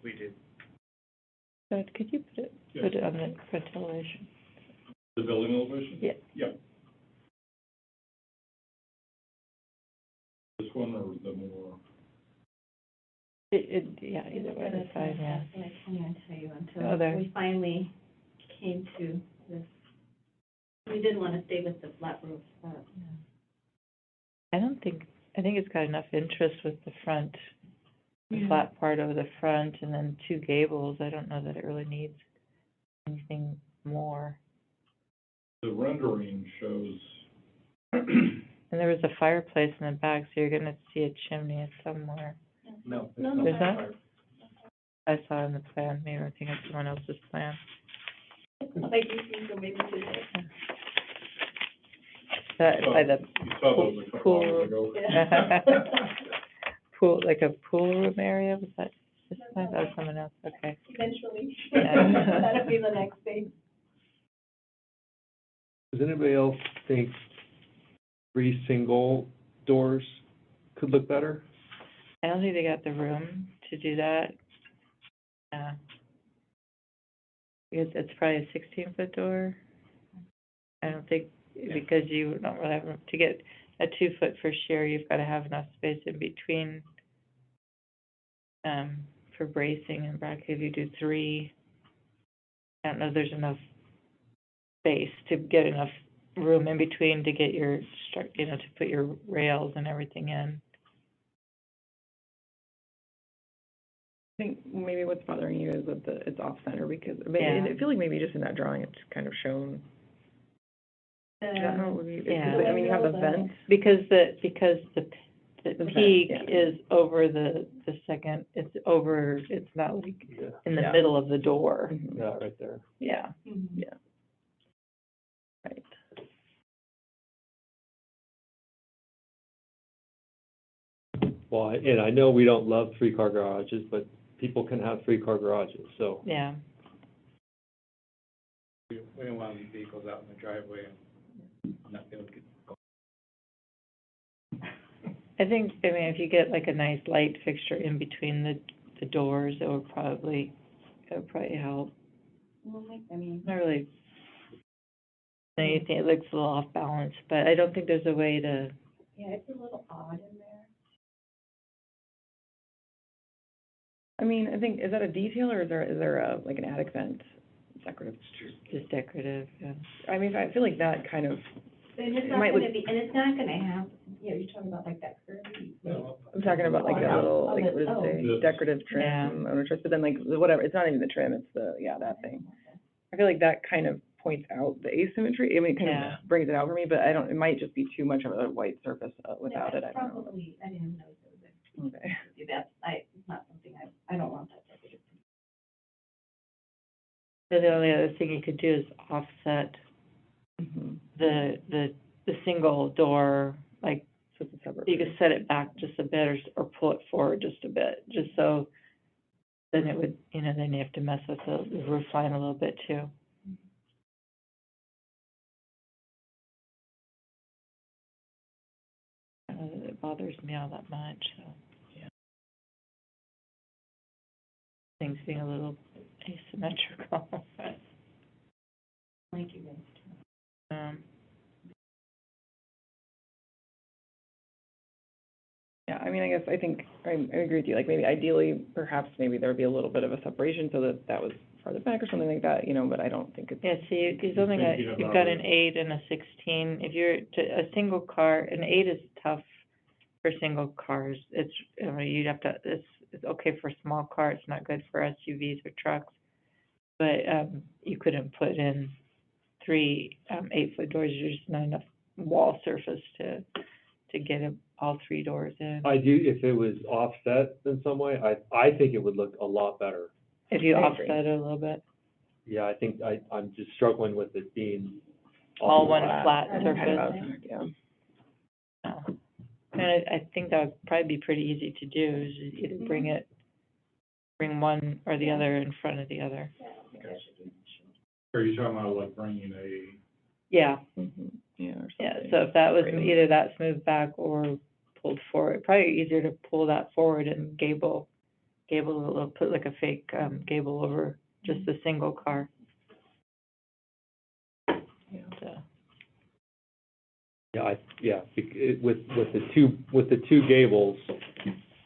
We did. But could you put it on the front elevation? The building elevation? Yeah. Yep. This one or the more? Yeah, either way, that's fine, yeah. And I can't even tell you Oh, there. until we finally came to this. We did want to stay with the flat roof, but. I think it's got enough interest with the front, the flat part over the front, and then two gables. I don't know that it really needs anything more. The rendering shows, And there was a fireplace in the back, so you're gonna see a chimney somewhere. No. No, There's not? I saw in the plan, maybe I think it's someone else's plan. Like you see, so maybe today. By the you saw those a couple pool. hours ago. Pool, like a pool room area, was that this plan? That was someone else, okay. Eventually. Yeah. That'll be the next thing. Does anybody else think 3 single doors could look better? I don't think they got the room to do that. It's probably a 16-foot door. I don't think, because you don't really have room to get a 2-foot for sheer, you've got to have enough space in between, for bracing and bracket. If you do 3, I don't know if there's enough space to get enough room in between to get your, to put your rails and everything in. I think maybe what's bothering you is that it's off center, because Yeah. I feel like maybe just in that drawing it's kind of shown. I don't know, Yeah. I mean, you have the vents. Because the The vent, peak yeah. is over the second, it's not like Yeah. in the Yeah. middle of the door. Mhm. Yeah, right there. Yeah. Yeah. Right. Well, and I know we don't love 3-car garages, but people can have 3-car garages, so. Yeah. We didn't want these vehicles out in the driveway and not be able to get. I think, if you get like a nice light fixture in between the doors, it would probably help. Well, I mean. Not really. Anything, it looks a little off balance, but I don't think there's a way to, Yeah, it's a little odd in there. I mean, I think, is that a detail, or is there a, like an attic vent, decorative? just decorative, yeah. I mean, I feel like that kind of, And it's It not might gonna look- be, and it's not gonna have, you're talking about like that curvy. I'm talking about like a little, like, what does Oh. it say, This. decorative Yeah. trim, owner choice, but then like, whatever, it's not even the trim, it's the, that thing. I feel like that kind of points out the asymmetry, I mean, it kind Yeah. of brings it out for me, but it might just be too much of a white surface without it, I don't know. Probably, I didn't know there was a, Okay. see, that's, it's not something I don't want that decorative. So the only other thing you could do is offset Mhm. the single door, like, So it's a separate. you could set it back just a bit or pull it forward just a bit, just so then it would, then you have to mess with the roof line a little bit too. It bothers me all that much, so. Yeah. Things being a little asymmetrical, but, Thank you guys. Yeah, I mean, I think, I agree with you, like, maybe ideally, perhaps, maybe there would be a little bit of a separation so that was farther back or something like that, but I don't think it's. yeah, see, you've only got, Thinking you've about got an 8 and a 16. If you're a single car, an 8 is tough for single cars. It's, you'd have to, it's okay for a small car, it's not good for SUVs or trucks. But, you couldn't put in 3, 8-foot doors, there's just not enough wall surface to get all 3 doors in. I do, if it was offset in some way, I think it would look a lot better. If you I agree. offset it a little bit, Yeah, I think I'm just struggling with it being. all one flat Kind of surface. outside, yeah. No. And I think that would probably be pretty easy to do, is either bring one or the other in front of the other. Are you talking about like bringing a, Yeah, Mhm. Yeah, or yeah, something. so if that was, Right. either that's moved back or pulled forward, probably easier to pull that forward and gable gable, they'll put like a fake, gable over just a single car. So, With the two gables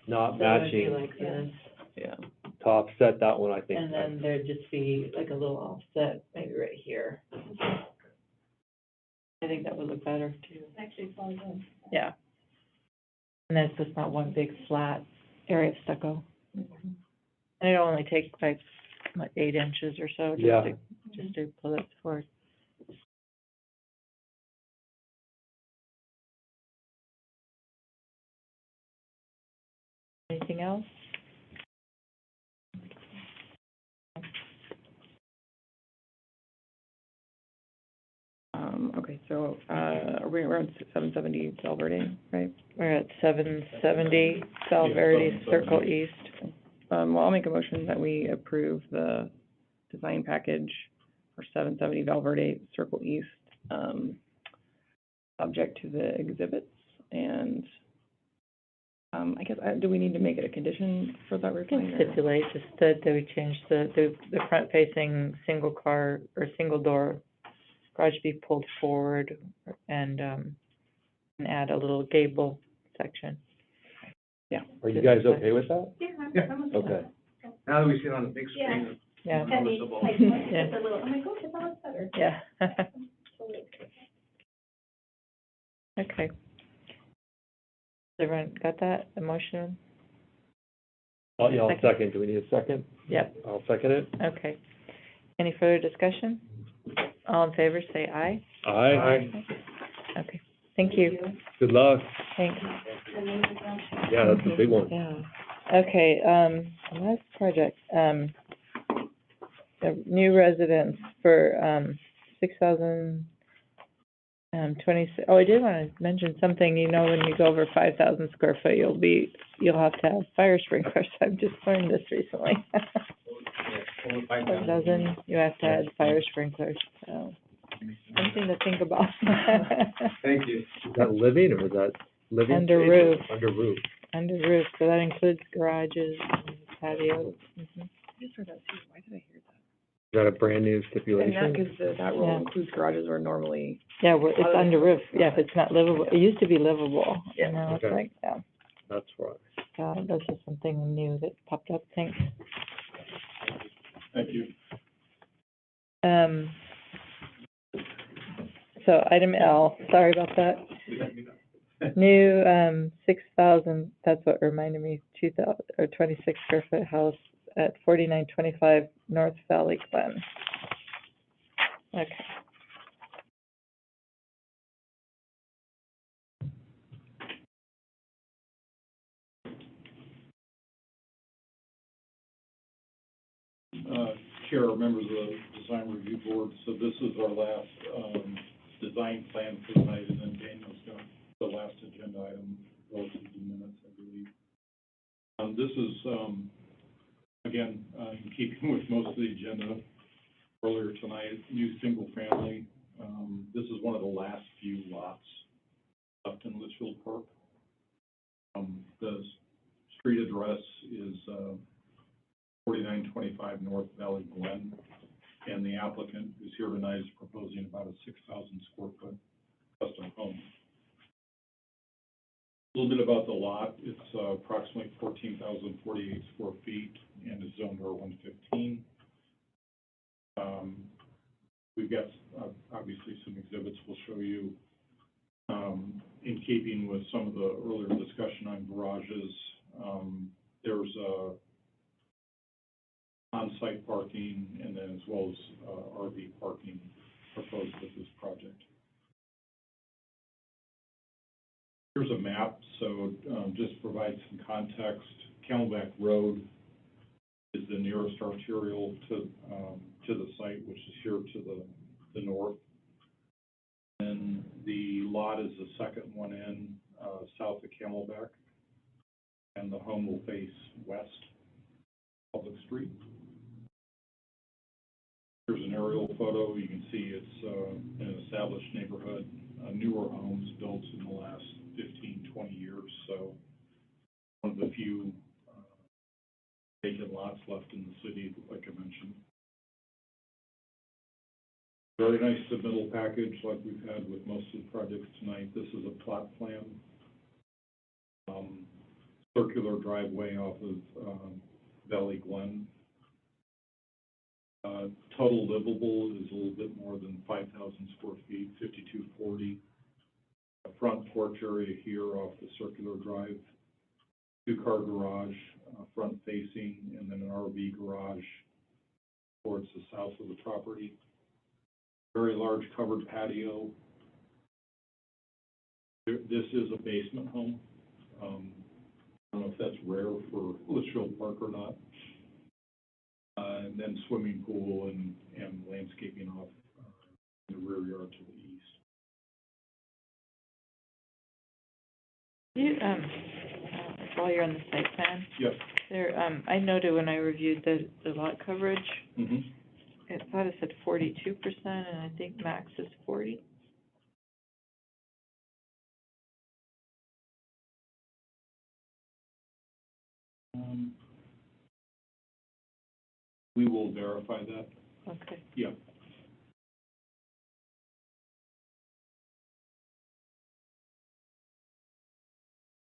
not that would be matching, like this, Yeah. to offset that one, I think. and then there'd just be like a little offset, maybe right here. I think that would look better too. Actually, falls in. Yeah. And then it's just not one big flat area of stucco. And it'll only take like 8 inches or so Yeah. just to pull it forward. Anything else? Okay, so, we're on 770 Valverde, right? We're at 770 Valverde Circle East. Well, I'll make a motion that we approve the design package for 770 Valverde Circle East, subject to the exhibits, and, I guess, do we need to make it a condition for that We can reply? or- stipulate just that we change the front facing single car or single door garage be pulled forward and add a little gable section. Are you guys okay with that? Yeah, I'm okay. Okay. Now that we see it on the big screen, Yeah, And they, noticeable. like, just a little, I'm like, oh, it's all better. yeah. Totally. Okay. Everyone got that, the motion? Oh, yeah, I'll Second. second. Do we need a second? Yep, I'll second it. okay. Any further discussion? All in favor, say aye. Aye. Okay, thank you. Good luck. Thanks. Yeah, that's a big one. Yeah, okay, last project, the new residence for, 6,000, 26, oh, I did wanna mention something, you know, when you go over 5,000 square foot, you'll have to have fire sprinklers, I've just learned this recently. 5,000, you have to add fire sprinklers, so, something to think about. Thank you. Is that living or is that living? Under space? roof. Under roof. Under roof, so that includes garages and patios. Mhm. I just heard that too, why did I hear that? Is that a brand new And stipulation? that, because that rule Yeah. includes garages where normally, Yeah, well, it's under roof, yeah, if it's not livable, it used to be livable, Yeah. you know, it's Okay. like, yeah. That's right. So that's just something new that popped up, thanks. Thank you. So item L, sorry about that. New, 6,000, that's what reminded me, 2,000, or 26 square foot house at 4925 North Valley Glen. Okay. Chair, members of the design review board, so this is our last, design plan for tonight, and then Daniel's got the last agenda item, relative to minutes, I believe. This is, again, in keeping with most of the agenda earlier tonight, new single family. This is one of the last few lots left in Litchfield Park. The street address is, 4925 North Valley Glen, and the applicant who's here tonight is proposing about a 6,000 square foot custom home. A little bit about the lot, it's approximately 14,048 square feet and is zoned R115. We've got, obviously, some exhibits we'll show you. In keeping with some of the earlier discussion on garages, there's on-site parking, and then as well as RV parking proposed with this project. Here's a map, so just to provide some context, Camelback Road is the nearest arterial to the site, which is here to the north. And the lot is the second one in, south of Camelback, and the home will face west, Public Street. Here's an aerial photo. You can see it's an established neighborhood, newer homes built in the last 15, 20 years. So one of the few vacant lots left in the city, like I mentioned. Very nice submittal package like we've had with most of the projects tonight. This is a plot plan. Circular driveway off of Valley Glen. Total livable is a little bit more than 5,000 square feet, 5,240. A front porch area here off the circular drive. Two-car garage, front facing, and then an RV garage towards the south of the property. Very large covered patio. This is a basement home. I don't know if that's rare for Litchfield Park or not. And then swimming pool and landscaping off the rear yard to the east. You, while you're on the site plan, Yes. there, I noted when I reviewed the lot coverage, Mm-hmm. I thought it said 42%, and I think max is 40. We will verify that. Okay. Yeah.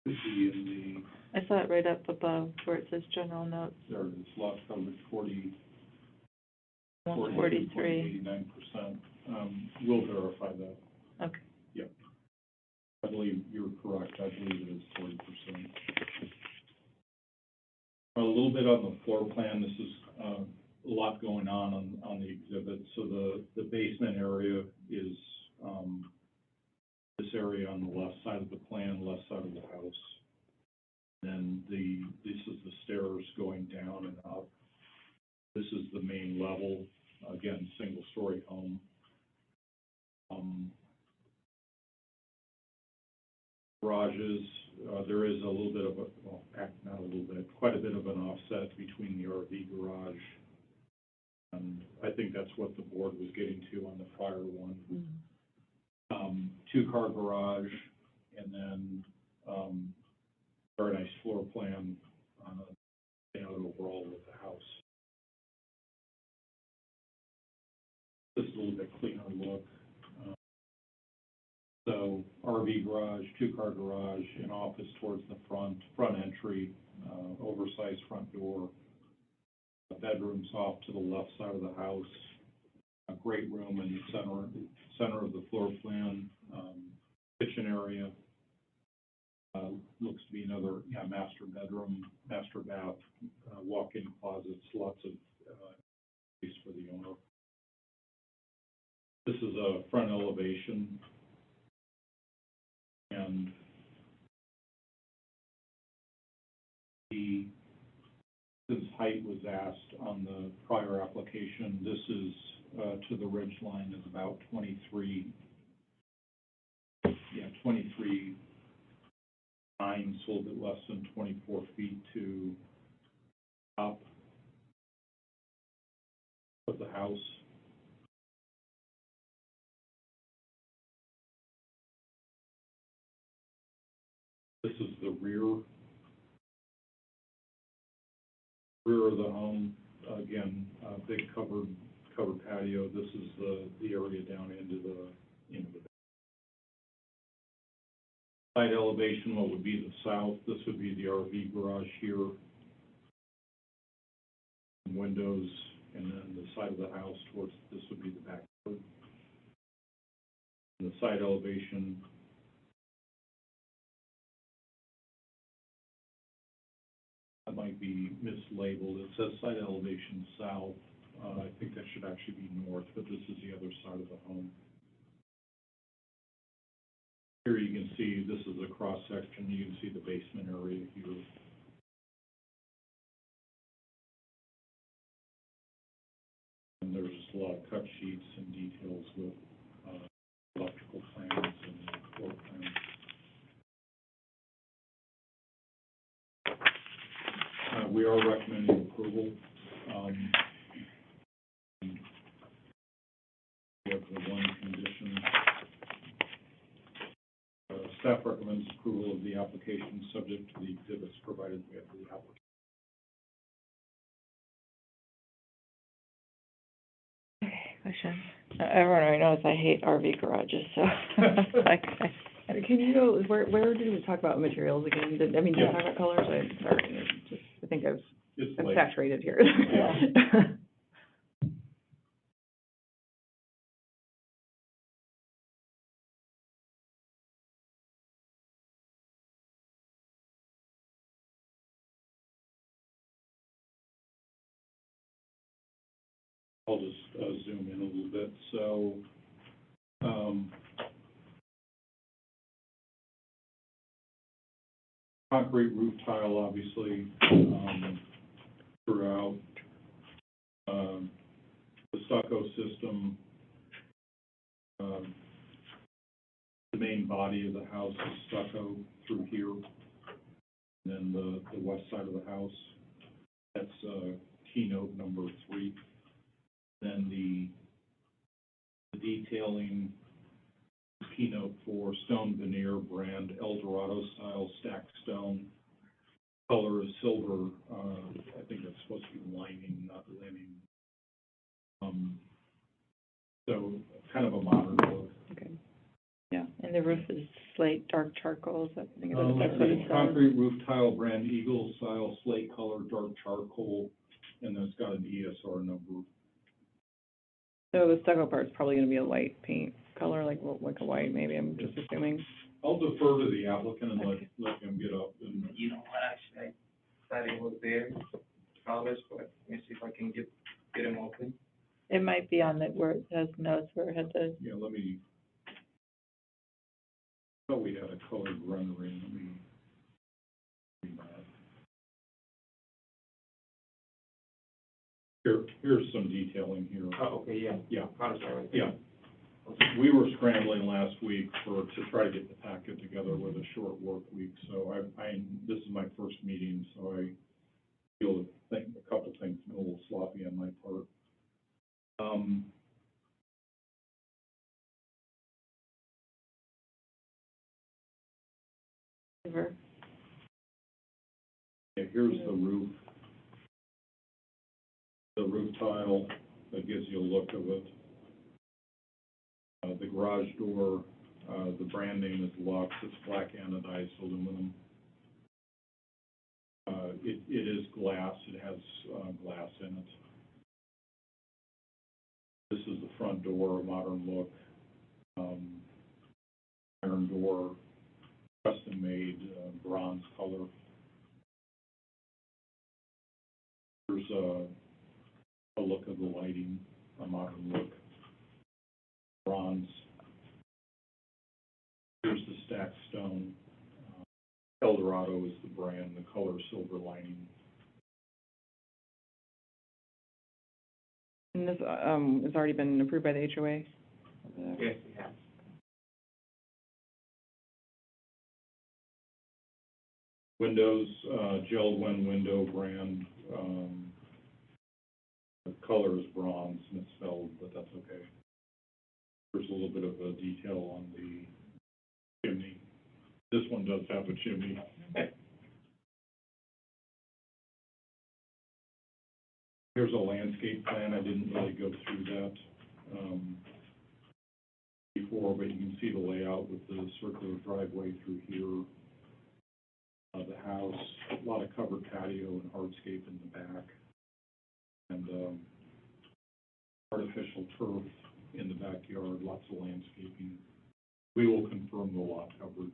Should be in I saw it right up above where it says general notes, there it is, lot coverage almost 43. 89%. We'll verify that. Okay. Yeah. I believe you're correct. I believe it is 40%. A little bit on the floor plan. This is a lot going on the exhibit. So the basement area is this area on the left side of the plan, left side of the house. Then this is the stairs going down and up. This is the main level. Again, single-story home. Garages, there is a little bit of not a little bit, quite a bit of an offset between the RV garage. And I think that's what the board was getting to on the prior one. Mm-hmm. Two-car garage, and then very nice floor plan layout overall with the house. This is a little bit cleaner look. So RV garage, two-car garage, an office towards the front entry, oversized front door, bedrooms off to the left side of the house, a great room in the center of the floor plan, kitchen area. Looks to be another master bedroom, master bath, walk-in closets, lots of space for the owner. This is a front elevation, and since height was asked on the prior application, this is to the ridge line is about 23 9, so a little bit less than 24 feet to top of the house. This is the rear of the home. Again, big covered patio. This is the area down into the side elevation. What would be the south? This would be the RV garage here. Windows, and then the side of the house towards this would be the back door. And the side elevation. That might be mislabeled. It says side elevation south. I think that should actually be north, but this is the other side of the home. Here you can see this is a cross section. You can see the basement area here. And there's just a lot of cut sheets and details with electrical plans and floor plans. We are recommending approval. We have the one condition. Staff recommends approval of the application subject to the exhibits provided by the applicant. Question. Everyone already knows I hate RV garages, so, like, Can you go, where did we talk about materials again? Did you Yeah. talk about colors? I think It's I'm like, saturated here. Yeah. I'll just zoom in a little bit. So, concrete roof tile, obviously, throughout. The stucco system, the main body of the house is stucco through here. And then the west side of the house, that's keynote number 3. Then the detailing, keynote 4, stone veneer brand, El Dorado style stacked stone. Color is silver, I think that's supposed to be lining, not lining. So kind of a modern look. Okay. Yeah. and the roof is slate, dark charcoal, so I think Let's that's what it see, says. concrete roof tile brand Eagle style slate color, dark charcoal, and then it's got an ESR number. So the stucco part's probably gonna be a light paint color, like a white, maybe, I'm just assuming. I'll defer to the applicant and let him get up and. You know what, actually, I thought it was there, colors, but let me see if I can get them open. It might be on the, where it says notes, where it had the, Yeah, let me. I thought we had a colored rendering, let me. read that. Here's some detailing here. Oh, okay, yeah. Yeah. Colors are right there. Yeah. We were scrambling last week to try to get the packet together with a short work week, so this is my first meeting, so I feel, a couple things a little sloppy on my part. river. Yeah, here's the roof. The roof tile, that gives you a look of it. The garage door, the brand name is Lux, it's black anodized aluminum. It is glass, it has, glass in it. This is the front door, a modern look. Iron door, custom made, bronze color. There's a look of the lighting, a modern look. Bronze. Here's the stacked stone. El Dorado is the brand, the color silver lining. And this, has already been approved by the HOA? Yes, we have. Windows, Geldwin window brand, the color is bronze, misspelled, but that's okay. There's a little bit of a detail on the chimney. This one does have a chimney. Here's a landscape plan. I didn't really go through that before, but you can see the layout with the circular driveway through here. The house, a lot of covered patio and hardscape in the back, and artificial turf in the backyard, lots of landscaping. We will confirm the lot coverage.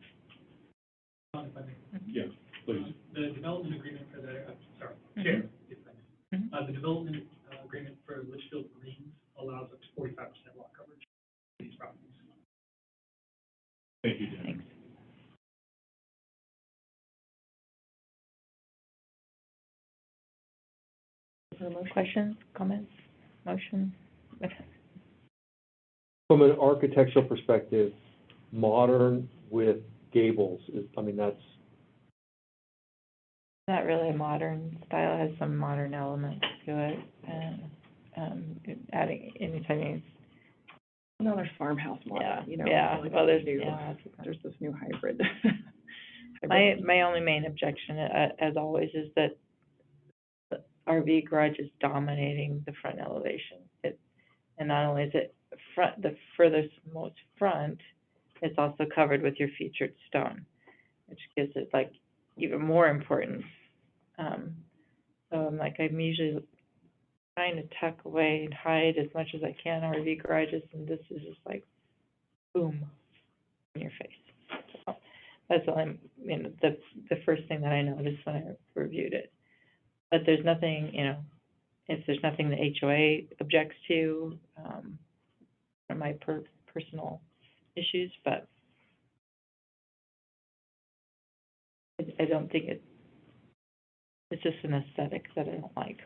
If I may. Yeah, please. The development agreement for the, Chair, if I may. The development agreement for Litchfield Greens allows up to 45% lot coverage for these properties. Thank you, Dan. Thanks. Questions, comments, motion? From an architectural perspective, modern with gables is, that's, Not really a modern style, it has some modern elements to it, and adding anytime Another farmhouse you, model, yeah, you know? yeah, like well, there's, new- yeah. There's this new hybrid. My only main objection, as always, is that the RV garage is dominating the front elevation. And not only is it front, the furthest most front, it's also covered with your featured stone, which gives it like even more importance. So I'm like, I'm usually trying to tuck away and hide as much as I can RV garages, and this is just like, boom, in your face. So that's all the first thing that I noticed when I reviewed it. But there's nothing, if there's nothing the HOA objects to, my personal issues, but I don't think it's just an aesthetic that I don't like.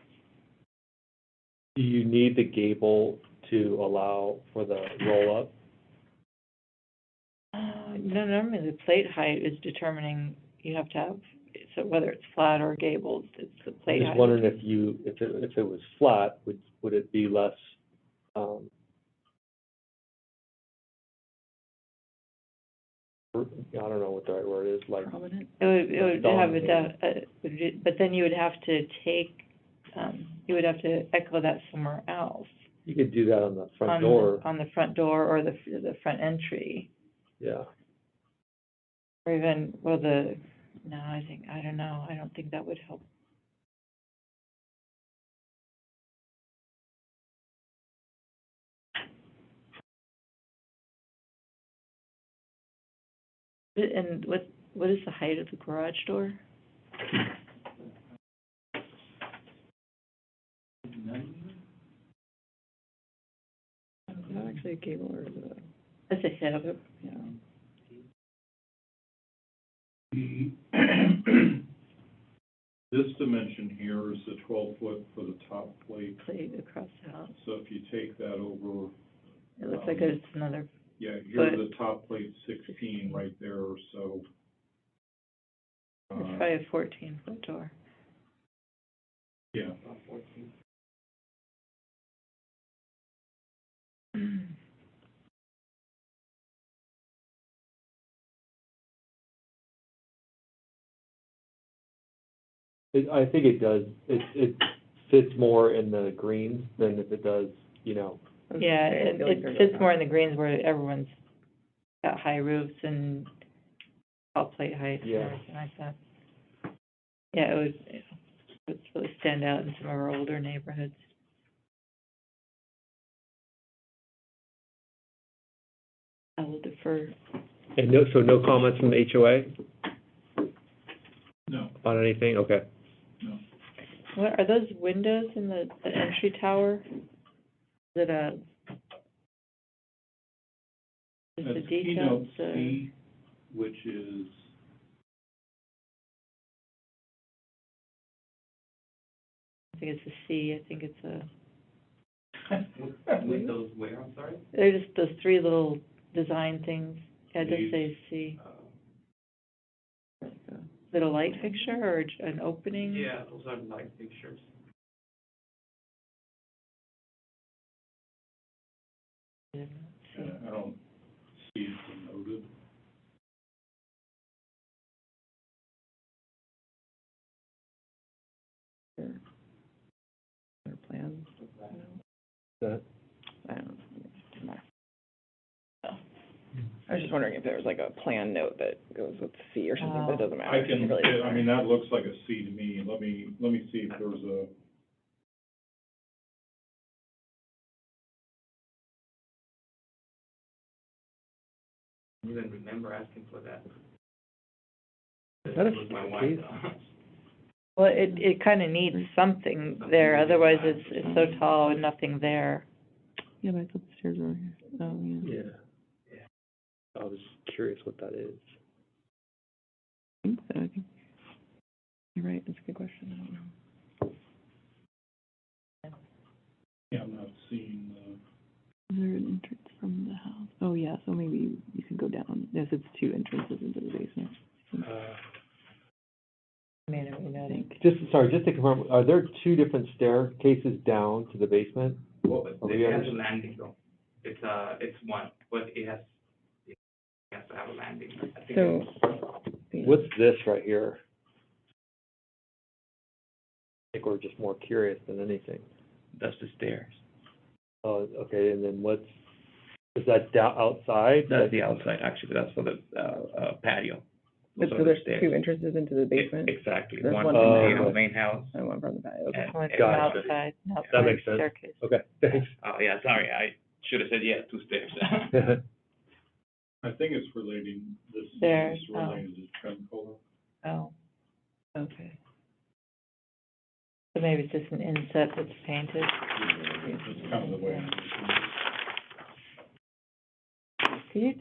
Do you need the gable to allow for the roll-up? No, normally the plate height is determining, you have to have, so whether it's flat or gabled, it's the plate height. Just wondering if it was flat, would it be less, I don't know what the right word is, like. Prominent? It would have but then you would have to take, you would have to echo that somewhere else. You could do that on the front door. On the front door or the front entry. Yeah. Or even, I don't know, I don't think that would help. And what is the height of the garage door? Is that actually a gable or is it a? That's a hip. Yeah. This dimension here is the 12-foot for the top plate. Plate across the house. So if you take that over, It looks like it's another, yeah, here's foot. the top plate 16 right there, so. it's probably a 14-foot door. Yeah. I think it does, it fits more in the greens than if it does, Yeah, it fits more in the greens where everyone's got high roofs and tall plate heights and Yeah. everything like that. Yeah, it would really stand out in some of our older neighborhoods. I will defer. And so no comments from the HOA No, on anything? Okay. no. What, are those windows in the entry tower? Is it just a That's detail? keynote C, which is, I think it's a C, I think it's a, With those where, I'm sorry? they're just those three little design things. Yeah, just say C. Is it a light fixture or an opening? Yeah, those are light fixtures. I didn't see. I don't see it denoted. Their plans. That- I don't know. I was just wondering if there was like a plan note that goes with C or something, but it doesn't matter. I can, It really doesn't I mean, matter. that looks like a C to me. Let me see if there's a. I even remember asking for that. Is that a Was my wife. case? Well, it kind of needs something there, otherwise it's so tall and nothing there. Yeah, but I thought the stairs were over here. Oh, yeah. Yeah. I was curious what that is. I think so. I think you're right. That's a good question. I don't know. Yeah, I'm not seeing the. Is there an entrance from the house? Oh, yeah, so maybe you can go down, yes, it's two entrances into the basement. I think. Just to confirm, are there two different staircases down to the basement? Well, Are we it has a understand- landing though. It's one, but it has to have a landing. I think So, What's this right here? I think we're just more curious than anything. That's the stairs. Oh, okay, and then is that outside? That's the outside, actually, that's for the, patio. Those So are the there's stairs. two entrances into the basement? Exactly, There's one one from from the, the you know, house. main house. And one from the patio, okay. And- Went and- from Gotcha. outside, an That outside makes sense. staircase. Okay, thanks. Oh, yeah, sorry, I should have said, yeah, 2 stairs. I think it's relating, this There, is related to trim color. Oh, okay. So maybe it's just an inset that's painted. It's kind of the way. Could you,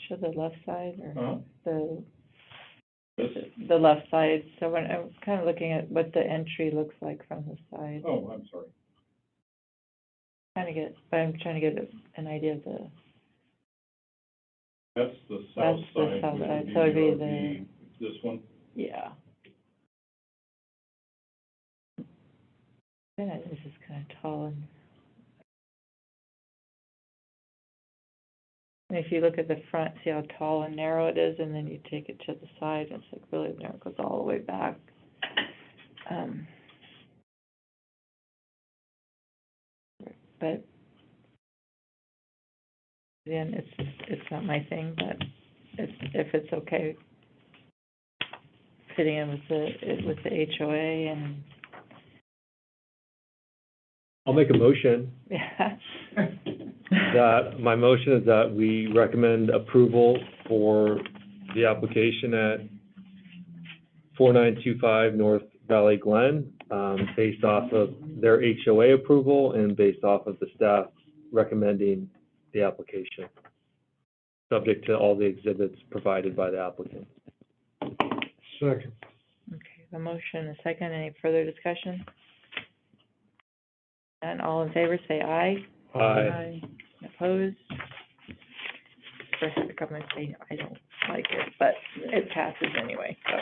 show the left side Huh? or This? the left side? So when, I'm kind of looking at what the entry looks like from the side. Oh, I'm sorry. I'm trying to get an idea of the, That's the south That's the side. south which side, would so it'd be RV. This one? yeah. Yeah, this is kind of tall and. And if you look at the front, see how tall and narrow it is, and then you take it to the side, and it's like really narrow, it goes all the way back. But again, it's not my thing, but if it's okay fitting in with the HOA and, I'll make a motion yeah. my motion is that we recommend approval for the application at 4925 North Valley Glen, based off of their HOA approval and based off of the staff recommending the application, subject to all the exhibits provided by the applicant. Second. Okay, the motion, a second, any further discussion? And all in favor, say aye. Aye. Opposed? First to come and say, I don't like it, but it passes anyway, so.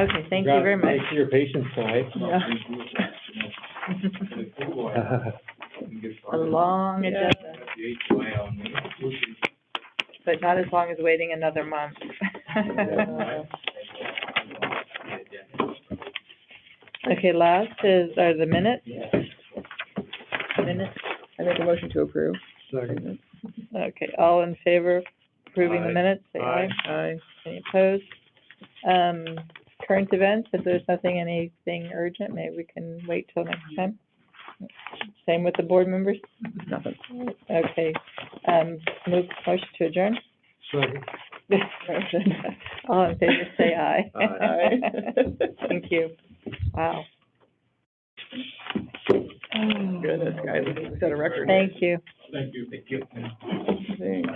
Okay, thank you very much. Thanks for your patience tonight. A long agenda, but not as long as waiting another month. Okay, last are the minutes. Minutes, I make a motion to approve. Second. okay, all in favor of approving the Aye. minutes, say aye. Aye. Any opposed? Current events, if there's anything urgent, maybe we can wait till next time. Same with the board members? Nothing. Okay, motion to adjourn? Second. All in favor, say aye. Aye. Thank you. Wow. Goodness, guys, we set a record. Thank you. Thank you. Thanks.